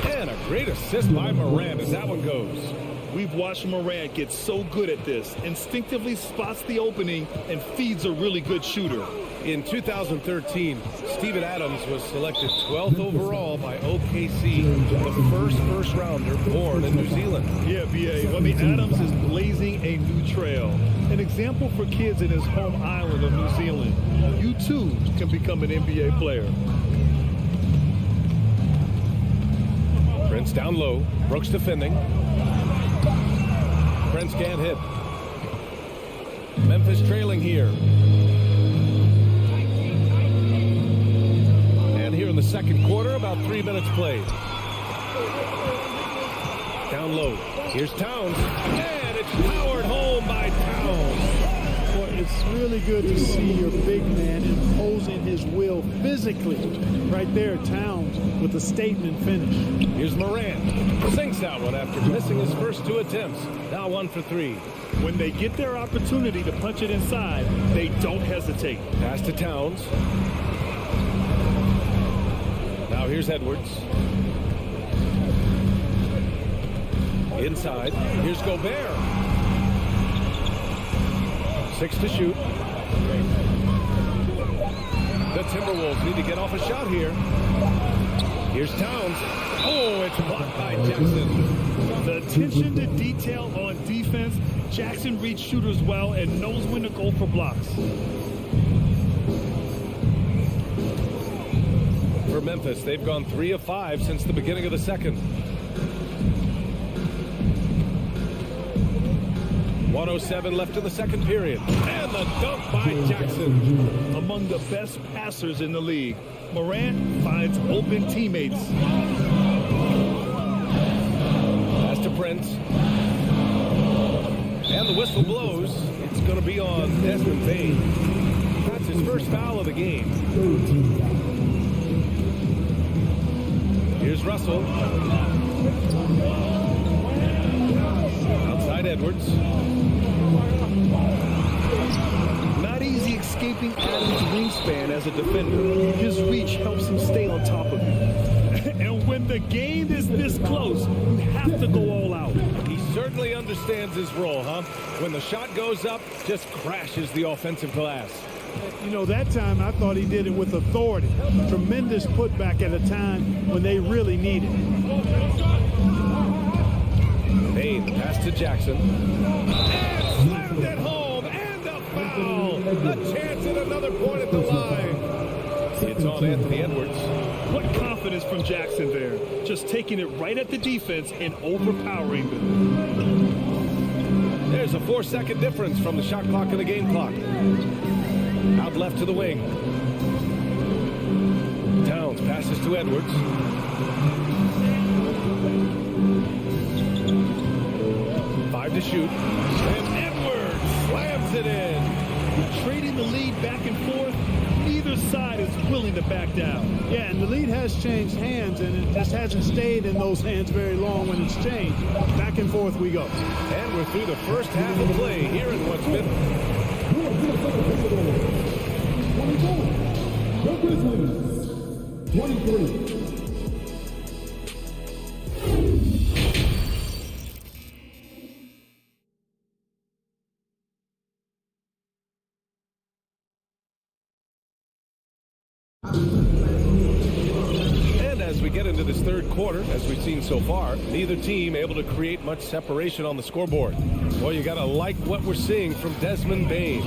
And a great assist by Morant as that one goes. We've watched Morant get so good at this. Instinctively spots the opening and feeds a really good shooter. In 2013, Steven Adams was selected 12th overall by OKC, the first rounder born in New Zealand. Yeah, B.A. I mean, Adams is blazing a new trail. An example for kids in his home island of New Zealand. You, too, can become an NBA player. Prince down low. Brooks defending. Prince can't hit. Memphis trailing here. And here in the second quarter, about 3 minutes played. Down low. Here's Towns. And it's powered home by Towns. Well, it's really good to see your big man imposing his will physically. Right there, Towns with a statement finish. Here's Morant. Sinks that one after missing his first 2 attempts. Now 1 for 3. When they get their opportunity to punch it inside, they don't hesitate. Pass to Towns. Now here's Edwards. Inside. Here's Gobert. 6 to shoot. The Timberwolves need to get off a shot here. Here's Towns. Oh, it's blocked by Jackson. The attention to detail on defense. Jackson reads shooters well and knows when to go for blocks. For Memphis, they've gone 3 of 5 since the beginning of the second. 1:07 left in the second period. And the dunk by Jackson. Among the best passers in the league, Morant finds open teammates. Pass to Prince. And the whistle blows. It's going to be on Desmond Bane. That's his first foul of the game. Here's Russell. Outside Edwards. Not easy escaping Adams' wingspan as a defender. His reach helps him stay on top of you. And when the game is this close, you have to go all out. He certainly understands his role, huh? When the shot goes up, just crashes the offensive glass. You know, that time I thought he did it with authority. Tremendous putback at a time when they really need it. Bane pass to Jackson. And slammed it home. And a foul. A chance at another point at the line. It's on Anthony Edwards. What confidence from Jackson there. Just taking it right at the defense and overpowering them. There's a 4-second difference from the shot clock and the game clock. Out left to the wing. Towns passes to Edwards. Five to shoot. And Edwards slams it in. Trading the lead back and forth, neither side is willing to back down. Yeah, and the lead has changed hands, and it just hasn't stayed in those hands very long when it's changed. Back and forth we go. And we're through the first half of play here in West Memphis. The Grizzlies, 23. And as we get into this third quarter, as we've seen so far, neither team able to create much separation on the scoreboard. Well, you got to like what we're seeing from Desmond Bane.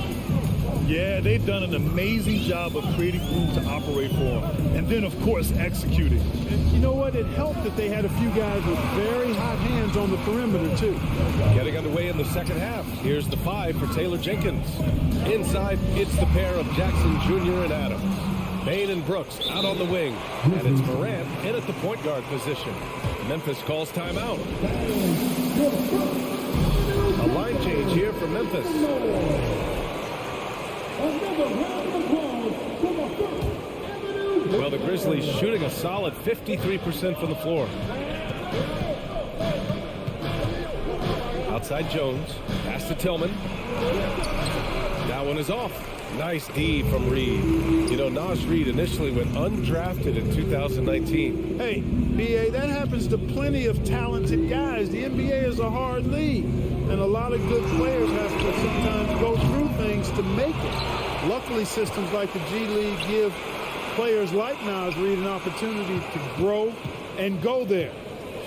Yeah, they've done an amazing job of creating room to operate for him. And then, of course, executing. And you know what? It helped that they had a few guys with very hot hands on the perimeter, too. Getting underway in the second half. Here's the 5 for Taylor Jenkins. Inside, it's the pair of Jackson Jr. and Adams. Bane and Brooks out on the wing. And it's Morant in at the point guard position. Memphis calls timeout. A line change here for Memphis. Well, the Grizzlies shooting a solid 53% from the floor. Outside Jones. Pass to Tillman. That one is off. Nice D from Reed. You know, Naz Reid initially went undrafted in 2019. Hey, B.A., that happens to plenty of talented guys. The NBA is a hard league, and a lot of good players have to sometimes go through things to make it. Luckily, systems like the G League give players like Naz Reid an opportunity to grow and go there.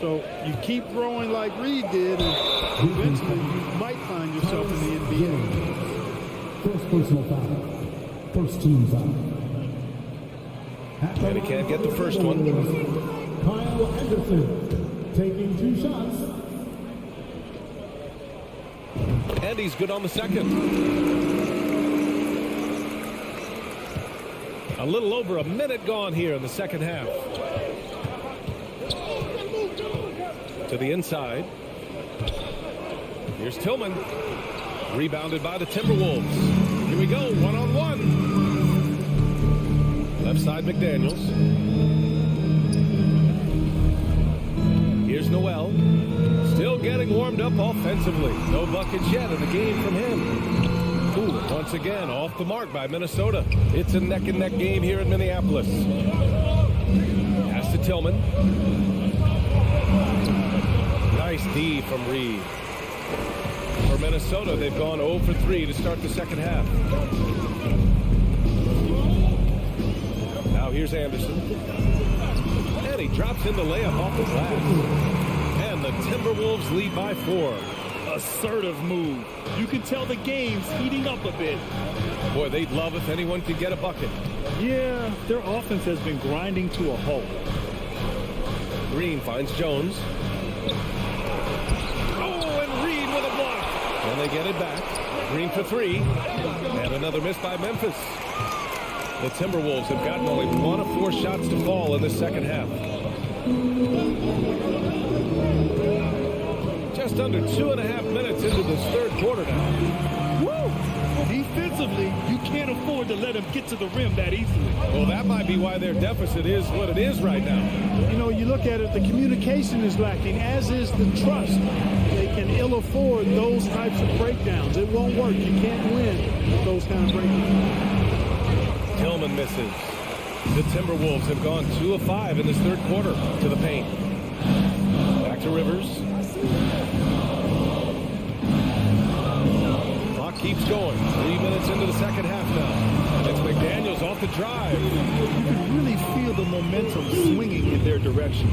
So you keep growing like Reid did, and eventually you might find yourself in the NBA. First personal foul. First team foul. And he can't get the first one. Kyle Anderson taking 2 shots. And he's good on the second. A little over a minute gone here in the second half. To the inside. Here's Tillman. Rebounded by the Timberwolves. Here we go, one-on-one. Left side, McDaniels. Here's Noel. Still getting warmed up offensively. No buckets yet in the game from him. Ooh, once again, off the mark by Minnesota. It's a neck-and-neck game here in Minneapolis. Pass to Tillman. Nice D from Reed. For Minnesota, they've gone 0 for 3 to start the second half. Now here's Anderson. And he drops in the layup off the glass. And the Timberwolves lead by 4. Assertive move. You can tell the game's heating up a bit. Boy, they'd love if anyone could get a bucket. Yeah, their offense has been grinding to a halt. Green finds Jones. Oh, and Reed with a block. And they get it back. Green for 3. And another miss by Memphis. The Timberwolves have gotten only 1 of 4 shots to fall in the second half. Just under 2.5 minutes into this third quarter now. Woo! Defensively, you can't afford to let them get to the rim that easily. Well, that might be why their deficit is what it is right now. You know, you look at it, the communication is lacking, as is the trust. They can ill afford those types of breakdowns. It won't work. You can't win with those kind of breakdowns. Tillman misses. The Timberwolves have gone 2 of 5 in this third quarter to the paint. Back to Rivers. Clock keeps going. 3 minutes into the second half now. It's McDaniels off the drive. You can really feel the momentum swinging in their direction.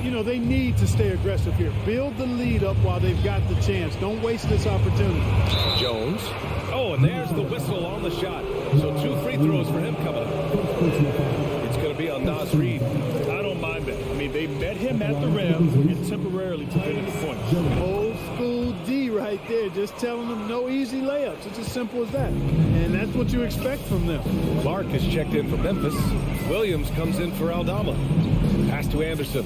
You know, they need to stay aggressive here. Build the lead up while they've got the chance. Don't waste this opportunity. Jones. Oh, and there's the whistle on the shot. So 2 free throws for him coming up. It's going to be on Nas Reed. I don't mind that. I mean, they met him at the rim and temporarily took it in the point. Old school D right there, just telling them no easy layups. It's as simple as that. And that's what you expect from them. Clark has checked in for Memphis. Williams comes in for Aldama. Pass to Anderson.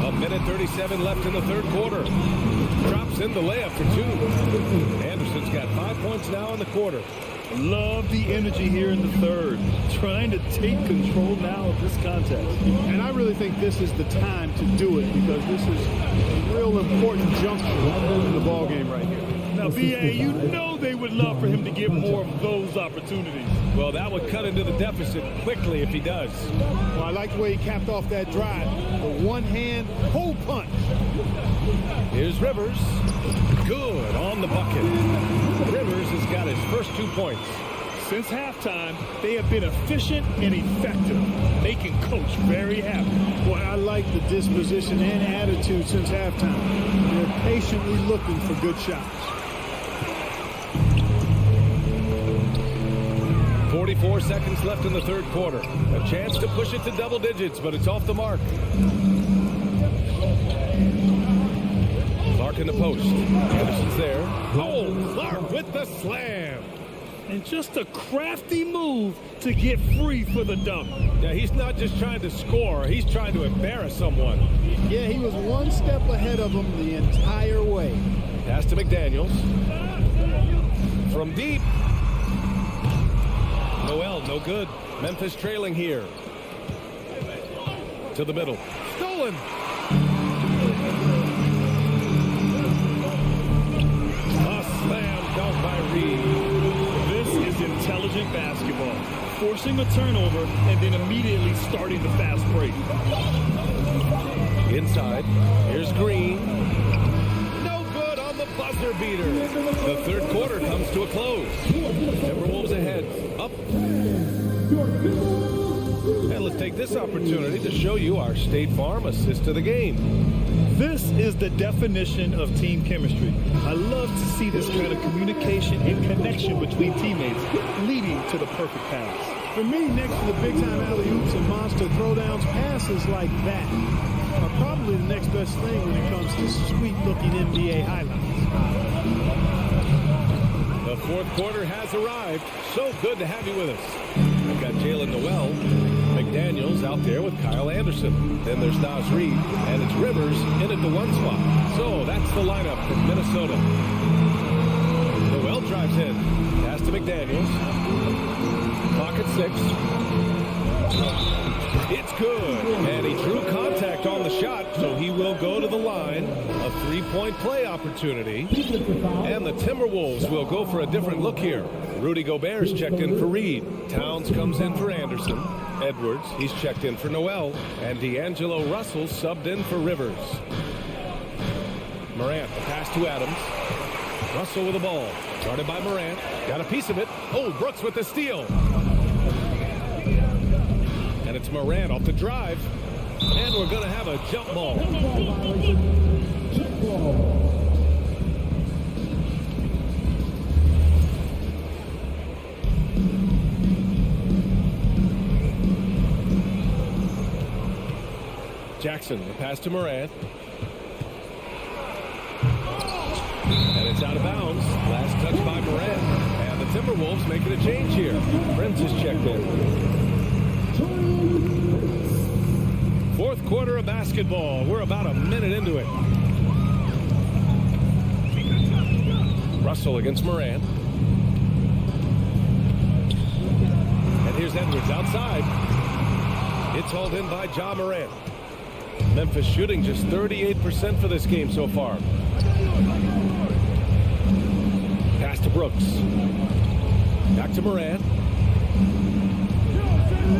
A minute 37 left in the third quarter. Drops in the layup for 2. Anderson's got 5 points now in the quarter. Love the energy here in the third. Trying to take control now of this contest. And I really think this is the time to do it because this is a real important juncture in the ball game right here. Now, B.A., you know they would love for him to get more of those opportunities. Well, that would cut into the deficit quickly if he does. Well, I like the way he capped off that drive. The one-hand hole punch. Here's Rivers. Good on the bucket. Rivers has got his first 2 points. Since halftime, they have been efficient and effective, making Coach very happy. Boy, I like the disposition and attitude since halftime. They're patiently looking for good shots. 44 seconds left in the third quarter. A chance to push it to double digits, but it's off the mark. Clark in the post. Anderson's there. Oh, Clark with the slam. And just a crafty move to get free for the dunk. Yeah, he's not just trying to score. He's trying to embarrass someone. Yeah, he was one step ahead of them the entire way. Pass to McDaniels. From deep. Noel, no good. Memphis trailing here. To the middle. Stolen. A slam dunk by Reed. This is intelligent basketball. Forcing a turnover and then immediately starting the fast break. Inside. Here's Green. No good on the buzzer beater. The third quarter comes to a close. Timberwolves ahead. Up. And let's take this opportunity to show you our State Farm assist to the game. This is the definition of team chemistry. I love to see this kind of communication and connection between teammates leading to the perfect pass. For me, next to the big-time alley-oops and monster throwdowns, passes like that are probably the next best thing when it comes to sweet-looking NBA highlights. The fourth quarter has arrived. So good to have you with us. We've got Jalen Noel, McDaniels out there with Kyle Anderson. Then there's Nas Reed, and it's Rivers in at the 1 spot. So that's the lineup from Minnesota. Noel drives in. Pass to McDaniels. Clock at 6. It's good. And he drew contact on the shot, so he will go to the line. A 3-point play opportunity. And the Timberwolves will go for a different look here. Rudy Gobert's checked in for Reed. Towns comes in for Anderson. Edwards, he's checked in for Noel. And D'Angelo Russell subbed in for Rivers. Morant, the pass to Adams. Russell with the ball. Guarded by Morant. Got a piece of it. Oh, Brooks with the steal. And it's Morant off the drive. And we're going to have a jump ball. Jackson, the pass to Morant. And it's out of bounds. Last touch by Morant. And the Timberwolves making a change here. Prince is checked in. Fourth quarter of basketball. We're about a minute into it. Russell against Morant. And here's Edwards outside. It's hauled in by Ja Morant. Memphis shooting just 38% for this game so far. Pass to Brooks. Back to Morant.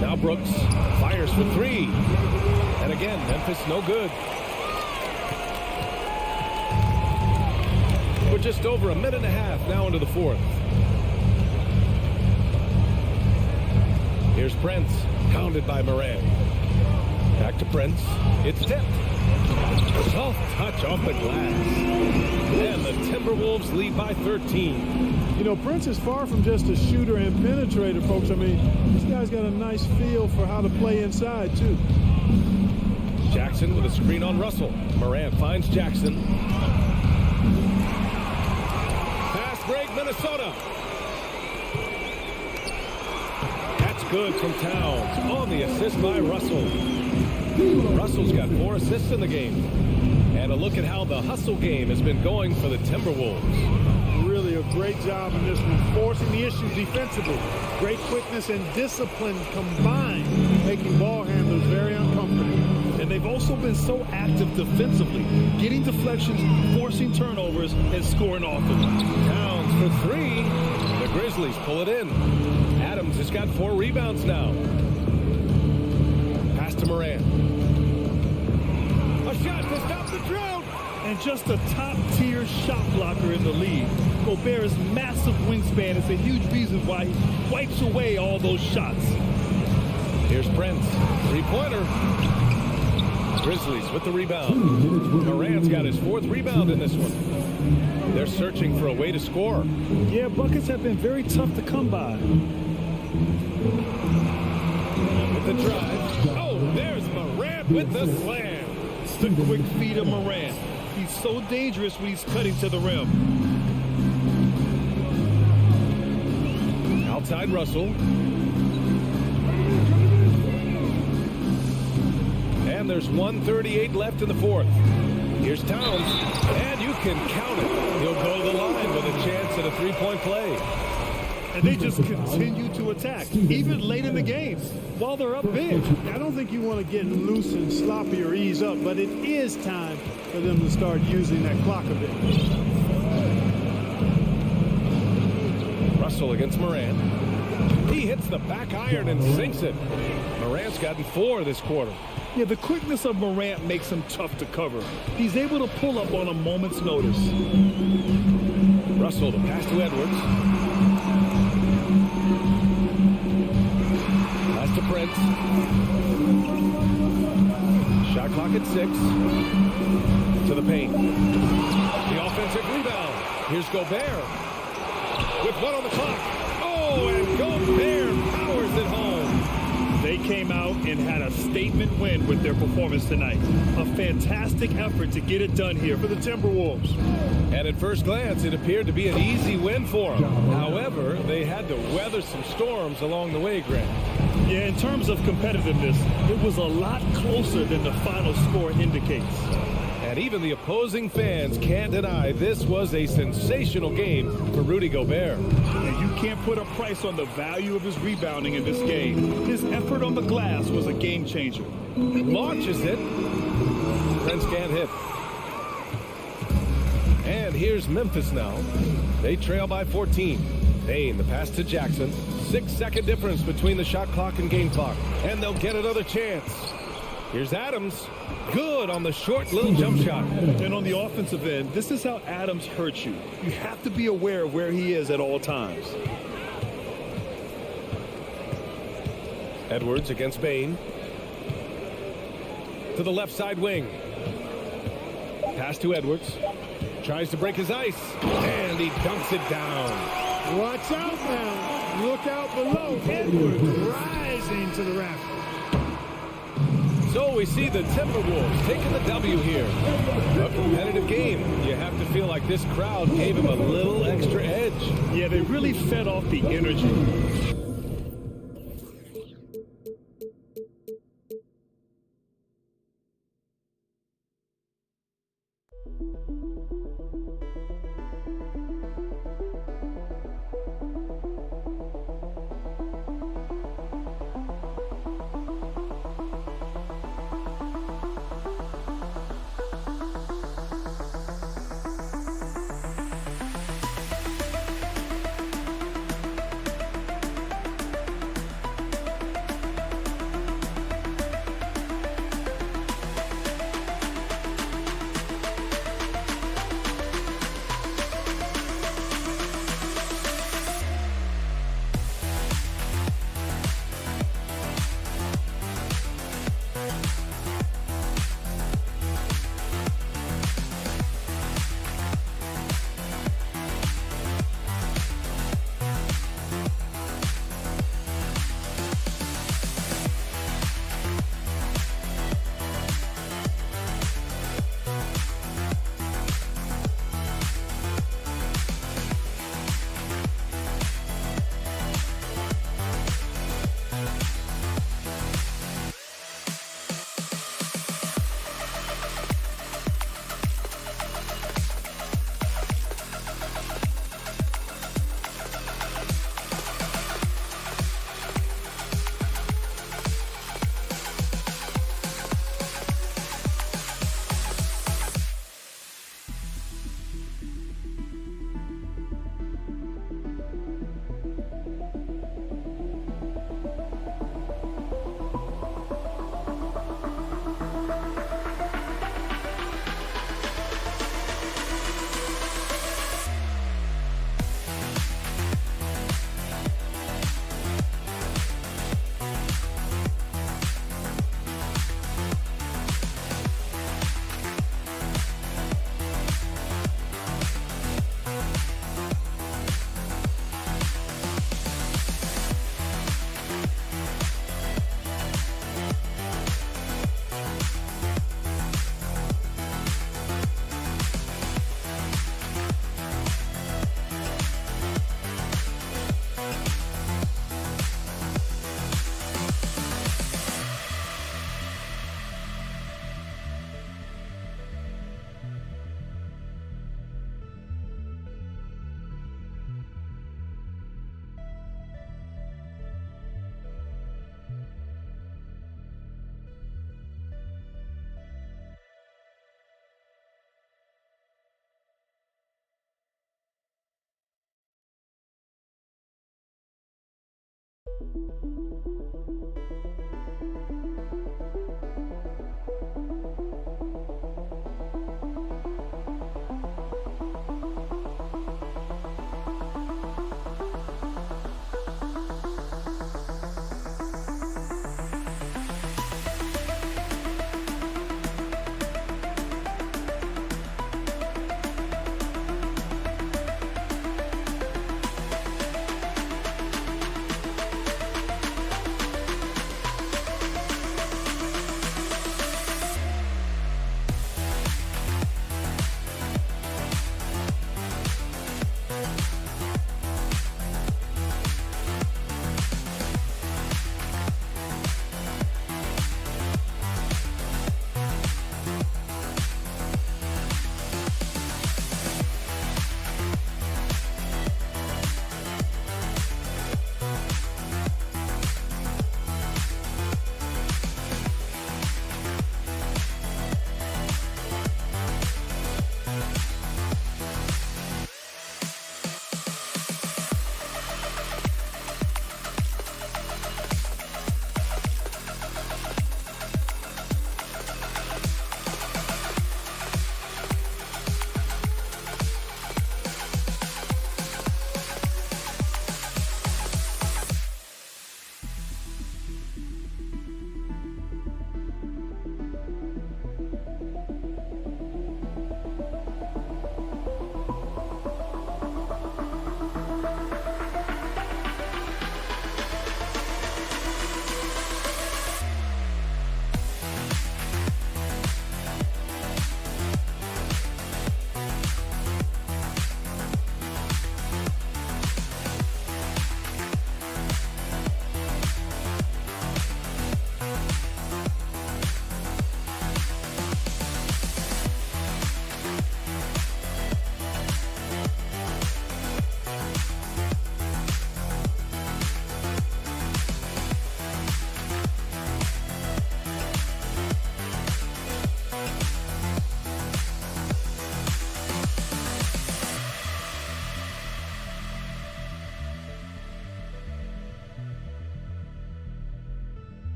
Now Brooks fires for 3. And again, Memphis no good. We're just over a minute and a half now into the fourth. Here's Prince, hounded by Morant. Back to Prince. It's tipped. Soft touch off the glass. And the Timberwolves lead by 13. You know, Prince is far from just a shooter and penetrator, folks. I mean, this guy's got a nice feel for how to play inside, too. Jackson with a screen on Russell. Morant finds Jackson. Fast break, Minnesota. That's good from Towns. On the assist by Russell. Russell's got 4 assists in the game. And a look at how the hustle game has been going for the Timberwolves. Really a great job in this one, forcing the issue defensively. Great quickness and discipline combined, making ball handlers very uncomfortable. And they've also been so active defensively, getting deflections, forcing turnovers, and scoring off of them. Towns for 3. The Grizzlies pull it in. Adams has got 4 rebounds now. Pass to Morant. A shot to stop the drought. And just a top-tier shot blocker in the league. Gobert's massive wingspan is a huge reason why he wipes away all those shots. Here's Prince. 3-pointer. Grizzlies with the rebound. Morant's got his 4th rebound in this one. They're searching for a way to score. Yeah, buckets have been very tough to come by. With the drive. Oh, there's Morant with the slam. The quick feed of Morant. He's so dangerous when he's cutting to the rim. Outside Russell. And there's 1:38 left in the fourth. Here's Towns. And you can count it. He'll go to the line with a chance at a 3-point play. And they just continue to attack, even late in the game, while they're up big. I don't think you want to get loose and sloppy or ease up, but it is time for them to start using that clock a bit. Russell against Morant. He hits the back iron and sinks it. Morant's gotten 4 this quarter. Yeah, the quickness of Morant makes him tough to cover. He's able to pull up on a moment's notice. Russell, the pass to Edwards. Pass to Prince. Shot clock at 6. To the paint. The offensive rebound. Here's Gobert. With 1 on the clock. Oh, and Gobert powers it home. They came out and had a statement win with their performance tonight. A fantastic effort to get it done here for the Timberwolves. And at first glance, it appeared to be an easy win for them. However, they had to weather some storms along the way, Grant. Yeah, in terms of competitiveness, it was a lot closer than the final score indicates. And even the opposing fans can't deny this was a sensational game for Rudy Gobert. And you can't put a price on the value of his rebounding in this game. His effort on the glass was a game changer. Launches it. Prince can't hit. And here's Memphis now. They trail by 14. Payne, the pass to Jackson. 6-second difference between the shot clock and game clock. And they'll get another chance. Here's Adams. Good on the short little jump shot. And on the offensive end, this is how Adams hurts you. You have to be aware of where he is at all times. Edwards against Payne. To the left side wing. Pass to Edwards. Tries to break his ice. And he dunks it down. Watch out now. Look out below. Edwards rising to the rafters. So we see the Timberwolves taking the W here. A competitive game. You have to feel like this crowd gave him a little extra edge. Yeah, they really fed off the energy.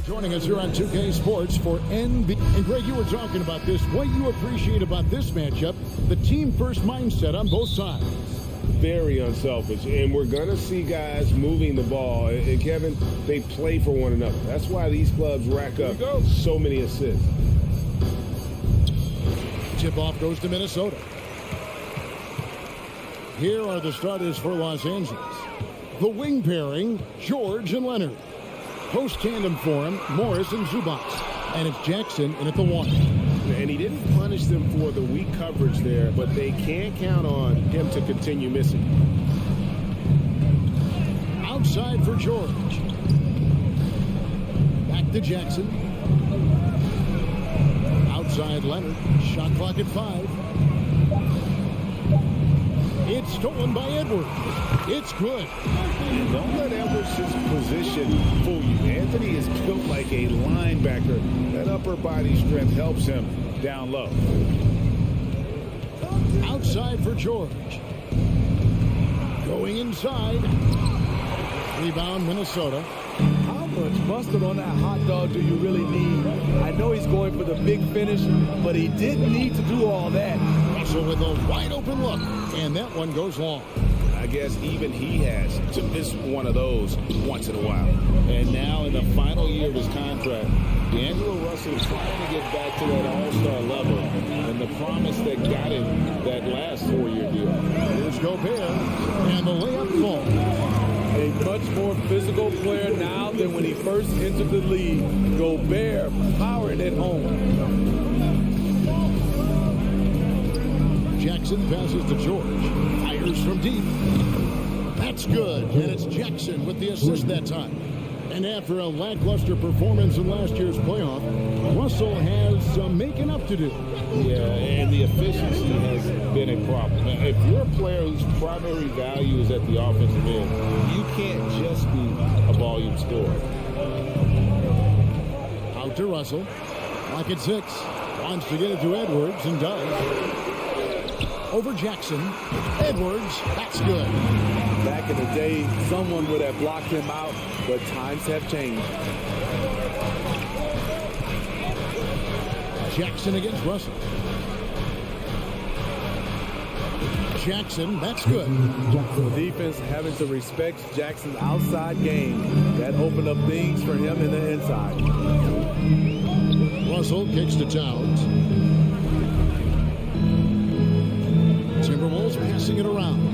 Joining us here on 2K Sports for NB. And Greg, you were talking about this. What you appreciate about this matchup, the team-first mindset on both sides. Very unselfish, and we're going to see guys moving the ball. And Kevin, they play for one another. That's why these clubs rack up so many assists. Tip-off goes to Minnesota. Here are the starters for Los Angeles. The wing pairing, George and Leonard. Post tandem for him, Morris and Zubac. And it's Jackson in at the one. And he didn't punish them for the weak coverage there, but they can't count on him to continue missing. Outside for George. Back to Jackson. Outside Leonard. Shot clock at 5. It's stolen by Edwards. It's good. Don't let Edwards' position fool you. Anthony is built like a linebacker. That upper body strength helps him down low. Outside for George. Going inside. Rebound Minnesota. How much mustard on that hot dog do you really need? I know he's going for the big finish, but he didn't need to do all that. Russell with a wide open look, and that one goes long. I guess even he has to miss one of those once in a while. And now in the final year of his contract, D'Angelo Russell trying to get back to that all-star level and the promise that got him that last 4-year deal. Here's Gobert, and the layup falls. A much more physical player now than when he first entered the league. Gobert powering it home. Jackson passes to George. Fires from deep. That's good. And it's Jackson with the assist that time. And after a lackluster performance in last year's playoff, Russell has some making up to do. Yeah, and the efficiency has been a problem. Now, if you're a player whose primary value is at the offensive end, you can't just be a volume scorer. Out to Russell. Clock at 6. Wants to get it to Edwards and does. Over Jackson. Edwards. That's good. Back in the day, someone would have blocked him out, but times have changed. Jackson against Russell. Jackson, that's good. The defense having to respect Jackson's outside game. That opened up things for him in the inside. Russell kicks to Towns. Timberwolves passing it around.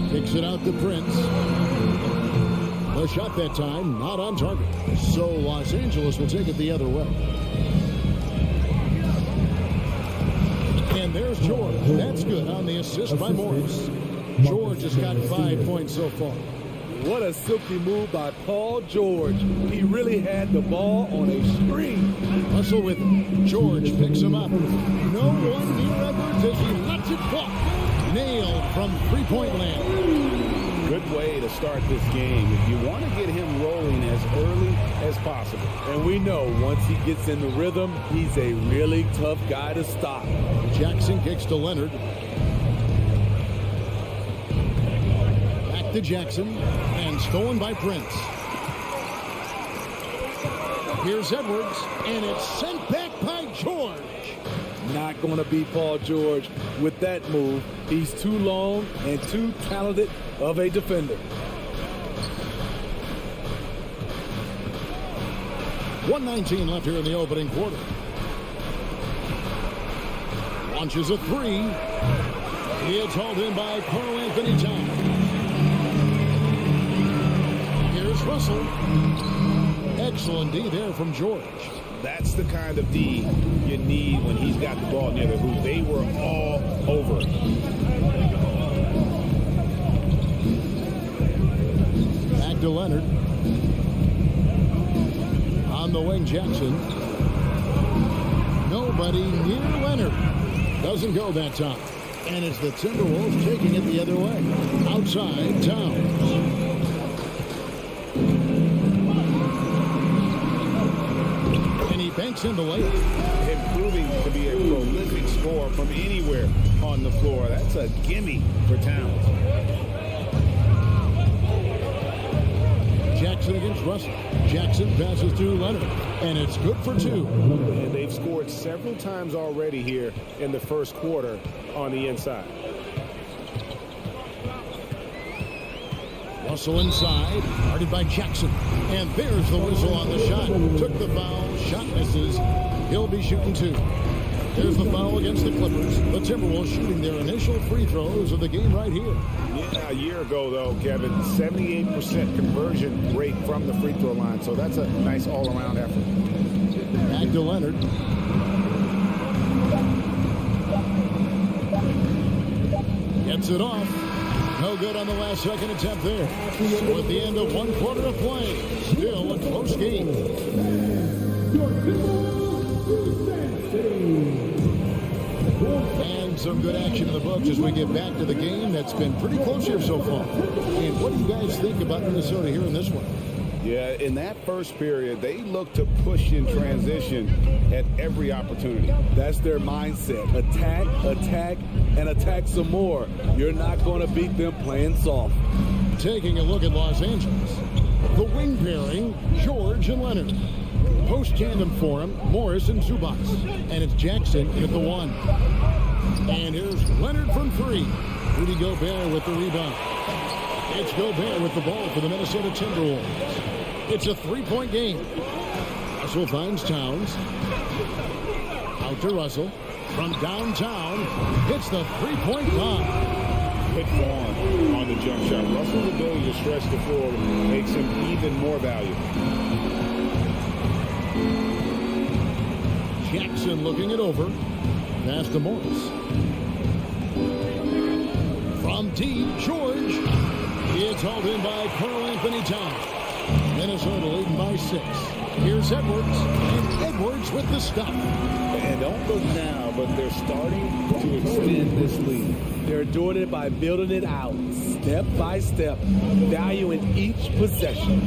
Kicks it out to Prince. The shot that time, not on target. So Los Angeles will take it the other way. And there's George. That's good on the assist by Morris. George has got 5 points so far. What a silky move by Paul George. He really had the ball on a string. Russell with him. George picks him up. No one near Edwards as he lets it fall. Nailed from three-point land. Good way to start this game. If you want to get him rolling as early as possible. And we know once he gets in the rhythm, he's a really tough guy to stop. Jackson kicks to Leonard. Back to Jackson. And stolen by Prince. Here's Edwards. And it's sent back by George. Not going to be Paul George with that move. He's too long and too talented of a defender. 1:19 left here in the opening quarter. Launches a three. It's hauled in by Karl-Anthony Towns. Here's Russell. Excellent D there from George. That's the kind of D you need when he's got the ball near the hoop. They were all over it. Back to Leonard. On the wing, Jackson. Nobody near Leonard. Doesn't go that time. And it's the Timberwolves taking it the other way. Outside, Towns. And he banks in the layup. Improving to be a prolific scorer from anywhere on the floor. That's a gimme for Towns. Jackson against Russell. Jackson passes to Leonard, and it's good for two. And they've scored several times already here in the first quarter on the inside. Russell inside, guarded by Jackson. And there's the whistle on the shot. Took the foul, shot misses. He'll be shooting two. There's the foul against the Clippers. The Timberwolves shooting their initial free throws of the game right here. Yeah, a year ago, though, Kevin, 78% conversion rate from the free throw line. So that's a nice all-around effort. Back to Leonard. Gets it off. No good on the last second attempt there. So at the end of one quarter of play, still a close game. And some good action in the books as we get back to the game that's been pretty close here so far. And what do you guys think about Minnesota here in this one? Yeah, in that first period, they look to push in transition at every opportunity. That's their mindset. Attack, attack, and attack some more. You're not going to beat them playing soft. Taking a look at Los Angeles. The wing pairing, George and Leonard. Post tandem for him, Morris and Zubac. And it's Jackson at the one. And here's Leonard from three. Rudy Gobert with the rebound. It's Gobert with the ball for the Minnesota Timberwolves. It's a three-point game. Russell finds Towns. Out to Russell. From downtown, hits the three-point bomb. Hit form on the jump shot. Russell's ability to stretch the floor makes him even more valuable. Jackson looking it over. Pass to Morris. From deep, George. It's hauled in by Karl-Anthony Towns. Minnesota leading by 6. Here's Edwards. And Edwards with the stop. And don't look now, but they're starting to extend this lead. They're doing it by building it out, step by step, valuing each possession.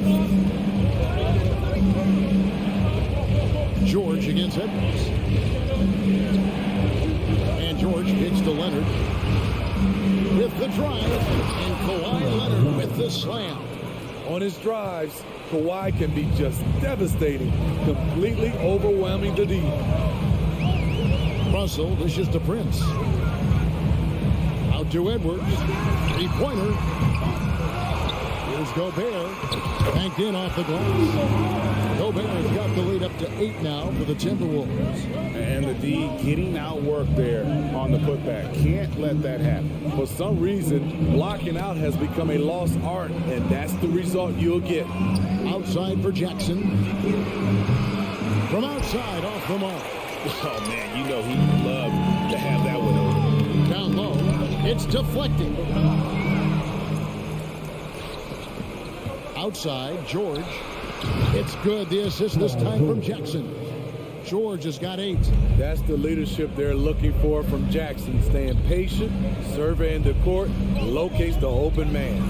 George against Edwards. And George kicks to Leonard. With the drive. And Kawhi Leonard with the slam. On his drives, Kawhi can be just devastating, completely overwhelming the D. Russell dishes to Prince. Out to Edwards. Three-pointer. Here's Gobert. Banked in off the glass. Gobert has got the lead up to 8 now for the Timberwolves. And the D getting outworked there on the putback. Can't let that happen. For some reason, blocking out has become a lost art, and that's the result you'll get. Outside for Jackson. From outside, off the mark. Oh, man, you know he'd love to have that one over. Down low. It's deflecting. Outside, George. It's good. The assist this time from Jackson. George has got 8. That's the leadership they're looking for from Jackson. Staying patient, surveying the court, locates the open man.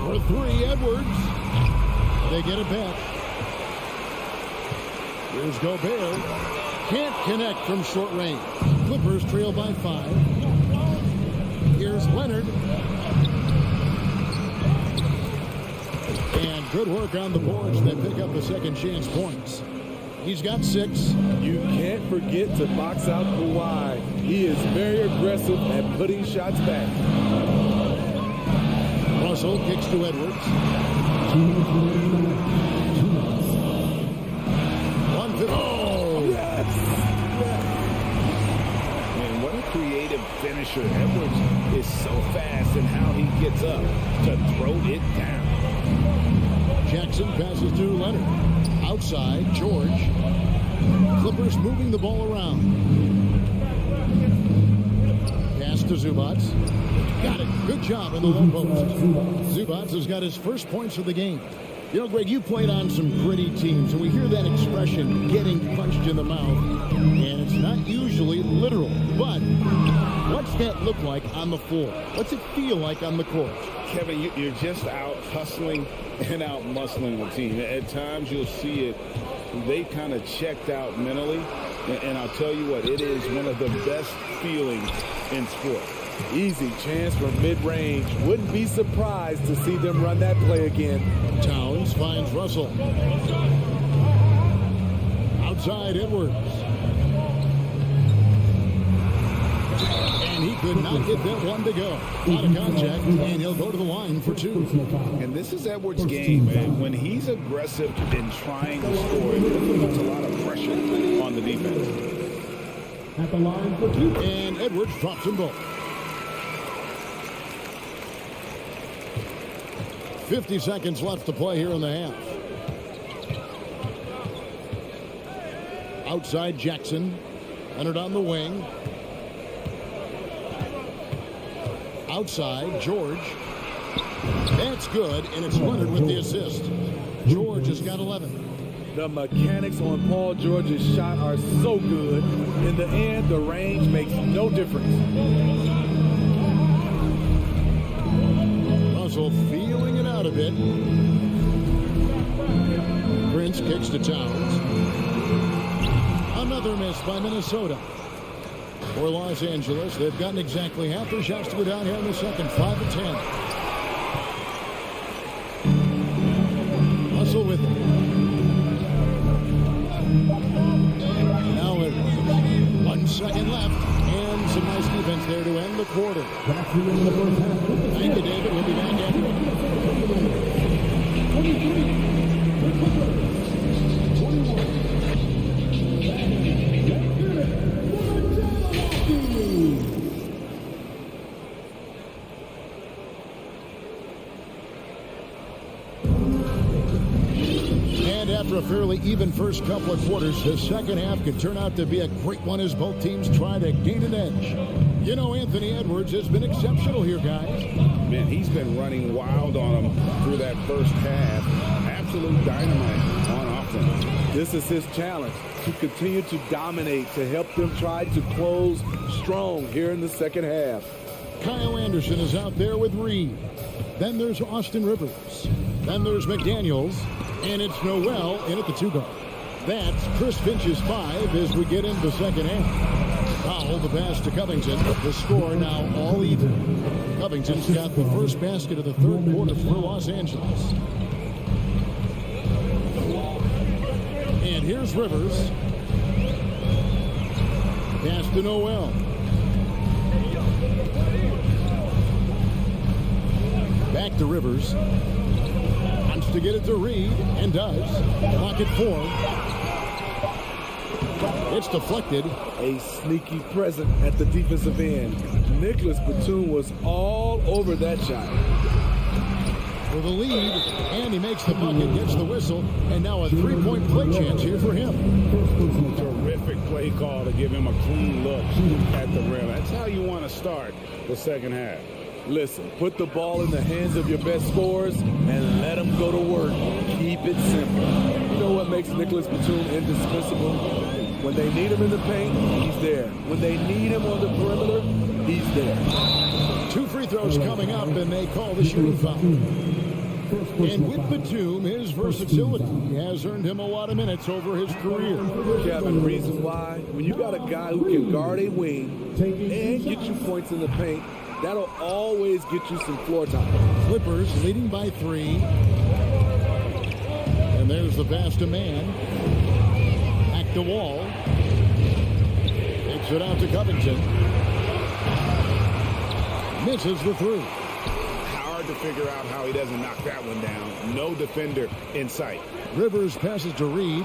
For 3, Edwards. They get it back. Here's Gobert. Can't connect from short range. Clippers trail by 5. Here's Leonard. And good work on the boards that pick up the second chance points. He's got 6. You can't forget to box out Kawhi. He is very aggressive at putting shots back. Russell kicks to Edwards. Oh, yes. Man, what a creative finisher. Edwards is so fast in how he gets up to throw it down. Jackson passes to Leonard. Outside, George. Clippers moving the ball around. Pass to Zubac. Got it. Good job in the low post. Zubac has got his first points of the game. You know, Greg, you played on some gritty teams, and we hear that expression, getting punched in the mouth, and it's not usually literal. But what's that look like on the floor? What's it feel like on the court? Kevin, you're just out hustling and out muscling the team. At times you'll see it. They kind of checked out mentally, and I'll tell you what, it is one of the best feelings in sport. Easy chance for mid-range. Wouldn't be surprised to see them run that play again. Towns finds Russell. Outside Edwards. And he could not get that one to go. Out of contact, and he'll go to the line for two. And this is Edwards' game, man. When he's aggressive in trying to score, it puts a lot of pressure on the defense. At the line for two. And Edwards drops them both. 50 seconds left to play here in the half. Outside Jackson. Leonard on the wing. Outside George. That's good, and it's Leonard with the assist. George has got 11. The mechanics on Paul George's shot are so good. In the end, the range makes no difference. Russell feeling it out a bit. Prince kicks to Towns. Another miss by Minnesota. For Los Angeles, they've gotten exactly half their shots to go down here in the second. 5 of 10. Russell with it. Now with 1 second left. And some nice defense there to end the quarter. That's the end of the first half. Thank you, David. We'll be back after it. 23. And after a fairly even first couple of quarters, the second half could turn out to be a great one as both teams try to gain an edge. You know, Anthony Edwards has been exceptional here, guys. Man, he's been running wild on them through that first half. Absolute dynamite on offense. This is his challenge, to continue to dominate, to help them try to close strong here in the second half. Kyle Anderson is out there with Reed. Then there's Austin Rivers. Then there's McDaniels. And it's Noel in at the 2-guard. That's Chris Finch's 5 as we get into the second half. Powell, the pass to Covington. The score now all even. Covington's got the first basket of the third quarter for Los Angeles. And here's Rivers. Pass to Noel. Back to Rivers. Wants to get it to Reed, and does. Pocket 4. It's deflected. A sneaky present at the defensive end. Nicholas Batum was all over that shot. For the lead, and he makes the bucket, gets the whistle, and now a three-point play chance here for him. Terrific play call to give him a clean look at the rim. That's how you want to start the second half. Listen, put the ball in the hands of your best scorers and let them go to work. Keep it simple. You know what makes Nicholas Batum indispensable? When they need him in the paint, he's there. When they need him on the perimeter, he's there. 2 free throws coming up, and they call the shooting foul. And with Batum, his versatility has earned him a lot of minutes over his career. Kevin, reason why? When you got a guy who can guard a wing and get you points in the paint, that'll always get you some floor time. Clippers leading by 3. And there's the pass to Man. Back to Wall. Takes it out to Covington. Misses the 3. How are hard to figure out how he doesn't knock that one down. No defender in sight. Rivers passes to Reed.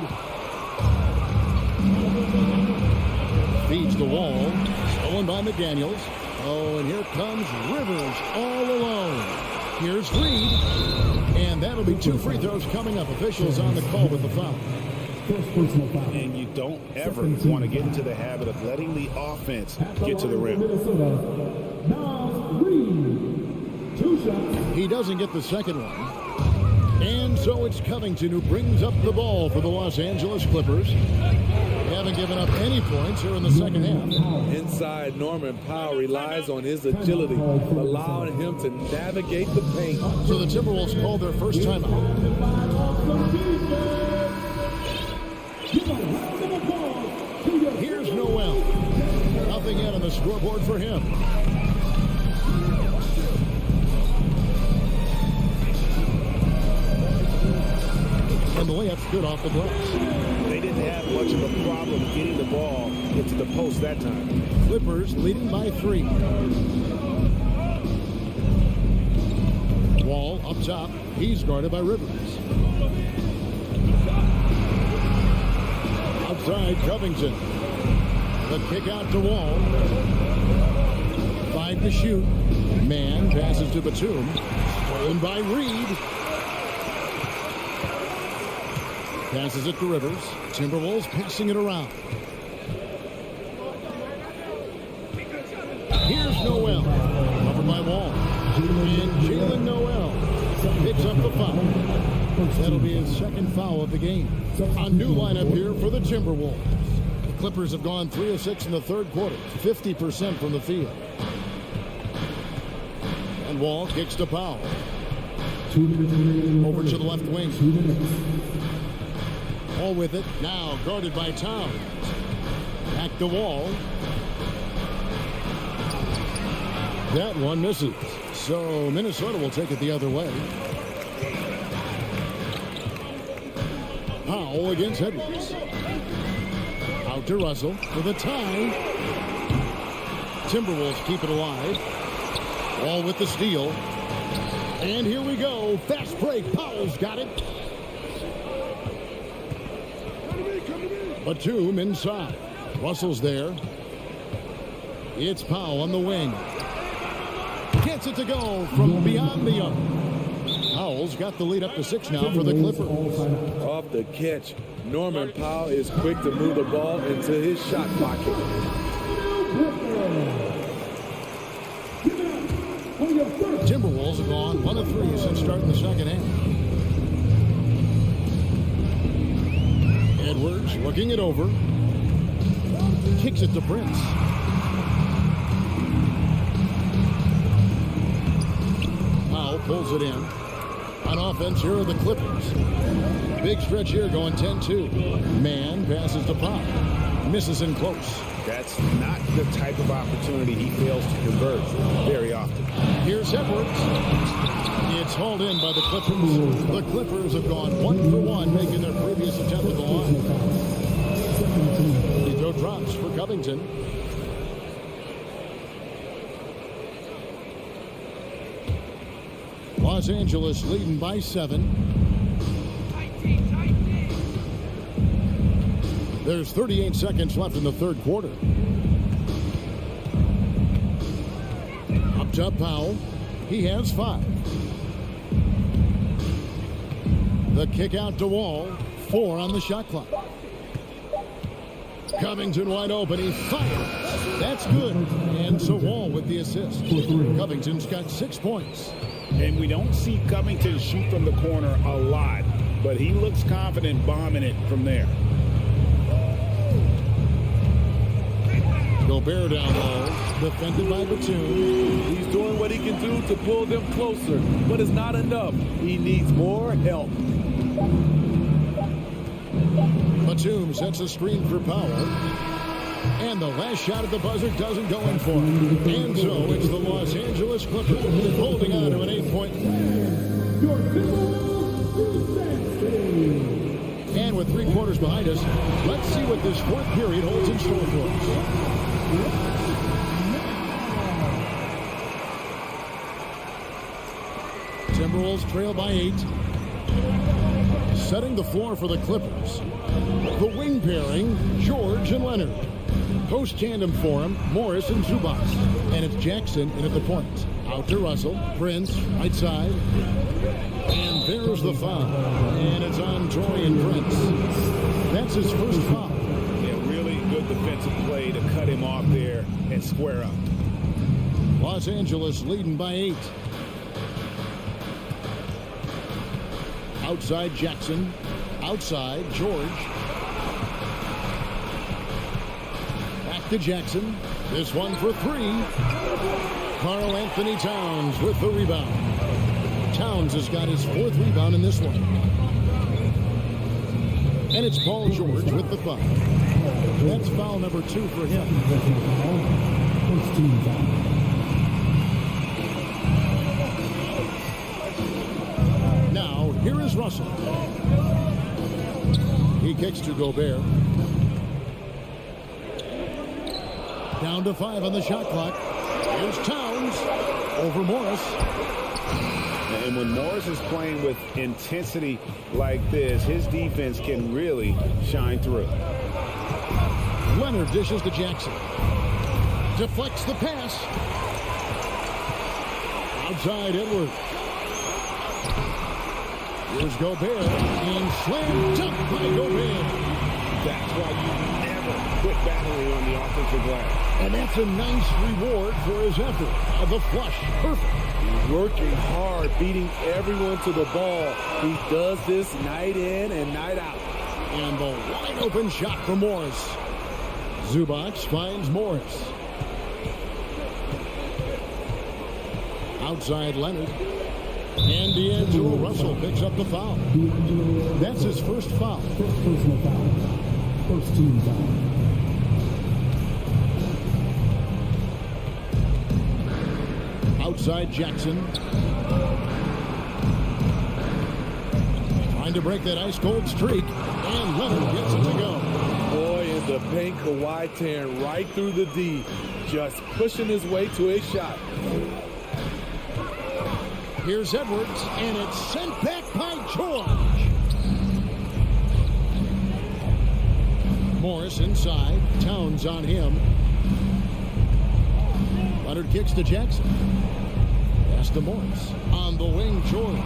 Feeds the Wall. Stolen by McDaniels. Oh, and here comes Rivers all alone. Here's Reed. And that'll be 2 free throws coming up. Officials on the call with the foul. And you don't ever want to get into the habit of letting the offense get to the rim. He doesn't get the second one. And so it's Covington who brings up the ball for the Los Angeles Clippers. They haven't given up any points here in the second half. Inside, Norman Powell relies on his agility, allowing him to navigate the paint. So the Timberwolves call their first timeout. Here's Noel. Nothing yet on the scoreboard for him. And the layup's good off the glass. They didn't have much of a problem getting the ball into the post that time. Clippers leading by 3. Wall up top. He's guarded by Rivers. Outside, Covington. The kick out to Wall. 5 to shoot. Man passes to Batum. Stolen by Reed. Passes it to Rivers. Timberwolves passing it around. Here's Noel. Covered by Wall. And Jalen Noel picks up the foul. That'll be his second foul of the game. A new lineup here for the Timberwolves. The Clippers have gone 3 of 6 in the third quarter. 50% from the field. And Wall kicks to Powell. Over to the left wing. All with it. Now guarded by Towns. Back to Wall. That one misses. So Minnesota will take it the other way. Powell against Edwards. Out to Russell for the tie. Timberwolves keep it alive. Wall with the steal. And here we go. Fast break. Powell's got it. Batum inside. Russell's there. It's Powell on the wing. Gets it to go from beyond the arc. Powell's got the lead up to 6 now for the Clippers. Off the catch, Norman Powell is quick to move the ball into his shot pocket. Timberwolves have gone 1 of 3 since starting the second half. Edwards looking it over. Kicks it to Prince. Powell pulls it in. On offense, here are the Clippers. Big stretch here going 10-2. Man passes to Powell. Misses in close. That's not the type of opportunity he fails to convert very often. Here's Edwards. It's hauled in by the Clippers. The Clippers have gone 1 for 1, making their previous attempt at the line. Free throw drops for Covington. Los Angeles leading by 7. There's 38 seconds left in the third quarter. Up top, Powell. He has 5. The kick out to Wall. 4 on the shot clock. Covington wide open. He fires. That's good. And so Wall with the assist. Covington's got 6 points. And we don't see Covington shoot from the corner a lot, but he looks confident bombing it from there. Gobert down low, defended by Batum. He's doing what he can do to pull them closer, but it's not enough. He needs more help. Batum sets a screen for Powell. And the last shot at the buzzer doesn't go in for him. And so it's the Los Angeles Clippers holding on to an 8-point lead. And with 3 quarters behind us, let's see what this fourth period holds in store for us. Timberwolves trail by 8. Setting the floor for the Clippers. The wing pairing, George and Leonard. Post tandem for him, Morris and Zubac. And it's Jackson in at the point. Out to Russell. Prince, right side. And there's the foul. And it's on Taurean Prince. That's his first foul. Yeah, really good defensive play to cut him off there and square up. Los Angeles leading by 8. Outside Jackson. Outside George. Back to Jackson. This one for 3. Karl Anthony Towns with the rebound. Towns has got his 4th rebound in this one. And it's Paul George with the foul. That's foul number 2 for him. Now, here is Russell. He kicks to Gobert. Down to 5 on the shot clock. Here's Towns over Morris. And when Morris is playing with intensity like this, his defense can really shine through. Leonard dishes to Jackson. Deflects the pass. Outside Edwards. Here's Gobert. And slam dunk by Gobert. That's why you never quit battling on the offensive glass. And that's a nice reward for his effort. The flush. Perfect. He's working hard, beating everyone to the ball. He does this night in and night out. And the wide open shot for Morris. Zubac finds Morris. Outside Leonard. And D'Angelo Russell picks up the foul. That's his first foul. First personal foul. First team foul. Outside Jackson. Trying to break that ice-cold streak. And Leonard gets it to go. Boy, in the paint, Kawhi tearing right through the D. Just pushing his way to a shot. Here's Edwards, and it's sent back by George. Morris inside. Towns on him. Leonard kicks to Jackson. Pass to Morris. On the wing, George.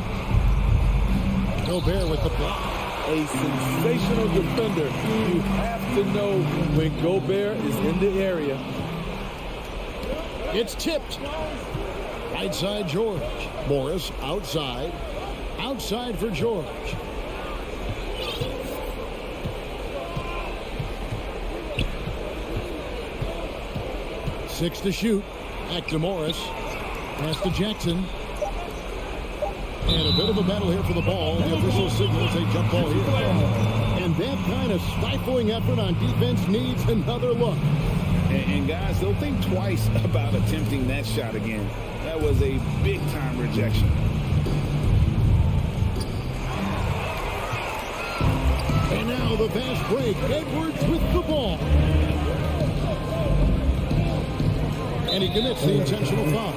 Gobert with the block. A sensational defender. You have to know when Gobert is in the area. It's tipped. Right side, George. Morris outside. Outside for George. Six to shoot. Back to Morris. Pass to Jackson. And a bit of a battle here for the ball. The official signals a jump ball here. And that kind of stifling effort on defense needs another look. And guys, don't think twice about attempting that shot again. That was a big-time rejection. And now the fast break. Edwards with the ball. And he commits the intentional foul.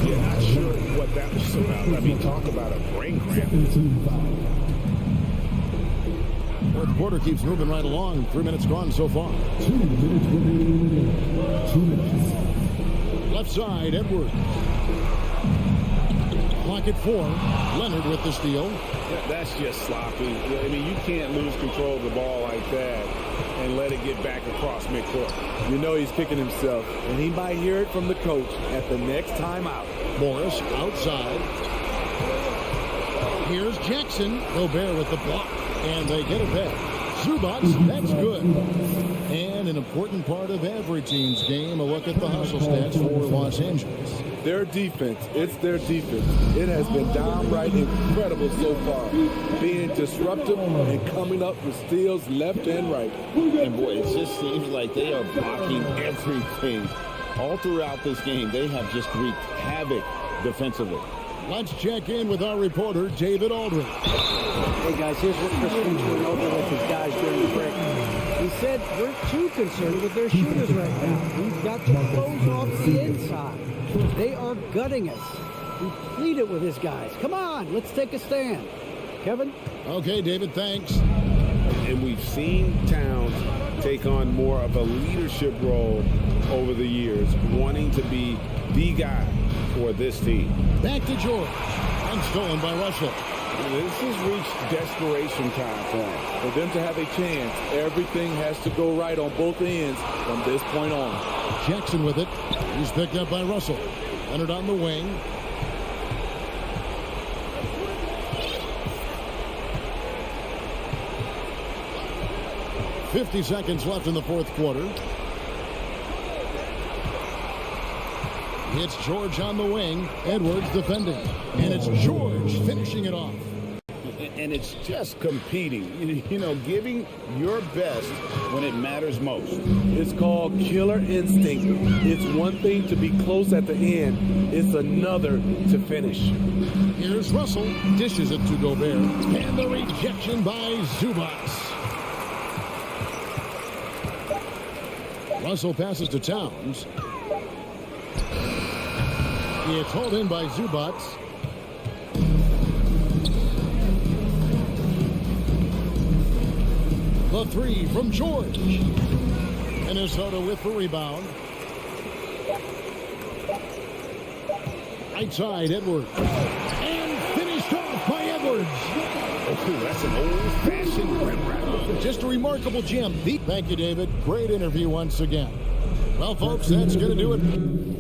Yeah, not sure what that was about. I mean, talk about a brain cramp. Fourth quarter keeps moving right along. 3 minutes gone so far. 2 minutes remaining. 2 minutes. Left side, Edwards. Clock at 4. Leonard with the steal. That's just sloppy. I mean, you can't lose control of the ball like that and let it get back across midcourt. You know he's kicking himself, and he might hear it from the coach at the next timeout. Morris outside. Here's Jackson. Gobert with the block. And they get it back. Zubac, that's good. And an important part of every team's game, a look at the hustle stats for Los Angeles. Their defense, it's their defense. It has been downright incredible so far. Being disruptive and coming up with steals left and right. And boy, it just seems like they are blocking everything. All throughout this game, they have just wreaked havoc defensively. Let's check in with our reporter, David Aldridge. Hey, guys, here's what Chris Finch went over with his guys during the break. He said we're too concerned with their shooters right now. We've got to close off the inside. They are gutting us. We complete it with his guys. Come on, let's take a stand. Kevin? Okay, David, thanks. And we've seen Towns take on more of a leadership role over the years, wanting to be the guy for this team. Back to George. And stolen by Russell. This has reached desperation time for him. For them to have a chance, everything has to go right on both ends from this point on. Jackson with it. He's picked up by Russell. Leonard on the wing. .50 seconds left in the fourth quarter. It's George on the wing. Edwards defending. And it's George finishing it off. And it's just competing, you know, giving your best when it matters most. It's called killer instinct. It's one thing to be close at the end. It's another to finish. Here's Russell. Dishes it to Gobert. And the rejection by Zubats. Russell passes to Towns. It's hauled in by Zubats. The three from George. Minnesota with the rebound. Right side, Edwards. And finished off by Edwards. Oh, that's an old-fashioned rim wrap. Just a remarkable gem. Thank you, David. Great interview once again. Well, folks, that's going to do it.